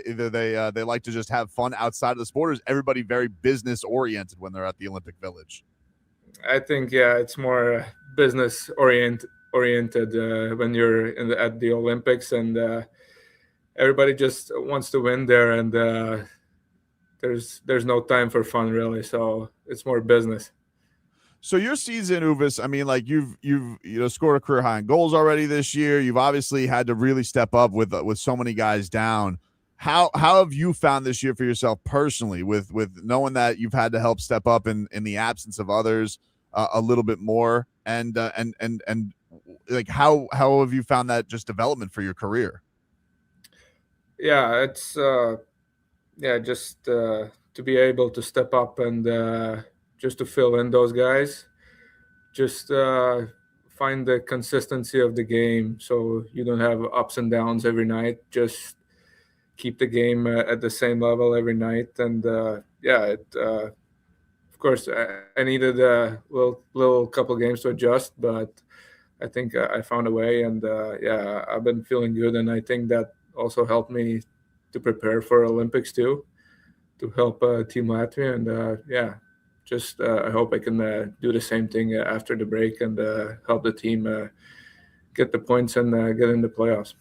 either they like to just have fun outside of the sport, or is everybody very business oriented when they're at the Olympic Village? I think it's more business oriented when you're at the Olympics, and everybody just wants to win there, and there's no time for fun really. So it's more business. So your season, Uvis, I mean, like you've scored a career high in goals already this year. You've obviously had to really step up with so many guys down. How have you found this year for yourself personally, with knowing that you've had to help step up in the absence of others a little bit more, and like how have you found that just development for your career? Yeah, it's just to be able to step up and just to fill in those guys, just find the consistency of the game so you don't have ups and downs every night. Just keep the game at the same level every night. And of course, I needed a little couple games to adjust, but I think I found a way. And I've been feeling good, and I think that also helped me to prepare for Olympics too, to help Team Latvia. And I hope I can do the same thing after the break and help the team get the points and get in the playoffs.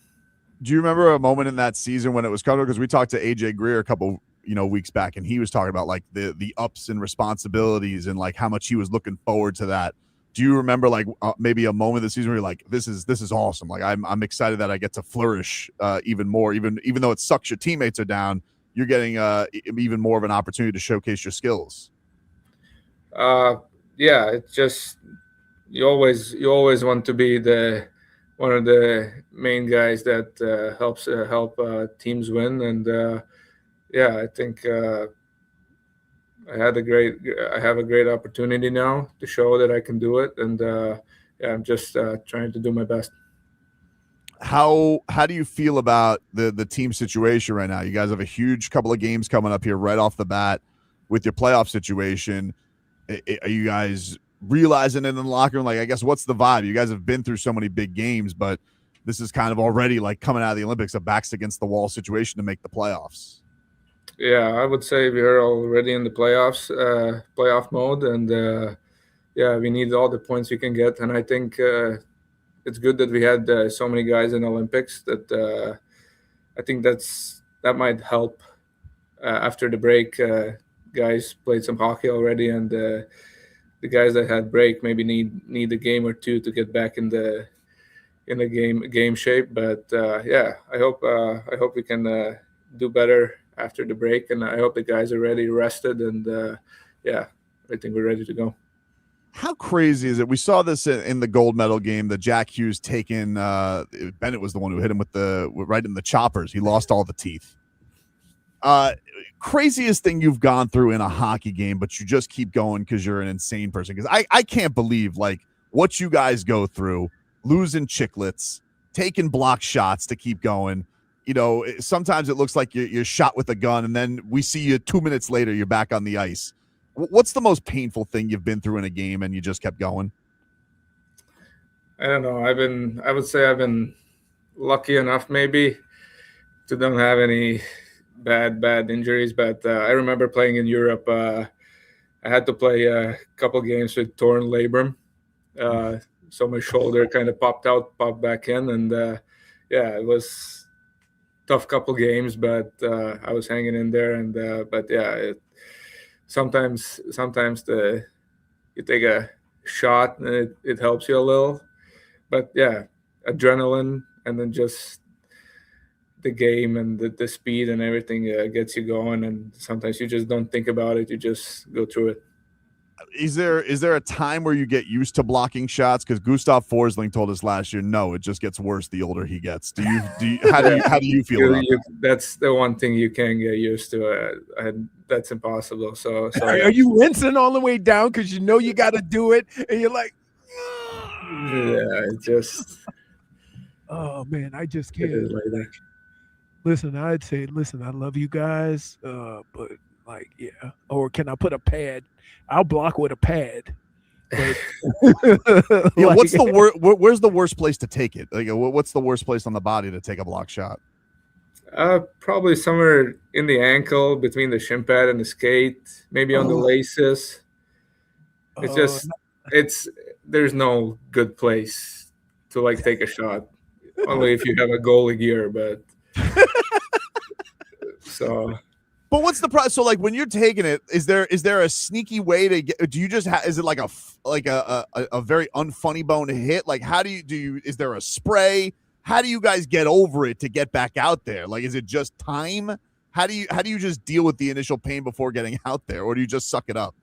Do you remember a moment in that season when it was covered? Because we talked to AJ Greer a couple weeks back, and he was talking about like the ups and responsibilities and like how much he was looking forward to that. Do you remember like maybe a moment of the season where you're like, this is awesome, like I'm excited that I get to flourish even more, even though it sucks your teammates are down, you're getting even more of an opportunity to showcase your skills? It's just you always want to be one of the main guys that help teams win, and I think I have a great opportunity now to show that I can do it, and I'm just trying to do my best. How do you feel about the team situation right now? You guys have a huge couple of games coming up here right off the bat with your playoff situation. Are you guys realizing it in the locker room? Like, I guess, what's the vibe? You guys have been through so many big games, but this is kind of already like coming out of the Olympics, a backs against the wall situation to make the playoffs. Yeah, I would say we're already in the playoff mode, and yeah, we need all the points we can get, and I think it's good that we had so many guys in Olympics. That I think that might help after the break. Guys played some hockey already, and the guys that had break maybe need a game or two to get back in the game shape. But yeah, I hope we can do better after the break, and I hope the guys are ready, rested, and yeah, I think we're ready to go. How crazy is it? We saw this in the gold medal game that Jack Hughes taken. Bennett was the one who hit him right in the choppers. He lost all the teeth. Craziest thing you've gone through in a hockey game, but you just keep going because you're an insane person. Because I can't believe like what you guys go through, losing chicklets, taking block shots to keep going. You know, sometimes it looks like you're shot with a gun, and then we see you 2 minutes later, you're back on the ice. What's the most painful thing you've been through in a game and you just kept going? I don't know. I would say I've been lucky enough maybe to don't have any bad injuries, but I remember playing in Europe. I had to play a couple games with torn labrum. So my shoulder kind of popped back in, and yeah, it was tough couple games, but I was hanging in there, and but yeah, sometimes you take a shot and it helps you a little, but yeah, adrenaline and then just the game and the speed and everything gets you going, and sometimes you just don't think about it, you just go through it. Is there a time where you get used to blocking shots? Because Gustav Forsling told us last year, no, it just gets worse the older he gets. How do you feel about that? That's the one thing you can't get used to. That's impossible. So are you rinsing all the way down because you know you got to do it, and you're like, yeah, it just. Oh man, I just can't. Listen, I'd say, I love you guys, but like, yeah. Or can I put a pad? I'll block with a pad. But, yeah, what's the worst? Where's the worst place to take it? Like, what's the worst place on the body to take a block shot? Probably somewhere in the ankle, between the shin pad and the skate, maybe on the laces. It's just, there's no good place to like take a shot. Only if you have a goalie gear, but so. But what's the process? So like when you're taking it, is there a sneaky way to get? Do you just is it like a very unfunny bone hit? Like how do you is there a spray? How do you guys get over it to get back out there? Like is it just time? How do you just deal with the initial pain before getting out there, or do you just suck it up?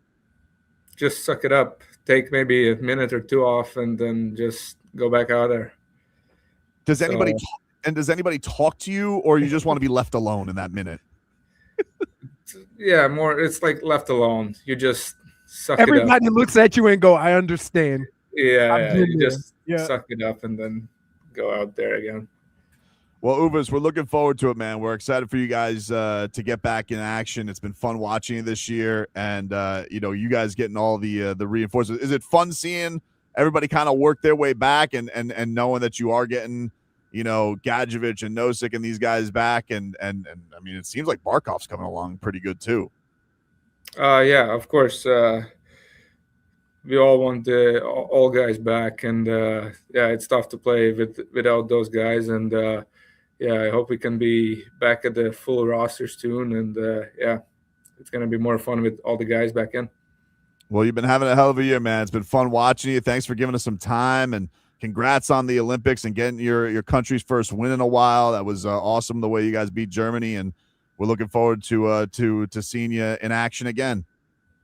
Just suck it up. Take maybe a minute or two off, and then just go back out there. Does anybody talk to you, or you just want to be left alone in that minute? Yeah, more. It's like left alone. You just suck it up. Everybody looks at you and go, "I understand." Yeah, you just suck it up and then go out there again. Well, Uvis, we're looking forward to it, man. We're excited for you guys to get back in action. It's been fun watching you this year, and you guys getting all the reinforcements. Is it fun seeing everybody kind of work their way back and knowing that you are getting, Gadjevich and Nosek and these guys back, and I mean, it seems like Barkov's coming along pretty good too. Yeah, of course. We all want all guys back, and yeah, it's tough to play without those guys, and yeah, I hope we can be back at the full roster soon, and yeah, it's gonna be more fun with all the guys back in. Well, you've been having a hell of a year, man. It's been fun watching you. Thanks for giving us some time, and congrats on the Olympics and getting your country's first win in a while. That was awesome the way you guys beat Germany, and we're looking forward to seeing you in action again.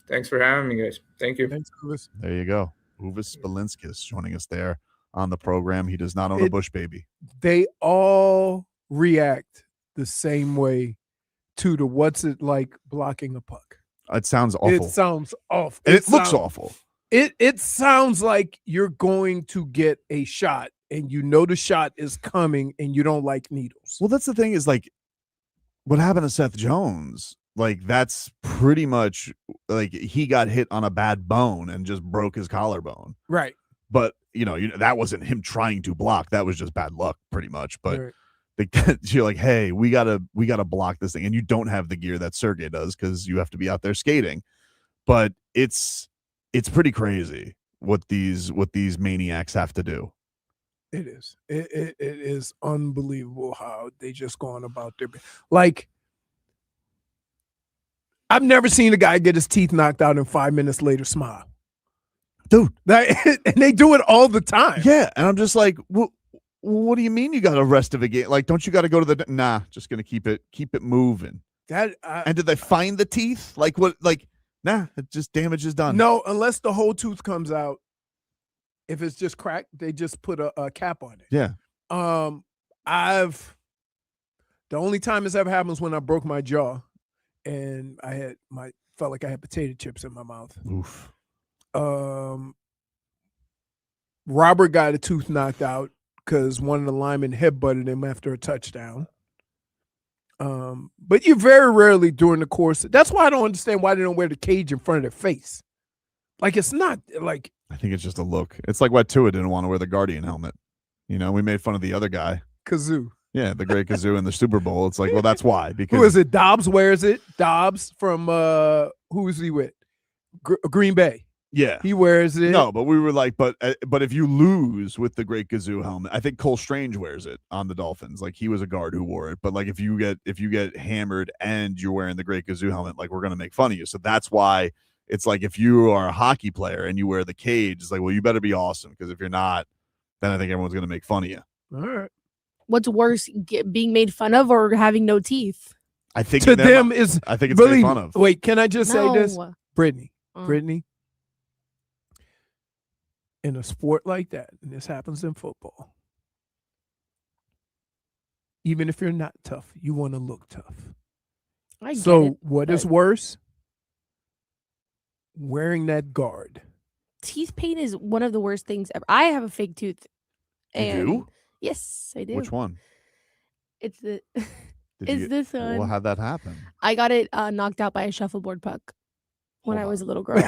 Thanks for having me, guys. Thank you. Thanks, Uvis. There you go. Uvis Balinskis joining us there on the program. He does not own a Bush baby. They all react the same way to the what's it like blocking a puck. It sounds awful. It sounds awful. And it looks awful. It sounds like you're going to get a shot and you know the shot is coming and you don't like needles. Well, that's the thing is like what happened to Seth Jones. Like that's pretty much like he got hit on a bad bone and just broke his collarbone. Right. But that wasn't him trying to block. That was just bad luck pretty much. But right. You're like, hey, we gotta block this thing. And you don't have the gear that Sergei does because you have to be out there skating. But it's it's pretty crazy what these maniacs have to do. It is. It is unbelievable how they just gone about their like. I've never seen a guy get his teeth knocked out and 5 minutes later smile. Dude. And they do it all the time. Yeah. And I'm just like, well, what do you mean you got a rest of a game? Like, don't you got to go to the nah, just gonna keep it moving. And did they find the teeth? Like what nah, it just damage is done. No, unless the whole tooth comes out. If it's just cracked, they just put a cap on it. Yeah. The only time this ever happens when I broke my jaw and felt like I had potato chips in my mouth. Oof. Robert got a tooth knocked out because one of the linemen headbutted him after a touchdown. But you very rarely during the course. That's why I don't understand why they don't wear the cage in front of their face. Like, it's not like. I think it's just a look. It's like why Tua didn't want to wear the Guardian helmet. You know, we made fun of the other guy. Kazoo. Yeah, the great Kazoo in the Super Bowl. It's like, well, that's why. Because who is it? Dobbs wears it. Dobbs from who is he with? Green Bay. Yeah, he wears it. No, but we were like, but if you lose with the great Kazoo helmet, I think Cole Strange wears it on the Dolphins. Like, he was a guard who wore it. But like, if you get hammered and you're wearing the great Kazoo helmet, like, we're gonna make fun of you. So that's why it's like, if you are a hockey player and you wear the cage, it's like, well, you better be awesome, because if you're not, then I think everyone's gonna make fun of you. All right. What's worse, being made fun of or having no teeth? I think to them is. I think it's made fun of. Wait, can I just say this, No. Brittney? Brittney. In a sport like that, and this happens in football, even if you're not tough, you want to look tough. I get So it, what is but worse? Wearing that guard. teeth pain is one of the worst things ever. I have a fake tooth. You And do? Yes, I do. Which one? It's the Did it's you- this one. Well, how'd that happen? I got it knocked out by a shuffleboard puck when I was a little girl.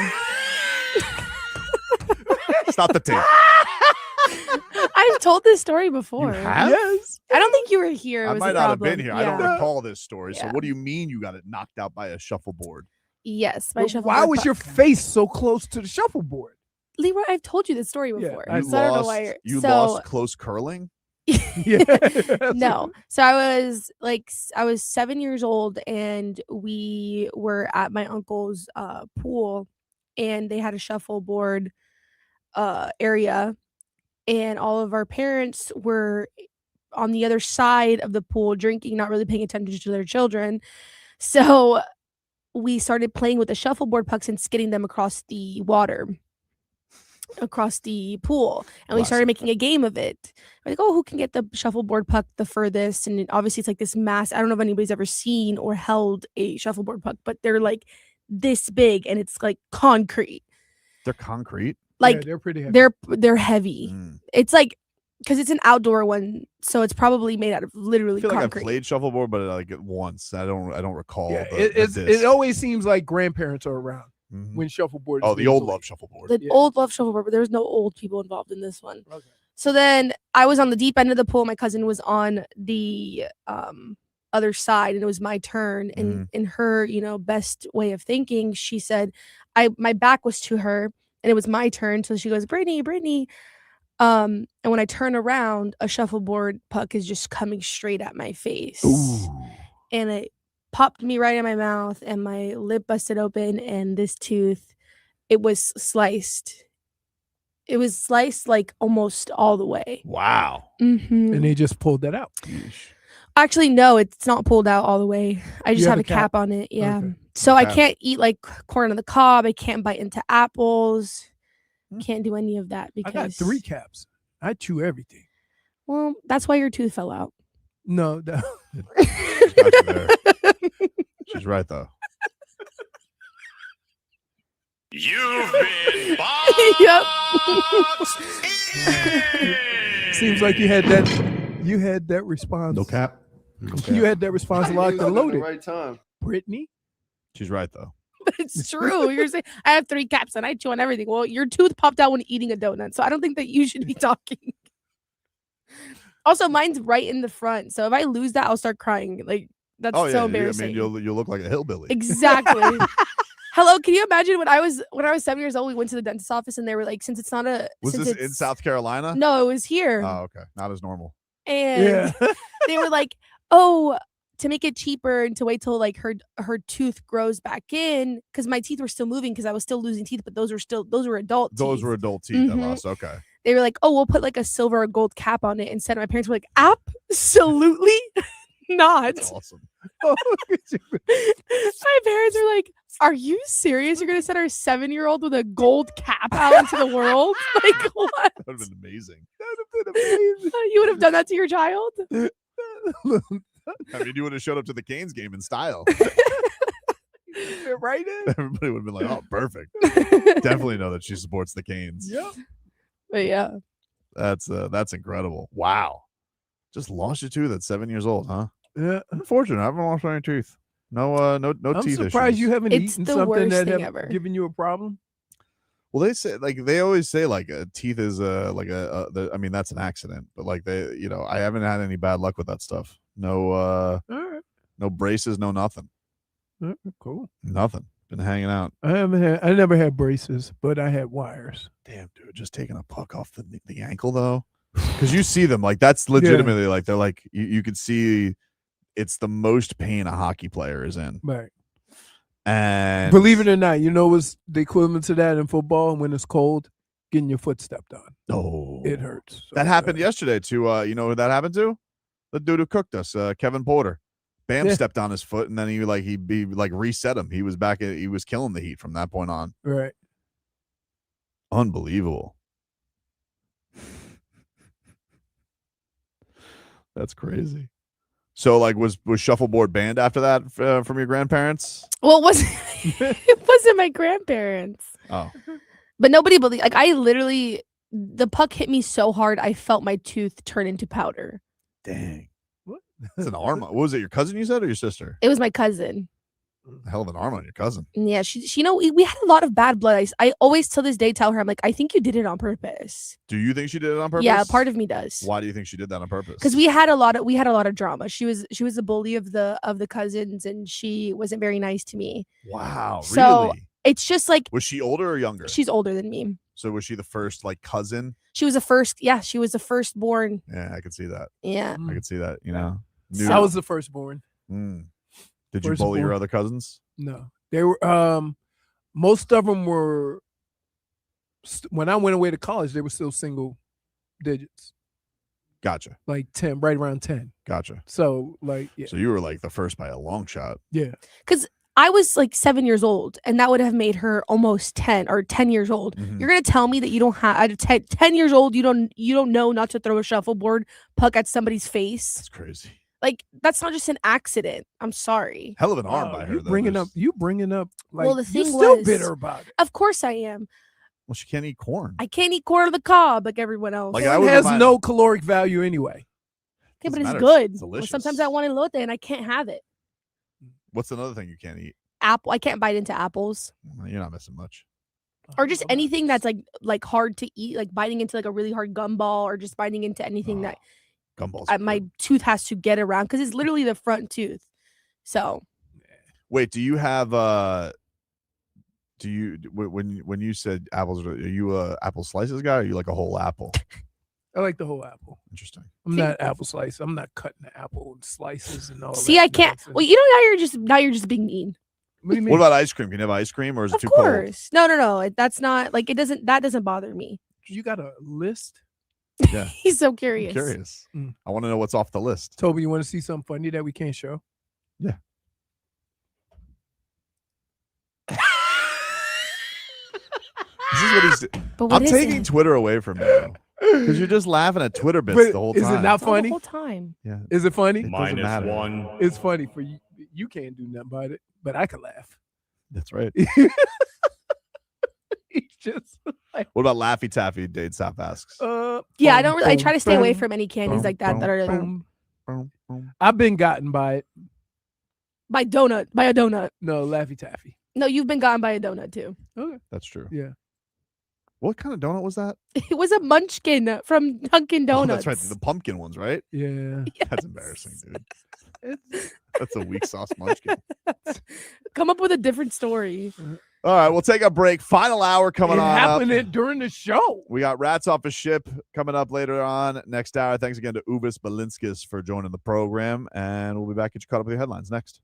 Stop the tape. I've told this story before. have? Yes. I don't think you were here. It I was might the not have problem. been here. I don't Yeah. recall this story. So Yeah. what do you mean you got it knocked out by a shuffleboard? Yes, by But shuffleboard why was puck. your face so close to the shuffleboard? Leroy? I've told you this story before. You so I don't know lost, why. You're, you so, lost close curling? No. So I was 7 years old and we were at my uncle's pool and they had a shuffleboard area and all of our parents were on the other side of the pool drinking, not really paying attention to their children. So we started playing with the shuffleboard pucks and skidding them across the water, across the pool, and we started making a game of it. We're like, oh, who can get the shuffleboard puck the furthest? And obviously it's like this mass. I don't know if anybody's ever seen or held a shuffleboard puck, but they're like this big and it's like concrete. They're concrete? Like they're pretty heavy. They're heavy. It's like because it's an outdoor one, so it's probably made out of literally I feel concrete. like I played shuffleboard, but like once. I don't recall. Yeah, the disc. it always seems like grandparents are around when shuffleboard. Oh, the old love shuffleboard. The old love shuffleboard, but there was no old people involved in this one. So then I was on the deep end of the pool. My cousin was on the other side, and it was my turn. And in her, best way of thinking, she said, my back was to her, and it was my turn. So she goes, Brittney. And when I turn around, a shuffleboard puck is just coming straight at my face. And it popped me right in my mouth and my lip busted open and this tooth, it was sliced. It was sliced like almost all the way. Wow. And they just pulled that out. Actually, no, it's not pulled out all the way. I just have a cap on it. Yeah. Okay. So I Cap. can't eat like corn on the cob. I can't bite into apples. Can't do any of that I because got 3 caps. I chew everything. well, that's why your tooth fell out. No, no. She's got you there. She's right though. You've been Yep. Seems like you had that response. No cap. You had that response locked and loaded. Right time. Brittney? She's right though. But it's true. You're saying I have 3 caps and I chew on everything. Well, your tooth popped out when eating a donut, so I don't think that you should be talking. Also, mine's right in the front, so if I lose that, I'll start crying. Like that's so embarrassing. I mean, you'll look like a hillbilly. Exactly. Hello, can you imagine when I was 7 years old, we went to the dentist's office and they were like, since it's not a Was this in South Carolina? No, it was here. Oh, okay. Not as normal. And they were like, oh, to make it cheaper and to wait till like her tooth grows back in, because my teeth were still moving because I was still losing teeth, but those were adult teeth. Those were adult teeth that lost. Okay. They were like, oh, we'll put like a silver or gold cap on it instead. My parents were like, absolutely not. That's awesome. My parents were like, are you serious? You're gonna send our 7-year-old with a gold cap out into the world? Like what? That would have been amazing. You would have done that to your child? I mean, you would have showed up to the Canes game in style. Right in. Everybody would have been like, oh, perfect. Definitely know that she supports the Canes. Yep. But yeah. That's incredible. Wow. Just lost your tooth at 7 years old, huh? Yeah. Unfortunate. I haven't lost any tooth. No I'm teeth surprised issues. you haven't It's eaten the something worst that thing have ever. given you a problem. Well, they always say like teeth is I mean, that's an accident, but like I haven't had any bad luck with that stuff. No, All right. no braces, no nothing. All right, cool. Nothing. Been hanging out. I never had braces, but I had wires. Damn, dude, just taking a puck off the ankle though, because you see them like that's legitimately like they're like you could see it's the most pain a hockey player is in. Right. And Believe it or not, you know what's the equivalent to that in football when it's cold? Getting your foot stepped on. Oh, It hurts. So that happened yesterday to you know who that happened to? The dude who cooked us, Kevin Porter. Bam stepped on his foot and then he reset him. He was back. He was killing the Heat from that point on. Right. Unbelievable. That's crazy. So, like, was shuffleboard banned after that from your grandparents? Well, it wasn't my grandparents. Oh, But nobody believed. Like I literally, the puck hit me so hard, I felt my tooth turn into powder. dang. What? That's an arm. What was it? Your cousin you said or your sister? It was my cousin. Hell of an arm on your cousin. Yeah, she we had a lot of bad blood. I always till this day tell her, I'm like, I think you did it on purpose. Do you think she did it on purpose? Yeah, part of me does. Why do you think she did that on purpose? Because we had a lot of drama. She was the bully of the cousins, and she wasn't very nice to me. Wow, So really? it's just like Was she older or younger? she's older than me. So was she the first like cousin? She was the first. Yeah, she was the firstborn. Yeah, I could see that. Yeah. I could see that. You know, I was the firstborn. Did you bully your other cousins? No, they were. Most of them were. When I went away to college, they were still single digits. Gotcha. Like 10, right around 10. Gotcha. So like, yeah, So you were like the first by a long shot. yeah. Because I was like 7 years old, and that would have made her almost 10 or 10 years old. Mhm. You're gonna tell me that you don't have at 10 years old, you don't know not to throw a shuffleboard puck at somebody's face. That's crazy. Like that's not just an accident. I'm sorry. Hell of an arm by her. You though. bringing up like Well, the you're thing still was- bitter about it. Of course I am. Well, she can't eat corn. I can't eat corn on the cob like everyone else. Like, It has no caloric value anyway. Okay, but doesn't it's matter. good. It's Well, delicious. sometimes I want elote and I can't have it. What's another thing you can't eat? Apple. I can't bite into apples. Well, you're not missing much. Or just anything that's like hard to eat, like biting into like a really hard gumball, or just biting into anything that Gumballs. my tooth has to get around, because it's literally the front tooth. So Wait, do you have when you said apples, are you a apple slices guy or are you like a whole apple? I like the whole apple. Interesting. I'm not apple slice. I'm not cutting the apple in slices and all see, that I can't. nonsense. Well, you know, now you're just being mean. What do you mean? What about ice cream? Can you have ice cream or is it Of too cold? course. No. That's not like that doesn't bother me. You got a list? Yeah. He's so I'm curious. curious. I want to know what's off the list. Toby, you want to see something funny that we can't show? Yeah. This is what he's But what I'm is taking it? Twitter away from you because you're just laughing at Twitter bits But the whole is time. it not Oh, the funny? whole time. Yeah. Is it funny? It doesn't matter. -1. It's funny for you. You can't do nothing about it, but I can laugh. That's right. He's just like, What about Laffy Taffy? Dade Sap asks. Yeah, I don't really. I try to stay away from any candies like that that are I've been gotten by it. by a donut. No, Laffy Taffy. No, you've been gotten by a donut too. Okay. That's true. Yeah. What kind of donut was that? It was a munchkin from Dunkin' Oh, Donuts. that's right. The pumpkin ones, right? Yeah. That's embarrassing, dude. That's a weak sauce munchkin. Come up with a different story. All right, we'll take a break. Final hour coming It on happened up. during the show. We got Rats Off a Ship coming up later on next hour. Thanks again to Uvis Balinskis for joining the program, and we'll be back. Get you caught up with the headlines next.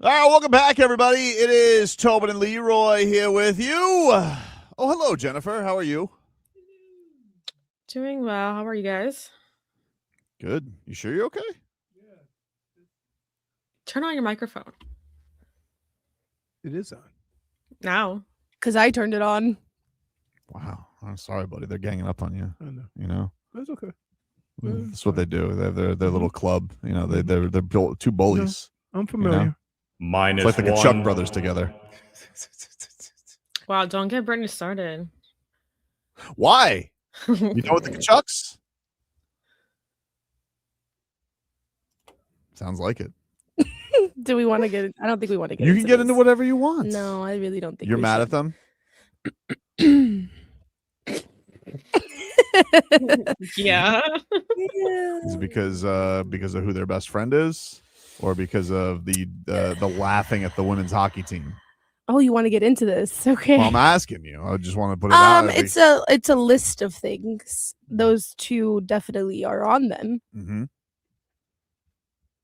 All right, welcome back, everybody. It is Tobin and Leroy here with you. Oh, hello, Jennifer. How are you? Doing well. How are you guys? Good. You sure you're okay? Turn on your microphone It is on. now. Because I turned it on. Wow. I'm sorry, buddy. They're ganging up on you. I know. You know? That's okay. That's what they do. They have their little club. You know, they're two bullies. I'm familiar. You know? Minus It's like the one. Tkachuk brothers together. Wow, don't get Brittney started. Why? You know what the Tkachuks? Sounds like it. Do we want to get? I don't think we want to get. You can get into whatever you want. No, I really don't think You're we mad should. at them? Yeah. Is it because of who their best friend is, or because of the laughing at the women's hockey team? Oh, you want to get into this? Okay. Well, I'm asking you. I just want to put it out. It's a list of things. Those two definitely are on them. Mm-hmm.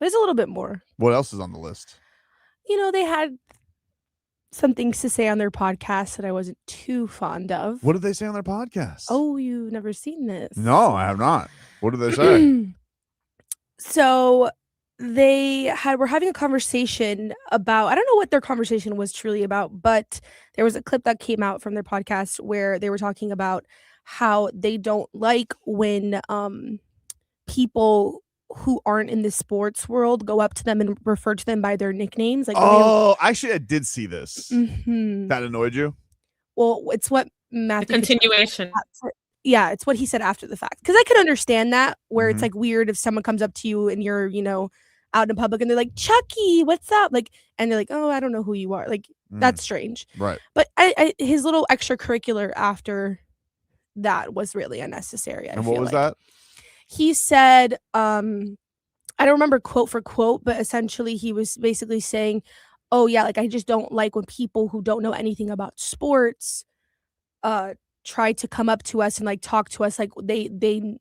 There's a little bit more. What else is on the list? You know, they had some things to say on their podcast that I wasn't too fond of. What did they say on their podcast? Oh, you've never seen this? No, I have not. What did they say? So were having a conversation about, I don't know what their conversation was truly about, but there was a clip that came out from their podcast where they were talking about how they don't like when people who aren't in the sports world go up to them and refer to them by their nicknames. Like, actually, I did see this. Mhm. That annoyed you? Well, it's what Matthew. Continuation. Yeah, it's what he said after the fact. Because I could understand that, where it's Mhm. like weird if someone comes up to you and you're, out in public and they're like, Chucky, what's up? Like, and they're like, oh, I don't know who you are. Like, that's strange. Right. But his little extracurricular after that was really unnecessary. And what was that? He said, I don't remember quote for quote, but essentially he was basically saying, oh yeah, like I just don't like when people who don't know anything about sports try to come up to us and like talk to us like they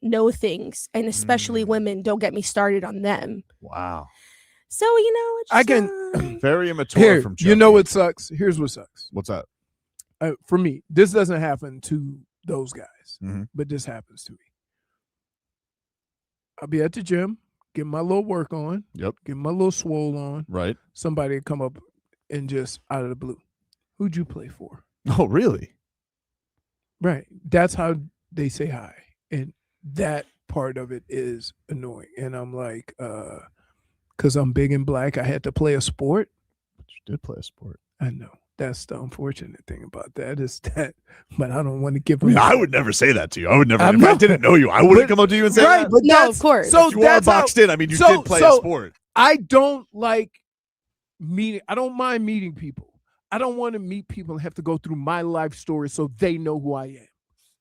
know things, and especially women. Don't get me started on them. Wow. So it's I can very immature Here, from you know what sucks? Here's what sucks. What's that? For me, this doesn't happen to those guys, Mhm. but this happens to me. I'll be at the gym, get my little work on. Yep. Get my little swole on. Right. Somebody come up and just out of the blue, who'd you play for? Oh, really? Right. That's how they say hi. And that part of it is annoying. And I'm like, because I'm big and black, I had to play a sport. But you did play a sport. I know. That's the unfortunate thing about that is that, but I don't want to give I mean, them. I would never say that to you. I would never. I If I know. didn't know you, I wouldn't come up to you and say Right, that. but No, that's- of course. So If you are that's how- boxed in. I mean, you did play a sport. I don't like meeting. I don't mind meeting people. I don't want to meet people and have to go through my life story so they know who I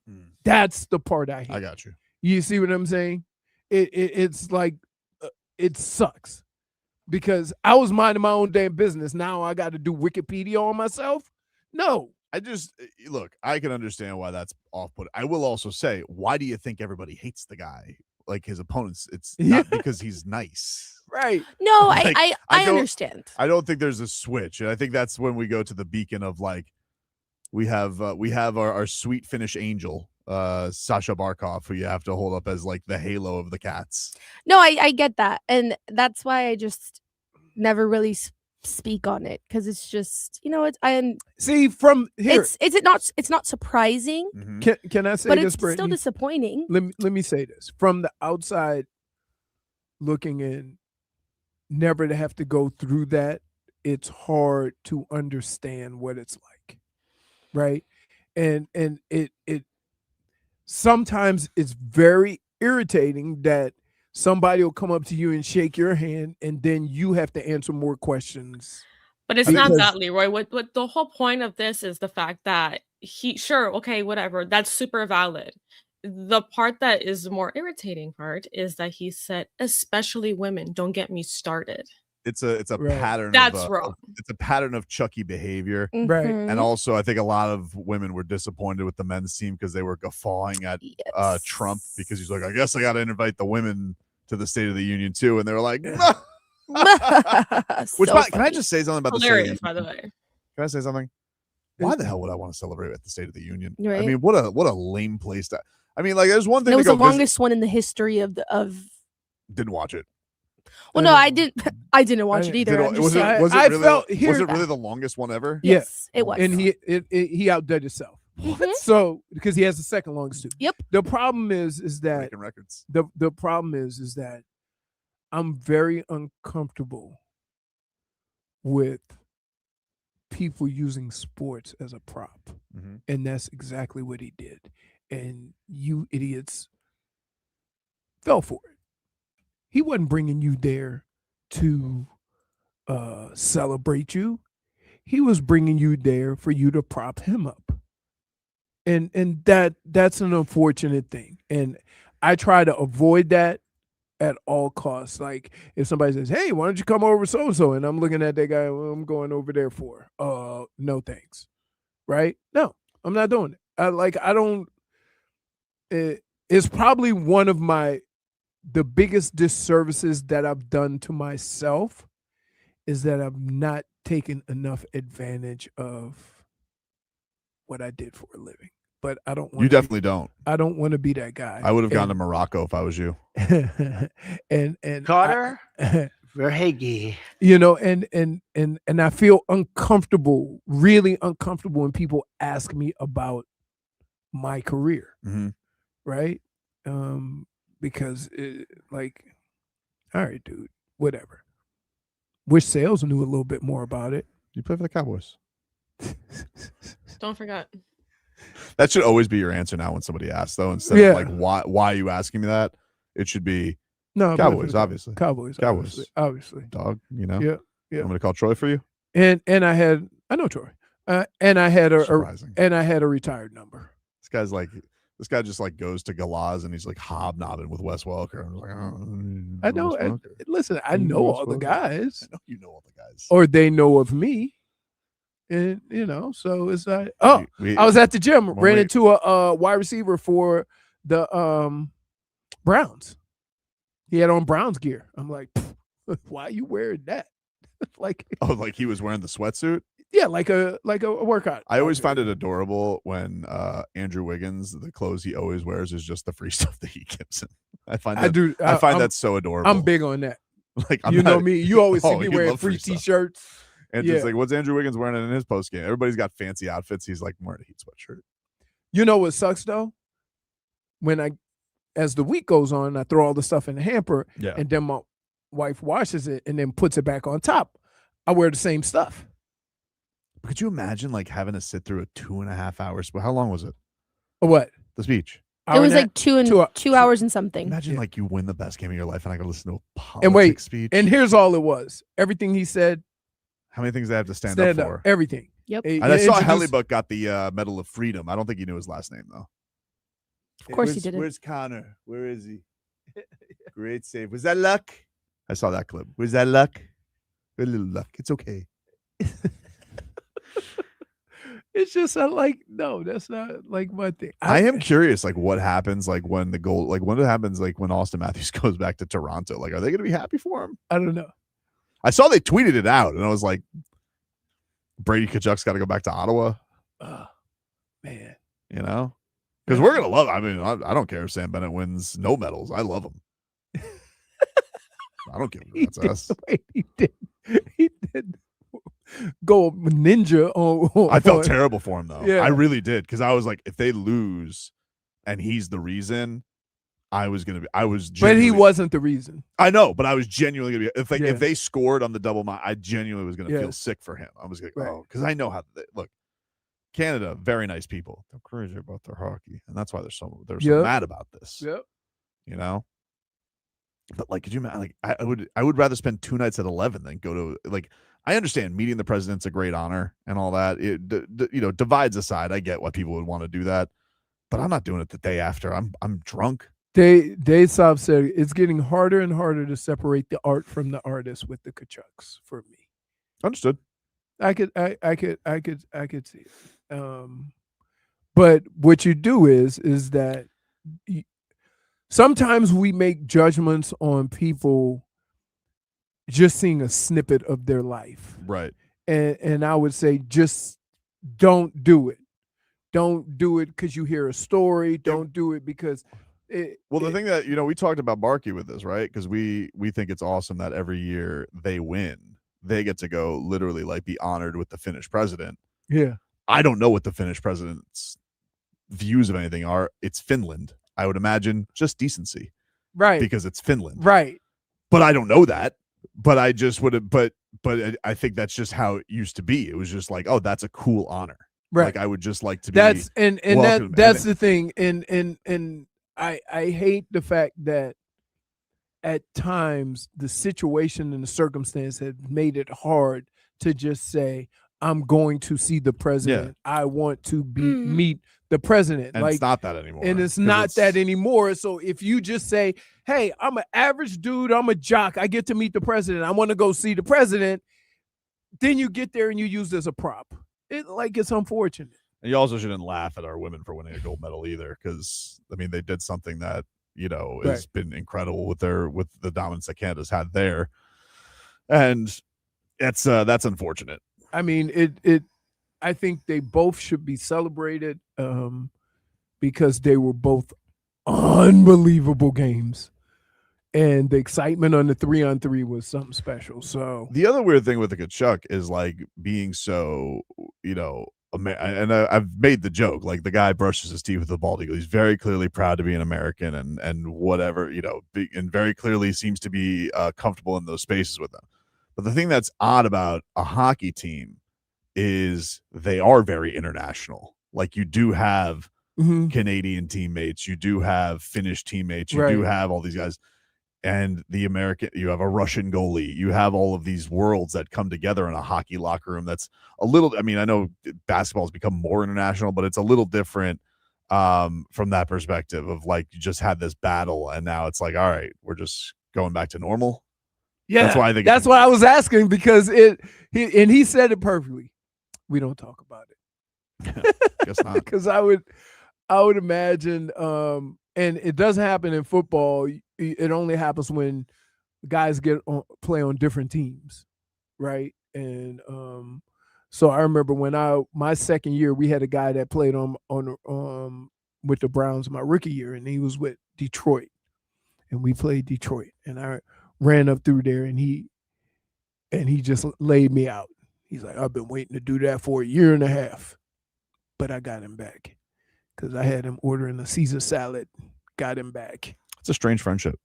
am. That's the part I hate. I got you. You see what I'm saying? It's like it sucks because I was minding my own damn business. Now I got to do Wikipedia on myself. No, I just look. I can understand why that's off-putting. I will also say, why do you think everybody hates the guy? Like his opponents, it's not because he's nice. Right. No, Like, I don't- understand. I don't think there's a switch, and I think that's when we go to the beacon of like we have our sweet Finnish angel, Sasha Barkov, who you have to hold up as like the halo of the Cats. No, I get that. And that's why I just never really speak on it, because it's just, See, from here, it's not surprising, can I say but this, it's still Brittany? disappointing. Let me say this. From the outside looking in, never to have to go through that, it's hard to understand what it's like. Right? And it sometimes it's very irritating that somebody will come up to you and shake your hand and then you have to answer more questions. But it's not that, Leroy. What the whole point of this is the fact that whatever, that's super valid. The part that is the more irritating part is that he said, especially women, don't get me started. It's a pattern. That's of, wrong. It's a pattern of Chucky behavior, Right. And also, I think a lot of women were disappointed with the men's team because they were guffawing at Trump because he's like, I guess I got to invite the women to the State of the Union too, and they were like, Which, So can I just say something about Hilarious, the by the way. Can I say something? Why the hell would I want to celebrate at the State of the Union? I Right. mean, what a lame place to. I mean, like, there's one thing It was to the go visit. longest one in the history of Didn't watch it. Well, no, I didn't. I didn't watch it either. I'm just Was it saying. really the longest one ever? Yes, it was. And he outdid himself. So because he has the second longest too. Yep. The problem is that Breaking records. the problem is that I'm very uncomfortable with people using sports as a prop. Mhm. And that's exactly what he did. And you idiots fell for it. He wasn't bringing you there to celebrate you. He was bringing you there for you to prop him up. And that's an unfortunate thing. And I try to avoid that at all costs. Like if somebody says, "Hey, why don't you come over so-and-so?" And I'm looking at that guy, well, I'm going over there for. No thanks. Right? No, I'm not doing it. It's probably one of the biggest disservices that I've done to myself is that I've not taken enough advantage of what I did for a living. But I don't want You definitely don't. I don't want to be that guy. I would have gone to Morocco if I was you. and Carter Verhage. You know, and I feel uncomfortable, really uncomfortable when people ask me about my career. Mhm. Right? Because all right, dude, whatever. Wish Sales knew a little bit more about it. You play for the Cowboys. Don't forget. That should always be your answer now when somebody asks, though. Instead of like, why are you asking me that? It should be Cowboys, obviously. Cowboys. Obviously. Dog, you know? Yeah. I'm going to call Troy for you. And I know Troy. And I had Surprising. a retired number. This guy just like goes to Galaz and he's like hobnobbing with Wes Welker. I'm like, I know. Wes Welker. Listen, I You know Wes all the Welker? guys. I know you know all the guys. Or they know of me. And so it's like, I was at the gym, ran into a wide receiver for the Browns. He had on Browns gear. I'm like, why are you wearing that? like he was wearing the sweatsuit? Yeah, like a workout. I always find it adorable when Andrew Wiggins, the clothes he always wears is just the free stuff that he gives him. I find that so adorable. I'm big on that. Like you know me. You always see me you wearing love free stuff. t-shirts. And just like, what's Andrew Wiggins wearing in his post game? Everybody's got fancy outfits. He's like wearing a Heat sweatshirt. You know what sucks though? As the week goes on, I throw all the stuff in the hamper, and then my wife washes it and then puts it back on top. I wear the same stuff. Could you imagine like having to sit through a 2.5 hours? How long was it? What? The speech. It was like 2 hours and something. Imagine like you win the best game of your life and I got to listen to a politics And wait, speech. and here's all it was. Everything he said. How many things they have to stand up for? Everything. Yep. And I saw Hellebuck got the Medal of Freedom. I don't think he knew his last name though. Of course he didn't. Where's Connor? Where is he? Great save. Was that luck? I saw that clip. Was that luck? A little luck. It's okay. It's just no, that's not like my thing. I am curious, like what happens, like when the goal, like when it happens, like when Austin Matthews goes back to Toronto. Like, are they going to be happy for him? I don't know. I saw they tweeted it out, and I was like, Brady Tkachuk's got to go back to Ottawa. Man, you know, because we're gonna love. I mean, I don't care if Sam Bennett wins no medals. I love him. I don't give a rat's ass. He did go ninja on. I felt terrible for him though. Yeah. I really did, because I was like, if they lose, and he's the reason, But he wasn't the reason. I know, but I was genuinely gonna be if they scored on the double, I genuinely was gonna feel sick for him. I was like, because I know how they look. Canada, very nice people. They're crazy about their hockey, and that's why they're so mad about this. Yep. You know. But like, could you imagine? Like, I would rather spend 2 nights at 11 than go to like. I understand meeting the president's a great honor and all that. It divides aside. I get why people would want to do that, but I'm not doing it the day after. I'm drunk. Dave Saab said it's getting harder and harder to separate the art from the artist with the Tkachuks for me. Understood. I could see it. But what you do is that sometimes we make judgments on people just seeing a snippet of their life. Right. And I would say just don't do it. Don't do it because you hear a story. Don't do it because the thing that, we talked about Barkey with this, right? Because we think it's awesome that every year they win. They get to go literally like be honored with the Finnish president. Yeah. I don't know what the Finnish president's views of anything are. It's Finland. I would imagine just decency. Right. Because it's Finland. Right. But I don't know that. But I just would have, but I think that's just how it used to be. It was just like, oh, that's a cool honor. Right. Like I would just like to be. That's welcomed. the thing. And I hate the fact that at times the situation and the circumstance have made it hard to just say, I'm going to see the president. Yeah. I want to meet the president. And it's not that anymore. And it's not that anymore. So if you just say, hey, I'm an average dude, I'm a jock, I get to meet the president, I want to go see the president, then you get there and you use it as a prop. It's unfortunate. And you also shouldn't laugh at our women for winning a gold medal either, because they did something that has been incredible with the dominance that Canada's had there, and that's unfortunate. I mean, I think they both should be celebrated because they were both unbelievable games, and the excitement on the 3-on-3 was something special. So the other weird thing with the Tkachuk is like being so, and I've made the joke, like the guy brushes his teeth with the bald eagle. He's very clearly proud to be an American and whatever, and very clearly seems to be comfortable in those spaces with them. But the thing that's odd about a hockey team is they are very international. Like you do have Canadian teammates, you do have Finnish teammates, you do have all these guys. And the American, you have a Russian goalie, you have all of these worlds that come together in a hockey locker room. That's a little, I know basketball has become more international, but it's a little different from that perspective of like, you just had this battle and now it's like, all right, we're just going back to normal. Yeah, that's why I think that's why I was asking, because he said it perfectly. We don't talk about it. Guess not. Because I would imagine, and it doesn't happen in football. It only happens when guys play on different teams, right? And so I remember when my second year, we had a guy that played on with the Browns my rookie year, and he was with Detroit, and we played Detroit, and I ran up through there, and he just laid me out. He's like, I've been waiting to do that for a year and a half, but I got him back because I had him ordering a Caesar salad. Got him back. It's a strange friendship.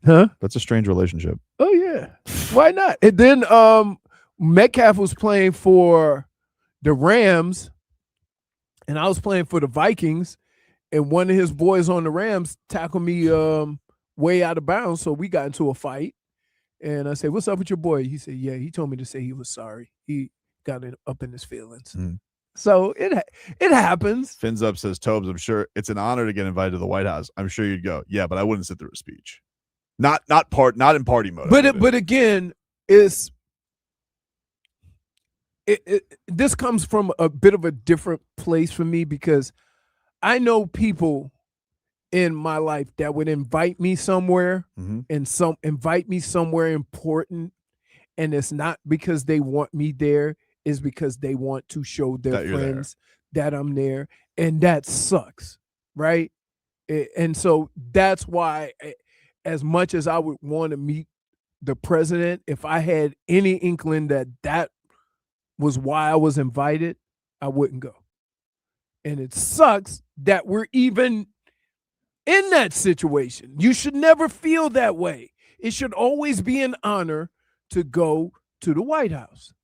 Huh? That's a strange relationship. Oh yeah. Why not? And then Metcalf was playing for the Rams and I was playing for the Vikings, and one of his boys on the Rams tackled me way out of bounds, so we got into a fight. And I said, what's up with your boy? He said, yeah, he told me to say he was sorry. He got up in his feelings. So it happens. Fins Up says, Tobes, I'm sure it's an honor to get invited to the White House. I'm sure you'd go. Yeah, but I wouldn't sit through a speech. Not in party mode. But again, this comes from a bit of a different place for me, because I know people in my life that would invite me somewhere and invite me somewhere important, and it's not because they want me there, is because they want to show their friends that I'm there, and that sucks, right? And so that's why, as much as I would want to meet the president, if I had any inkling that was why I was invited, I wouldn't go. And it sucks that we're even in that situation. You should never feel that way. It should always be an honor to go to the White House.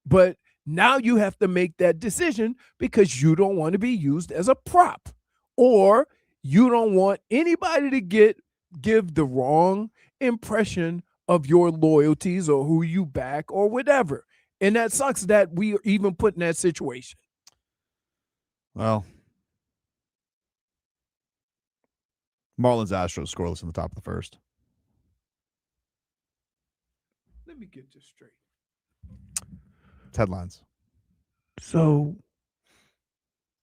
But now you have to make that decision because you don't want to be used as a prop, or you don't want anybody to give the wrong impression of your loyalties or who you back or whatever. And that sucks that we are even put in that situation. Well, Marlins Astros scoreless in the top of the first. Let me get this straight. Headlines. So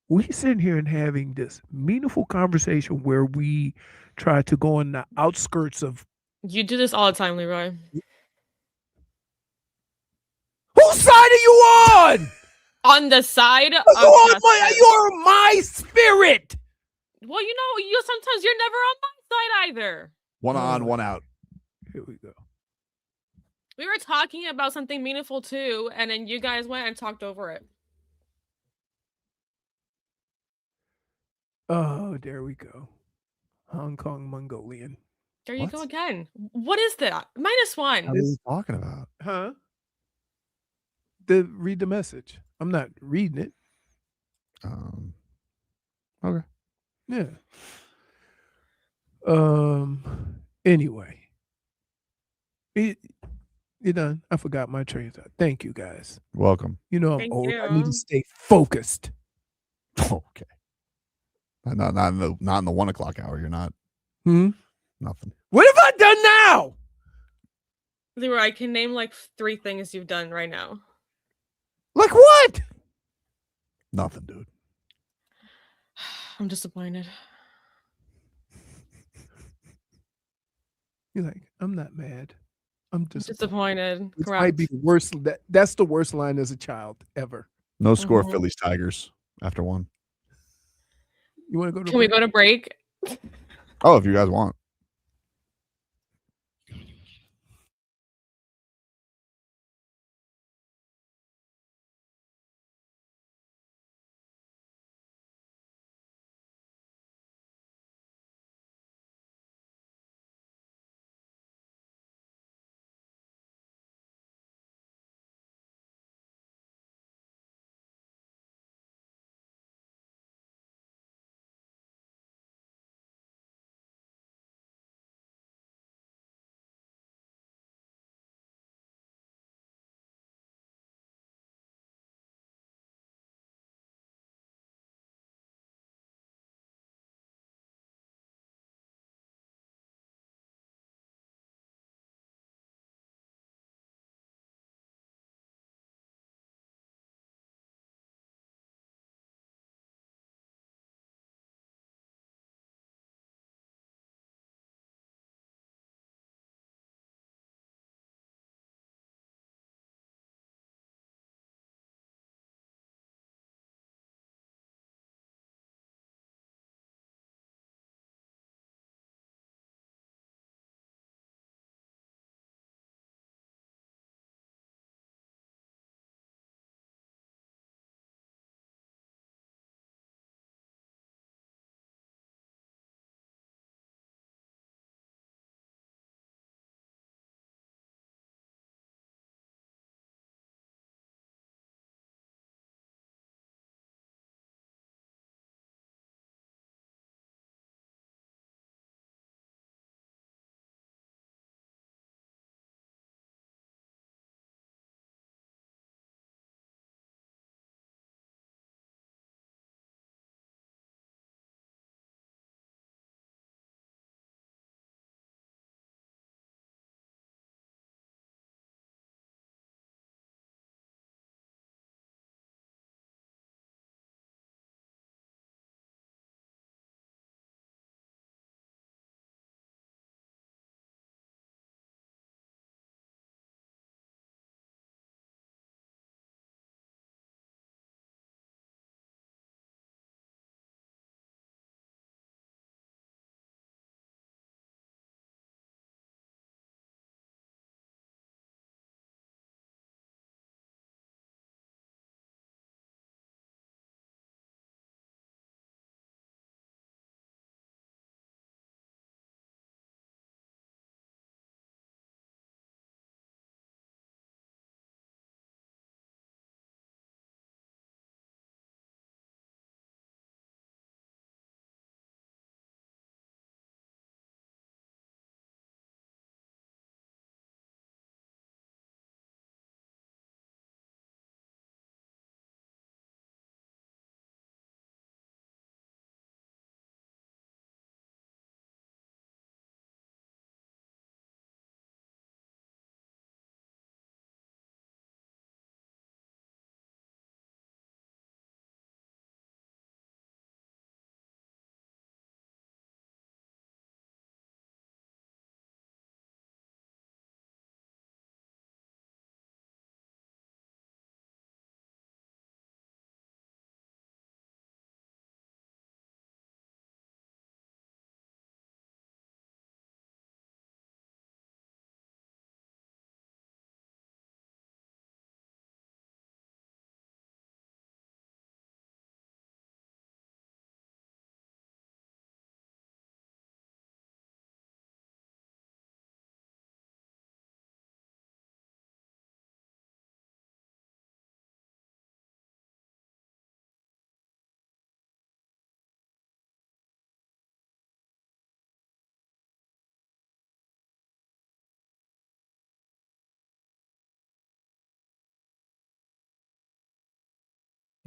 we sitting here and having this meaningful conversation where we try to go on the outskirts of. You do this all the time, Leroy. Whose side are you on? On the side of You're my spirit. Well, you sometimes you're never on my side either. One on, one out. Here we go. We were talking about something meaningful too, and then you guys went and talked over it. Oh, there we go. Hong Kong Mongolian. There you go again. What is that? -1. What are you talking about? Huh? Read the message. I'm not reading it. Okay. Yeah. Anyway. You're done. I forgot my train of thought. Thank you, guys. Welcome. You know I'm Thank old. I you. need to stay focused. Okay. Not in the 1 o'clock hour. You're not. Nothing. What have I done now? Leroy, I can name like 3 things you've done right now. Like what? Nothing, dude. I'm disappointed. You're like, I'm not mad. I'm Disappointed. This Correct. might be the worst. That's the worst line as a child ever. No score, Mhm. Phillies Tigers after 1. You want to go to Can we go to break? Oh, if you guys want.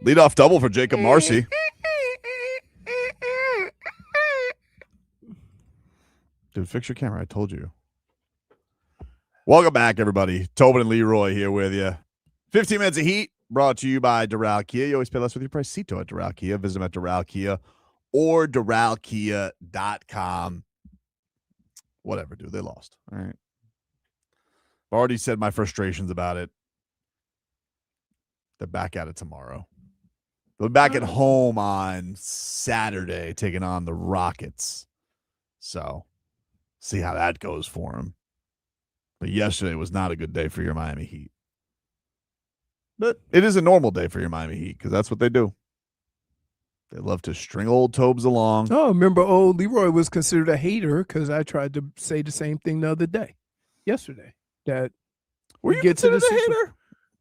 Leadoff double for Jacob Marcy. Dude, fix your camera. I told you. Welcome back, everybody. Tobin and Leroy here with you. 15 minutes of heat brought to you by Doral Kia. You always pay less with your price. Zito at Doral Kia. Visit them at Doral Kia or DoralKia.com. Whatever, dude. They lost. All right. I've already said my frustrations about it. They're back at it tomorrow. They're back at home on Saturday, taking on the Rockets. So, see how that goes for them. But yesterday was not a good day for your Miami Heat. But it is a normal day for your Miami Heat because that's what they do. They love to string old Tobes along. Oh, remember old Leroy was considered a hater because I tried to say the same thing the other day, yesterday. That Were you considered a hater?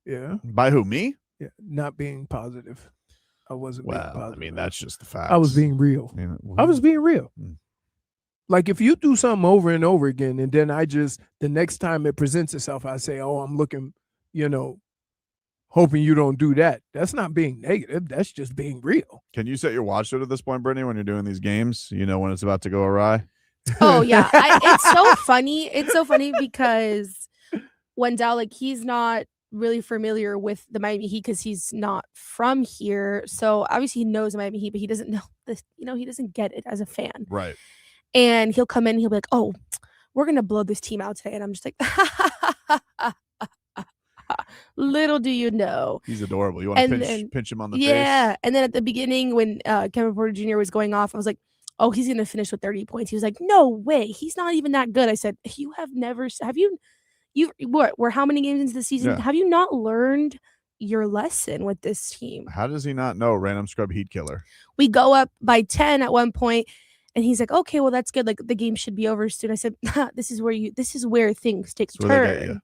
Yeah. By who, me? Yeah, not being positive. I wasn't being positive. I mean, that's just the fact. I was being real. I was being real. Like if you do something over and over again, and then the next time it presents itself, I say, oh, I'm looking, hoping you don't do that. That's not being negative. That's just being real. Can you set your watch to it at this point, Brittney, when you're doing these games? You know when it's about to go awry? Oh, yeah. It's so funny. It's so funny because Wendell, he's not really familiar with the Miami Heat because he's not from here. So obviously he knows the Miami Heat, but he doesn't know this, he doesn't get it as a fan. Right. And he'll come in and he'll be like, oh, we're going to blow this team out today. And I'm just like, little do you know. He's adorable. You want to pinch him on the face? Yeah. And then at the beginning when Kevin Porter Jr. was going off, I was like, oh, he's going to finish with 30 points. He was like, no way. He's not even that good. I said, we're how many games into the season? Yeah. Have you not learned your lesson with this team? How does he not know random scrub heat killer? We go up by 10 at one point, and he's like, okay, well, that's good. Like the game should be over soon. I said, this is where things take a turn.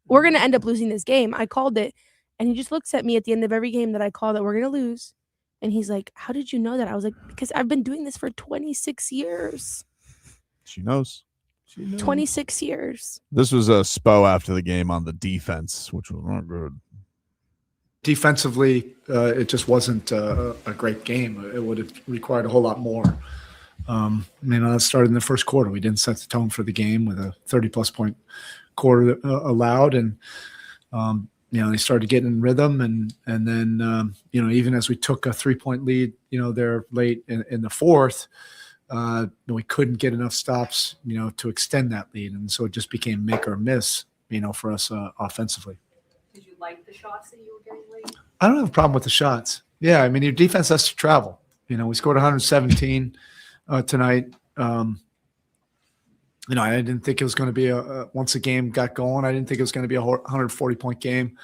We're going to end up losing this game. I called it. And he just looks at me at the end of every game that I call that we're going to lose. And he's like, how did you know that? I was like, because I've been doing this for 26 years. She knows. 26 years. This was a Spo after the game on the defense, which was not good. Defensively, it just wasn't a great game. It would have required a whole lot more. It started in the first quarter. We didn't set the tone for the game with a 30-plus point quarter allowed, and they started getting in rhythm, and then even as we took a 3-point lead, there late in the fourth, we couldn't get enough stops, to extend that lead, and so it just became make or miss, for us offensively. Did you like the shots that you were getting late? I don't have a problem with the shots. Yeah, your defense has to travel. We scored 117 tonight. I didn't think it was going to be once the game got going, I didn't think it was going to be a 140-point game.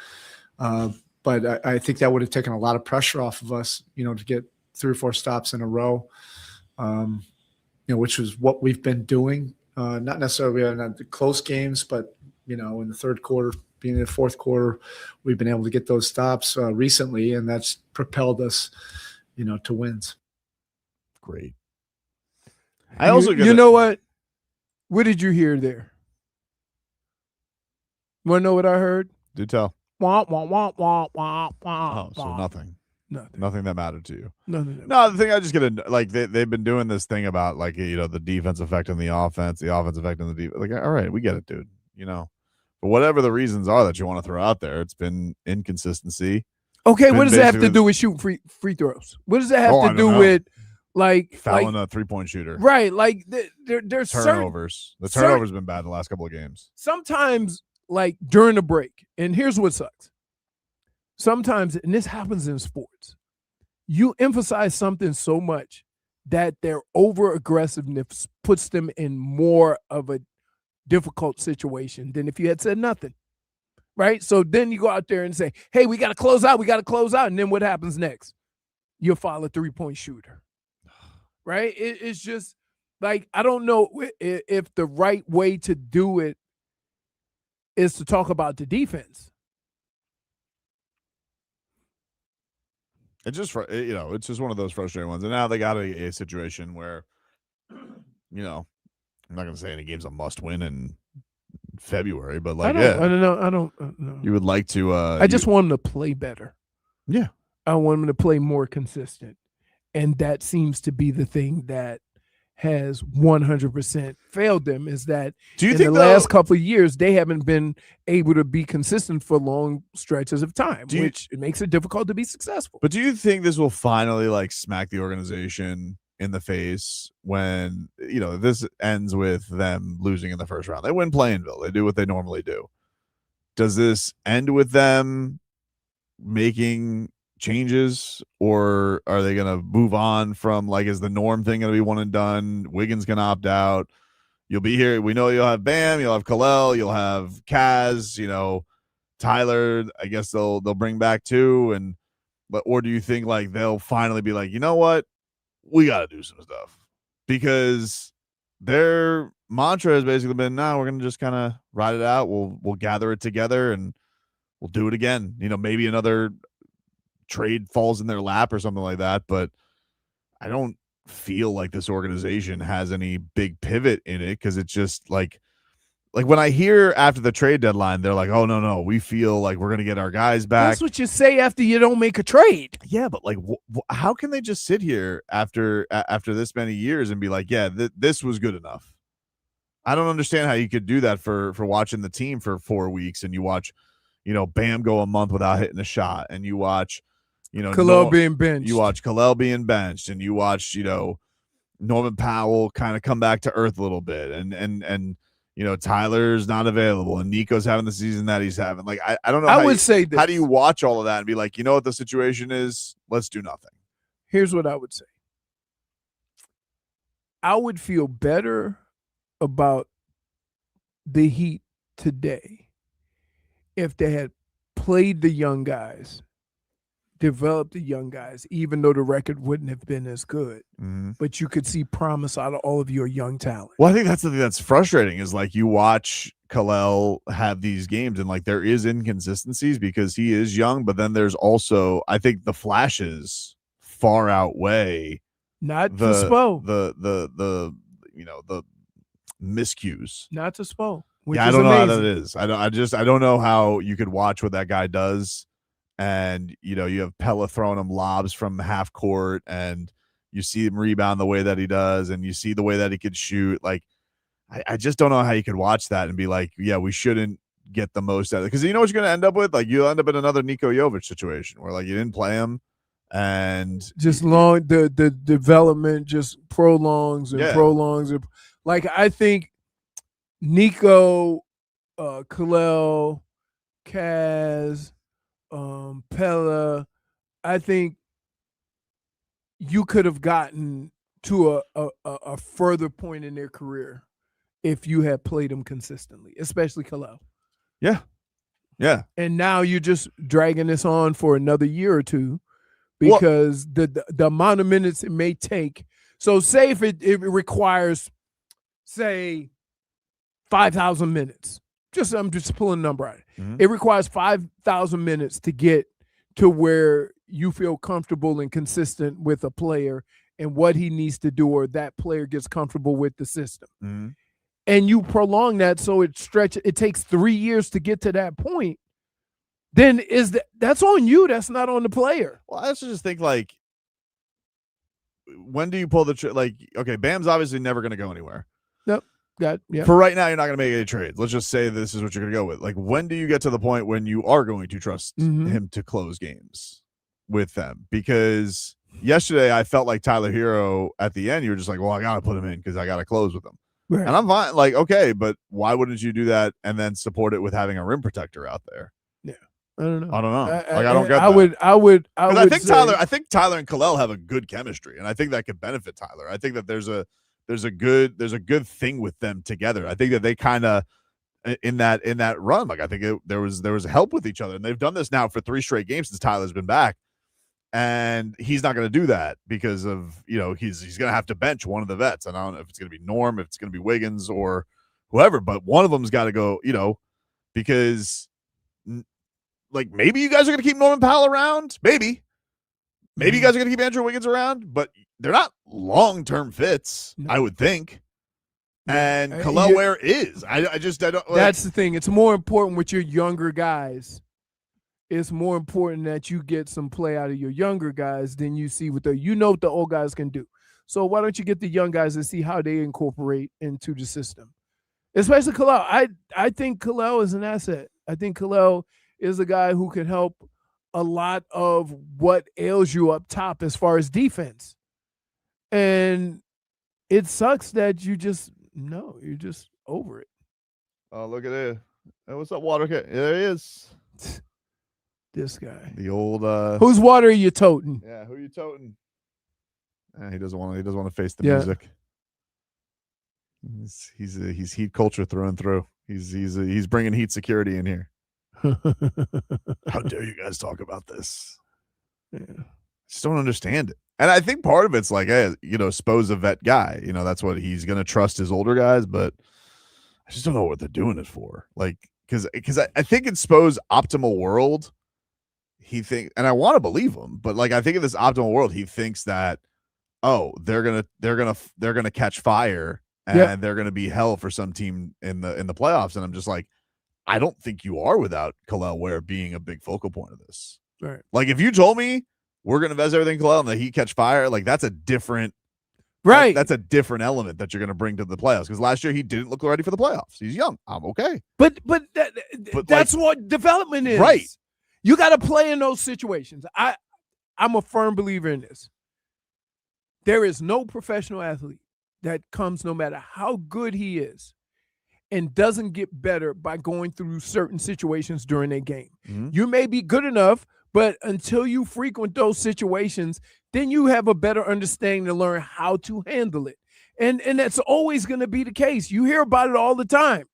But I think that would have taken a lot of pressure off of us, to get 3 or 4 stops in a row, which is what we've been doing. Not necessarily in the close games, but, in the third quarter, being in the fourth quarter, we've been able to get those stops recently, and that's propelled us, to wins. Great. You know what? What did you hear there? You want to know what I heard? Do tell. Wah, wah, wah, wah, wah, wah, Oh, so nothing. Nothing. Nothing that mattered to you. Nothing. No, the thing I just get they've been doing this thing about the defense affecting the offense affecting the defense. Like, all right, we get it, dude. But whatever the reasons are that you want to throw out there, it's been inconsistency. Okay, what does that have to do with shooting free throws? What does that have to do with fouling a 3-point shooter? Right, there's turnovers. The turnovers been bad the last couple of games. Sometimes, during the break, and here's what sucks. Sometimes, and this happens in sports, you emphasize something so much that their over aggressiveness puts them in more of a difficult situation than if you had said nothing. Right? So then you go out there and say, hey, we got to close out. And then what happens next? You'll file a 3-point shooter. Right? It's just I don't know if the right way to do it is to talk about the defense. It's just, it's just one of those frustrating ones. And now they got a situation where, I'm not going to say any game's a must win in February, but I don't know. you would like to. I just want them to play better. Yeah. I want him to play more consistent. And that seems to be the thing that has 100% failed them, is that Do you in think the last couple of years, they haven't been able to be consistent for long stretches of time, which it makes it difficult to be successful. But do you think this will finally like smack the organization in the face when, you know, this ends with them losing in the first round? They win Play-in-Ville. They do what they normally do. Does this end with them making changes, or are they going to move on from, like, is the norm thing going to be one and done? Wiggins can opt out. You'll be here. We know you'll have Bam, you'll have Kalel, you'll have Kaz, you know, Tyler, I guess they'll bring back too. Or do you think like they'll finally be like, you know what? We got to do some stuff, because their mantra has basically been, no, we're going to just kind of ride it out. We'll gather it together and we'll do it again. You know, maybe another trade falls in their lap or something like that, but I don't feel like this organization has any big pivot in it, because it's just like when I hear after the trade deadline, they're like, oh, no, we feel like we're going to get our guys back. That's what you say after you don't make a trade. Yeah, but like, how can they just sit here after this many years and be like, yeah, this was good enough? I don't understand how you could do that for watching the team for 4 weeks, and you watch, you know, Bam go a month without hitting a shot, and you watch, you know, Kalel being benched. You watch Kalel being benched, and you watch, you know, Norman Powell kind of come back to earth a little bit, and you know, Tyler's not available, and Nico's having the season that he's having. Like, I don't know. I would say this. How do you watch all of that and be like, you know what the situation is? Let's do nothing. Here's what I would say. I would feel better about the Heat today if they had played the young guys, developed the young guys, even though the record wouldn't have been as good. Mm-hmm. But you could see promise out of all of your young talent. Well, I think that's the thing that's frustrating, is like you watch Kalel have these games and like there is inconsistencies because he is young, but then there's also, I think the flashes far outweigh not the Spo. The you know, the miscues. Not to Spo. Yeah, I don't know how that is. I don't know how you could watch what that guy does. And, you know, you have Pella throwing him lobs from half court, and you see him rebound the way that he does, and you see the way that he could shoot. Like, I just don't know how you could watch that and be like, yeah, we shouldn't get the most out of it. Because you know what you're going to end up with? Like, you'll end up in another Niko Jovic situation where, like, you didn't play him, and just the development just prolongs and prolongs. Like, I think Nico, Kalel, Kaz, Pella, I think you could have gotten to a further point in their career if you had played them consistently, especially Kalel. Yeah. And now you're just dragging this on for another year or two because the amount of minutes it may take. So say if it requires, say, 5,000 minutes. I'm just pulling a number out. Mm-hmm. It requires 5,000 minutes to get to where you feel comfortable and consistent with a player and what he needs to do, or that player gets comfortable with the system. Mm-hmm. And you prolong that so it takes 3 years to get to that point. Then that's on you. That's not on the player. Well, I also just think, like, when do you pull the like? Okay, Bam's obviously never going to go anywhere. Nope. For right now, you're not going to make any trades. Let's just say this is what you're going to go with. Like, when do you get to the point when you are going to trust him to close games with them? Because yesterday I felt like Tyler Hero at the end, you were just like, well, I got to put him in because I got to close with him. Right. And I'm fine. Like, okay, but why wouldn't you do that and then support it with having a rim protector out there? Yeah. I don't know. I don't get that. I think Tyler and Kalel have a good chemistry, and I think that could benefit Tyler. I think that there's a good thing with them together. I think that they kind of in that run, like, I think there was help with each other, and they've done this now for 3 straight games since Tyler's been back, and he's not going to do that because of, you know, he's going to have to bench one of the vets. And I don't know if it's going to be Norm, if it's going to be Wiggins or whoever, but one of them's got to go, you know, because like maybe you guys are going to keep Norman Powell around, maybe you guys are going to keep Andrew Wiggins around, but they're not long-term fits, I would think. And Kalel Ware is. I don't. Like, that's the thing. It's more important with your younger guys it's more important that you get some play out of your younger guys than you see with what the old guys can do. So why don't you get the young guys and see how they incorporate into the system? Especially Kalel. I think Kalel is an asset. I think Kalel is a guy who can help a lot of what ails you up top as far as defense. And it sucks that you're just over it. Oh, look at it. Hey, what's up, Watercat? There he is. This guy. The old Whose water are you toting? Yeah, who you toting? He doesn't want to face the Yeah. music. He's heat culture through and through. He's bringing heat security in here. How dare you guys talk about this? Yeah. I just don't understand it. And I think part of it's like, hey, Spo's a vet guy. That's what he's going to trust his older guys, but I just don't know what they're doing it for. Like, because I think in Spo's optimal world, he thinks, and I want to believe him, but like I think in this optimal world, he thinks that, oh, they're gonna catch fire and they're gonna be hell for some team in the playoffs. And I'm just like, I don't think you are without Kalel Ware being a big focal point of this. Right. Like if you told me we're gonna invest everything in Kalel and that he catch fire, like that's a different that's a different element that you're gonna bring to the playoffs. Because last year he didn't look ready for the playoffs. He's young. I'm okay. But that's what development is. Right. You got to play in those situations. I'm a firm believer in this. There is no professional athlete that comes, no matter how good he is, and doesn't get better by going through certain situations during a game. Mm-hmm. You may be good enough, but until you frequent those situations, then you have a better understanding to learn how to handle it. And that's always going to be the case. You hear about it all the time.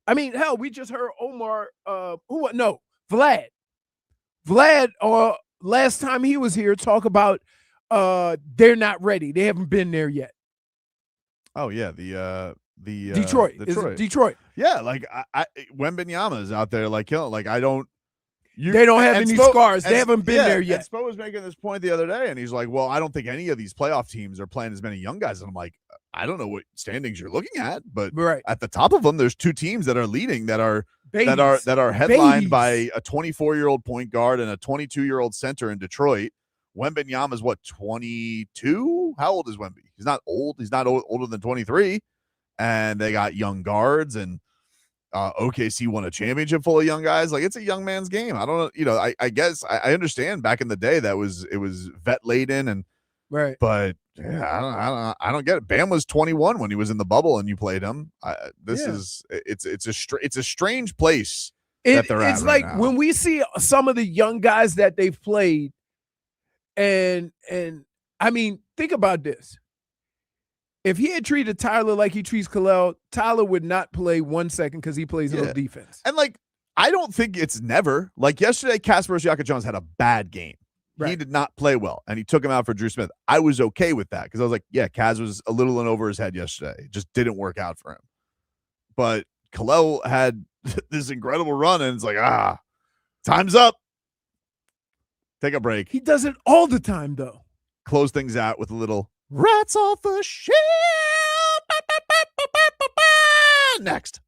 I mean, hell, we just heard Vlad, last time he was here, talk about they're not ready. They haven't been there yet. Oh yeah, the Detroit. Is it Detroit? Yeah, like I Wembanyama is out there like killing. Like I don't. They don't have any scars. They haven't been there yet. And Spo was making this point the other day, and he's like, "Well, I don't think any of these playoff teams are playing as many young guys." And I'm like, I don't know what standings you're looking at, but at the top of them, there's two teams that are leading that are headlined by a 24-year-old point guard and a 22-year-old center in Detroit. Wembanyama is what, 22? How old is Wemby? He's not old. He's not older than 23. And they got young guards, and OKC won a championship full of young guys. Like it's a young man's game. I don't know. I guess I understand back in the day that it was vet laden and right. But yeah, I don't get it. Bam was 21 when he was in the bubble and you played him. It's a strange place that they're at. It's right like now. when we see some of the young guys that they've played, and I mean, think about this. If he had treated Tyler like he treats Kalel, Tyler would not play 1 second because he plays no defense. And like, I don't think it's never. Like yesterday, Kasper Siaka-Jones had a bad game. Right. He did not play well, and he took him out for Drew Smith. I was okay with that because I was like, yeah, Kaz was a little in over his head yesterday. It just didn't work out for him. But Kalel had this incredible run, and it's like, time's up. Take a break. He does it all the time, though. Close things out with a little rats off the ship. Next.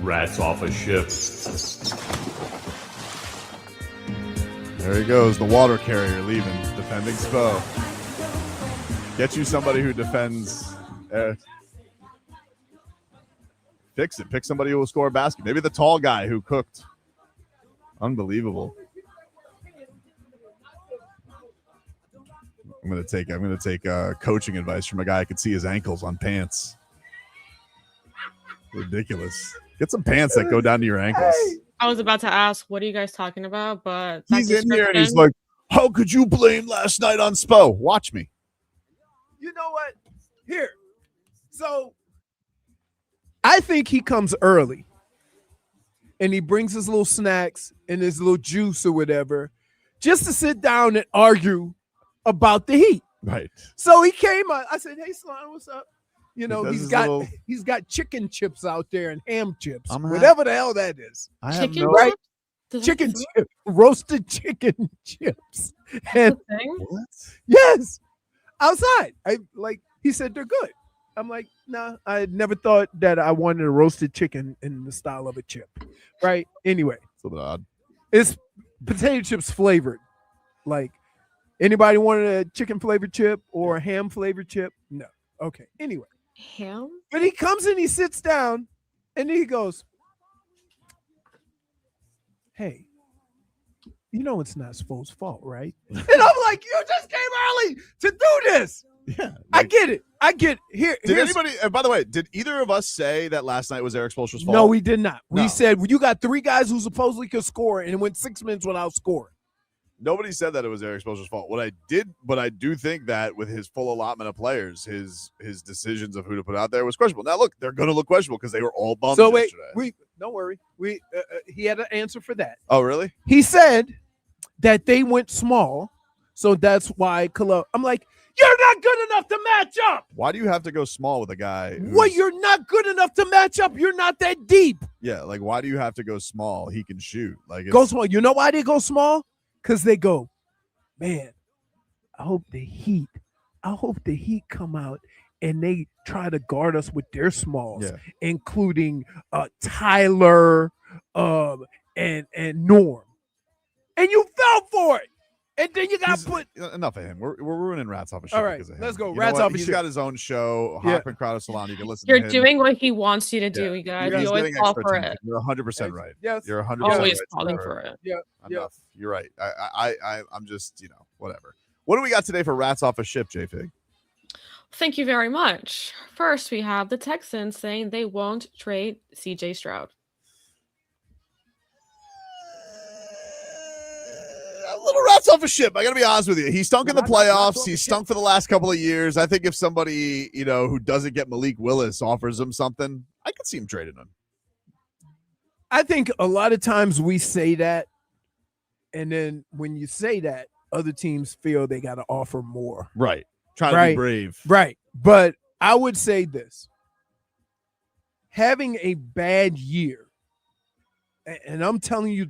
Rats off a ship. There he goes, the water carrier leaving, defending Spo. Get you somebody who defends. Fix it. Pick somebody who will score a basket. Maybe the tall guy who cooked. Unbelievable. I'm gonna take coaching advice from a guy who could see his ankles on pants. Ridiculous. Get some pants that go down to your ankles. I was about to ask, what are you guys talking about? But He's in here and he's like, "How could you blame last night on Spo?" Watch me. You know what? Here. So I think he comes early and he brings his little snacks and his little juice or whatever just to sit down and argue about the Heat. Right. So he came out. I said, "Hey, Slon, what's up?" You know, He he's does got chicken chips out there and ham chips, I'm whatever the hell that is. I have Chicken no right? Does that Chicken count? chip, roasted chicken chips. And Thing? yes, outside. He said they're good. I'm like, nah, I never thought that I wanted a roasted chicken in the style of a chip. Right? Anyway. It's a little bit odd. It's potato chips flavored. Like, anybody wanted a chicken flavored chip or a ham flavored chip? No. Okay. Anyway. Ham? But he comes in, he sits down, and then he goes, "Hey, you know it's not Spo's fault, right?" And I'm like, "You just came early to do this." Yeah. I get it. Here. Did here's- anybody, by the way, did either of us say that last night was Eric Spoelstra's fault? No, we did not. No. We said, well, you got three guys who supposedly could score, and it went 6 minutes without scoring. Nobody said that it was Eric Spoelstra's fault. But I do think that with his full allotment of players, his decisions of who to put out there was questionable. Now, look, they're going to look questionable because they were all bums So wait, yesterday. don't worry. He had an answer for that. Oh, really? He said that they went small, so that's why I'm like, you're not good enough to match up. Why do you have to go small with a guy? Well, you're not good enough to match up. You're not that deep. Yeah, like why do you have to go small? He can shoot. Like Go small. You know why they go small? Because they go, man, I hope the Heat come out and they try to guard us with their smalls, including Tyler and Norm. And you fell for it. And then you got put. Enough of him. We're ruining Rats off a show. All right, because of him. let's go. You know Rats what? off a He's show. got his own show, Yeah. Hop and Crowder Salon. You can listen You're to him. doing what he wants you to do, you guys. He's You always getting fall extra for attention. it. You're 100% right. Yes. You're 100% Always right. falling for it. Yeah. Enough. You're right. I'm just, whatever. What do we got today for Rats off a ship, J-Fig? Thank you very much. First, we have the Texans saying they won't trade CJ Stroud. A little Rats off a ship. I got to be honest with you. He stunk in the playoffs. He stunk for the last couple of years. I think if somebody, who doesn't get Malik Willis offers him something, I could see him trading him. I think a lot of times we say that, and then when you say that, other teams feel they got to offer more. Right. Trying to be brave. Right. But I would say this. Having a bad year, and I'm telling you,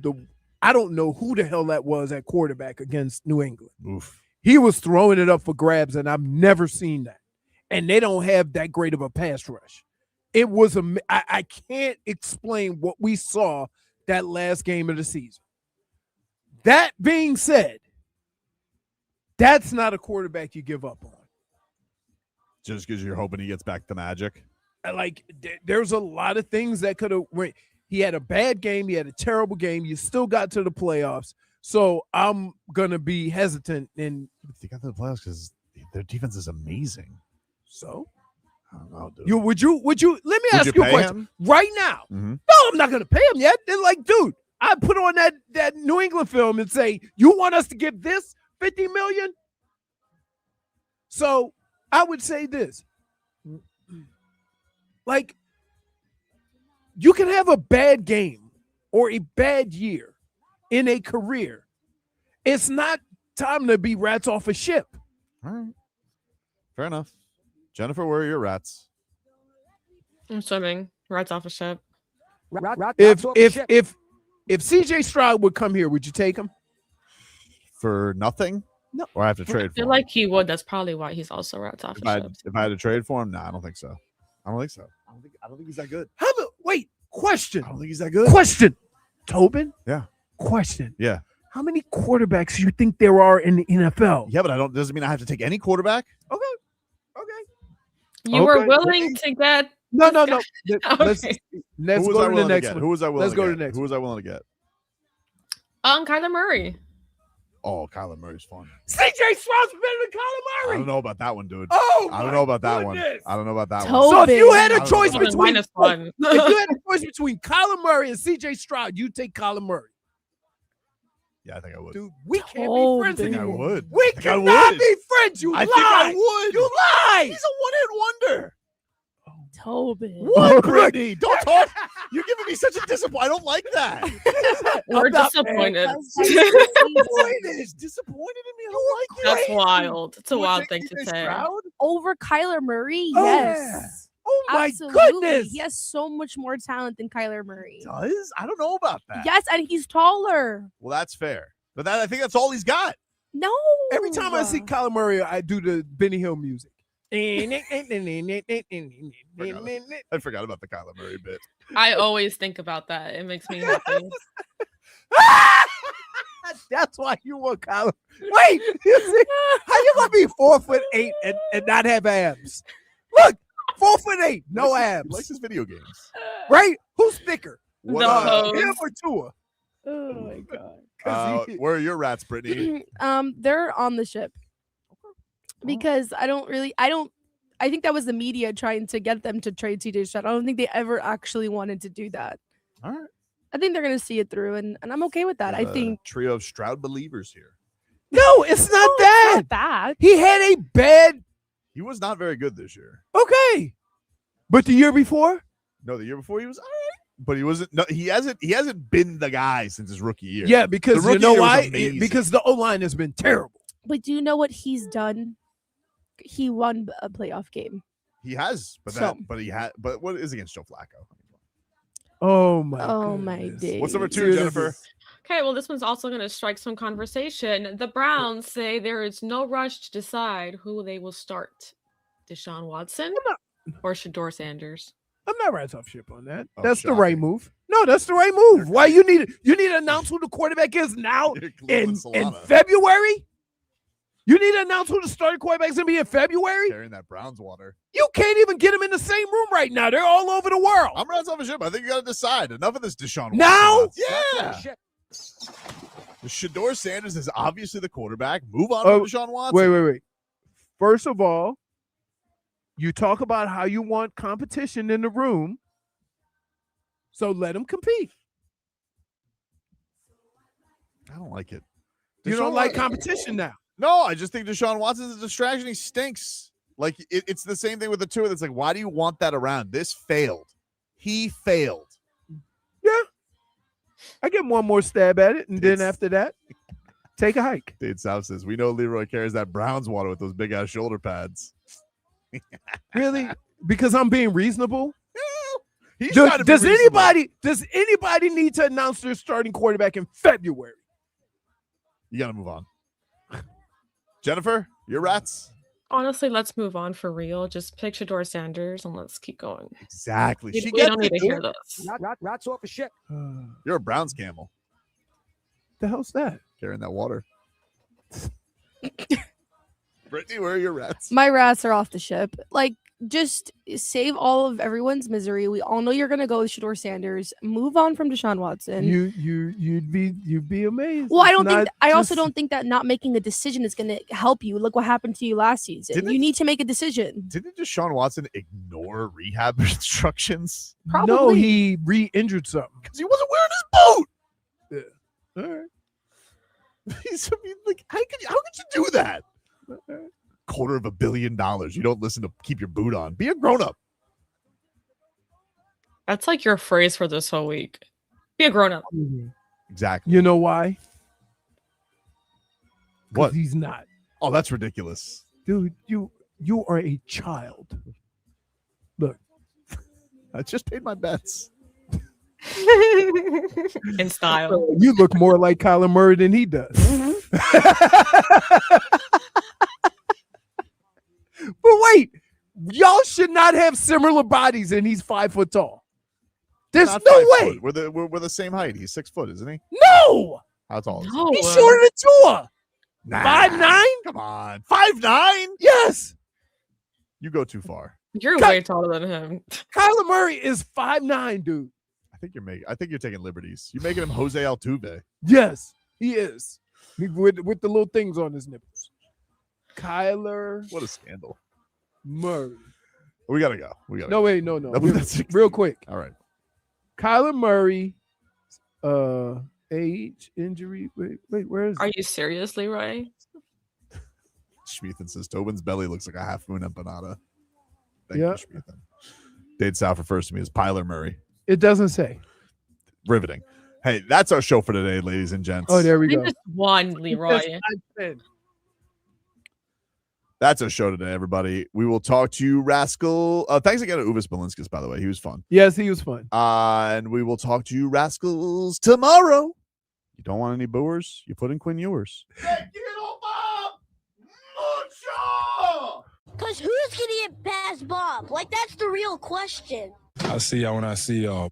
I don't know who the hell that was at quarterback against New England. Oof. He was throwing it up for grabs, and I've never seen that. And they don't have that great of a pass rush. It was I can't explain what we saw that last game of the season. That being said, that's not a quarterback you give up on. Just because you're hoping he gets back to magic? There's a lot of things that could have went. He had a bad game. He had a terrible game. You still got to the playoffs. So I'm going to be hesitant. And they got to the playoffs because their defense is amazing. So? I don't know, dude. Would you let me ask you a question him? right now. Mm-hmm. No, I'm not going to pay him yet. They're like, dude, I put on that New England film and say, you want us to give this $50 million? So I would say this. Like, you can have a bad game or a bad year in a career. It's not time to be rats off a ship. All right. Fair enough. Jennifer, where are your rats? I'm swimming. Rats off a ship. If CJ Stroud would come here, would you take him? For nothing? No. Or I have to trade I for feel him? like he would. That's probably why he's also rats off a ship. If I had to trade for him, no, I don't think so. I don't think so. I don't think he's that good. Wait, Question. I don't think he's that good. Question. Tobin? Yeah. Question. Yeah. How many quarterbacks do you think there are in the NFL? Yeah, but doesn't mean I have to take any quarterback. Okay. You were willing to get No. Okay. Let's Who was go I to the willing to next get? one. Who was I willing Let's to go get? to the next Who was I willing to get? Kyler Murray. Oh, Kyler Murray's fun. CJ Stroud's better than Kyler I Murray. don't know about that one, dude. Oh, I don't know about that one. goodness. I don't know about that Tobin. one. So if you had I a don't choice know. between Minus one. if you had a choice between Kyler Murray and CJ Stroud, you take Kyler Murray. Yeah, I think I would. Dude, we can't be friends I think I anymore. would. We I think I cannot would. be friends. You I lie. think I would. You lie. He's a one-hit wonder. Tobin. What, Brittney? Don't talk. You're giving me such a disappointment. I don't like that. We're I'm not disappointed. Disappointed. Disappointed in me. I don't like it. That's wild. It's a You would wild take thing to CJ say. Stroud? Over Kyler Murray? Oh, Yes. yeah. Oh my Absolutely. goodness. He has so much more talent than Kyler Murray. Does? I don't know about that. Yes, and he's taller. Well, that's fair. But I think that's all he's got. No. Every time I see Kyler Murray, I do the Benny Hill music. I forgot about the Kyler Murray bit. I always think about that. It makes me happy. That's why you want Kyler. Wait, you see, how you gonna be 4'8" and not have abs? Look, 4'8", no He abs. likes his video games. Right? Who's thicker? What, Him or Tua? Oh my god. Where are your rats, Brittney? They're on the ship. Because I think that was the media trying to get them to trade CJ Stroud. I don't think they ever actually wanted to do that. All right. I think they're gonna see it through and I'm okay with that. I think Trio of Stroud believers here. No, it's not that. not bad. He had a bad. He was not very good this year. Okay, but the year before, No, the year before he was all right. But he wasn't. No, he hasn't been the guy since his rookie year. yeah, because The you rookie know year was why? amazing. Because the O-line has been terrible. But do you know what he's done? He won a playoff game. he has. But So- he had. But what is against Joe Flacco? Oh my! Oh my goodness. days. What's number 2, Jennifer? Okay, well, this one's also going to strike some conversation. The Browns say there is no rush to decide who they will start. Deshaun Watson or Shedeur Sanders? I'm not right off ship on that. Oh, That's the shocking. right move. No, that's the right move. Why you need to announce who the quarterback is now You're gluing in Solana. February? You need to announce who the starting quarterback's gonna be in February? Carrying that Browns water. You can't even get them in the same room right now. They're all over the world. I'm rats off a ship. I think you got to decide. Enough of this Deshaun Watson. Now? nonsense. Yeah. Shedeur Sanders is obviously the quarterback. Move on from Deshaun Watson. Wait. First of all, you talk about how you want competition in the room. So let them compete. I don't like it. You Deshaun don't like Watson- competition now. No, I just think Deshaun Watson's a distraction. He stinks. Like it's the same thing with the Tua. That's like, why do you want that around? This failed. He failed. Yeah. I get one more stab at it, and then after that, take a hike. Dade South says, we know Leroy carries that Browns water with those big ass shoulder pads. Really? Because I'm being reasonable? He's trying to be Does reasonable. anybody need to announce their starting quarterback in February? You got to move on. Jennifer, your rats. Honestly, let's move on for real. Just pick Shedeur Sanders and let's keep going. Exactly. We, She we gets don't need it, to hear dude. this. Rats off a ship. You're a Browns camel The hell's that? carrying that water. Brittney, where are your rats? My rats are off the ship. Like, just save all of everyone's misery. We all know you're gonna go with Shedeur Sanders. Move on from Deshaun Watson. You'd be amazed. Well, I It's don't think. not I also just- don't think that not making a decision is going to help you. Look what happened to you last season. Didn't You it- need to make a decision. Didn't Deshaun Watson ignore rehab instructions? No, Probably. he re-injured something. Because he wasn't wearing his boot. Yeah. All right. How could you do that? $250 million. You don't listen to keep your boot on. Be a grown up. That's like your phrase for this whole week. Be a grown up. Exactly. You know why? 'Cause What? He's not. Oh, that's ridiculous. Dude, you are a child. Look. I just paid my bets. In style. You look more like Kyler Murray than he does. But wait, y'all should not have similar bodies and he's 5 foot tall. There's Not no 5 way. foot. We're the same height. He's 6 foot, isn't he? No. How tall is he? No. He's shorter than Tua. Nah. 5'9"? Come on. 5'9"? Yes. You go too far. You're way taller than him. Kyler Murray is 5'9", dude. I think you're taking liberties. You're making him Jose Altuve. Yes, he is. With the little things on his nipples. Kyler. What a scandal. Murray. We gotta go. No, wait, no. That's Real quick. All right. Kyler Murray, age, injury. Wait, where is Are it? you serious, Leroy? Schmeathan says Tobin's belly looks like a half moon empanada. Thank Yeah. you, Schmeathan. Dade South refers to me as Pyler Murray. It doesn't say. Riveting. Hey, that's our show for today, ladies and gents. Oh, there we go. Just one, Leroy. That's our show today, everybody. We will talk to you, Rascal. Thanks again to Uvis Balinskis, by the way. He was fun. Yes, he was fun. And we will talk to you, Rascals, tomorrow. You don't want any booers? You put in Quinn Ewers. Because who's going to get past Bob? Like, that's the real question. I'll see y'all when I see y'all.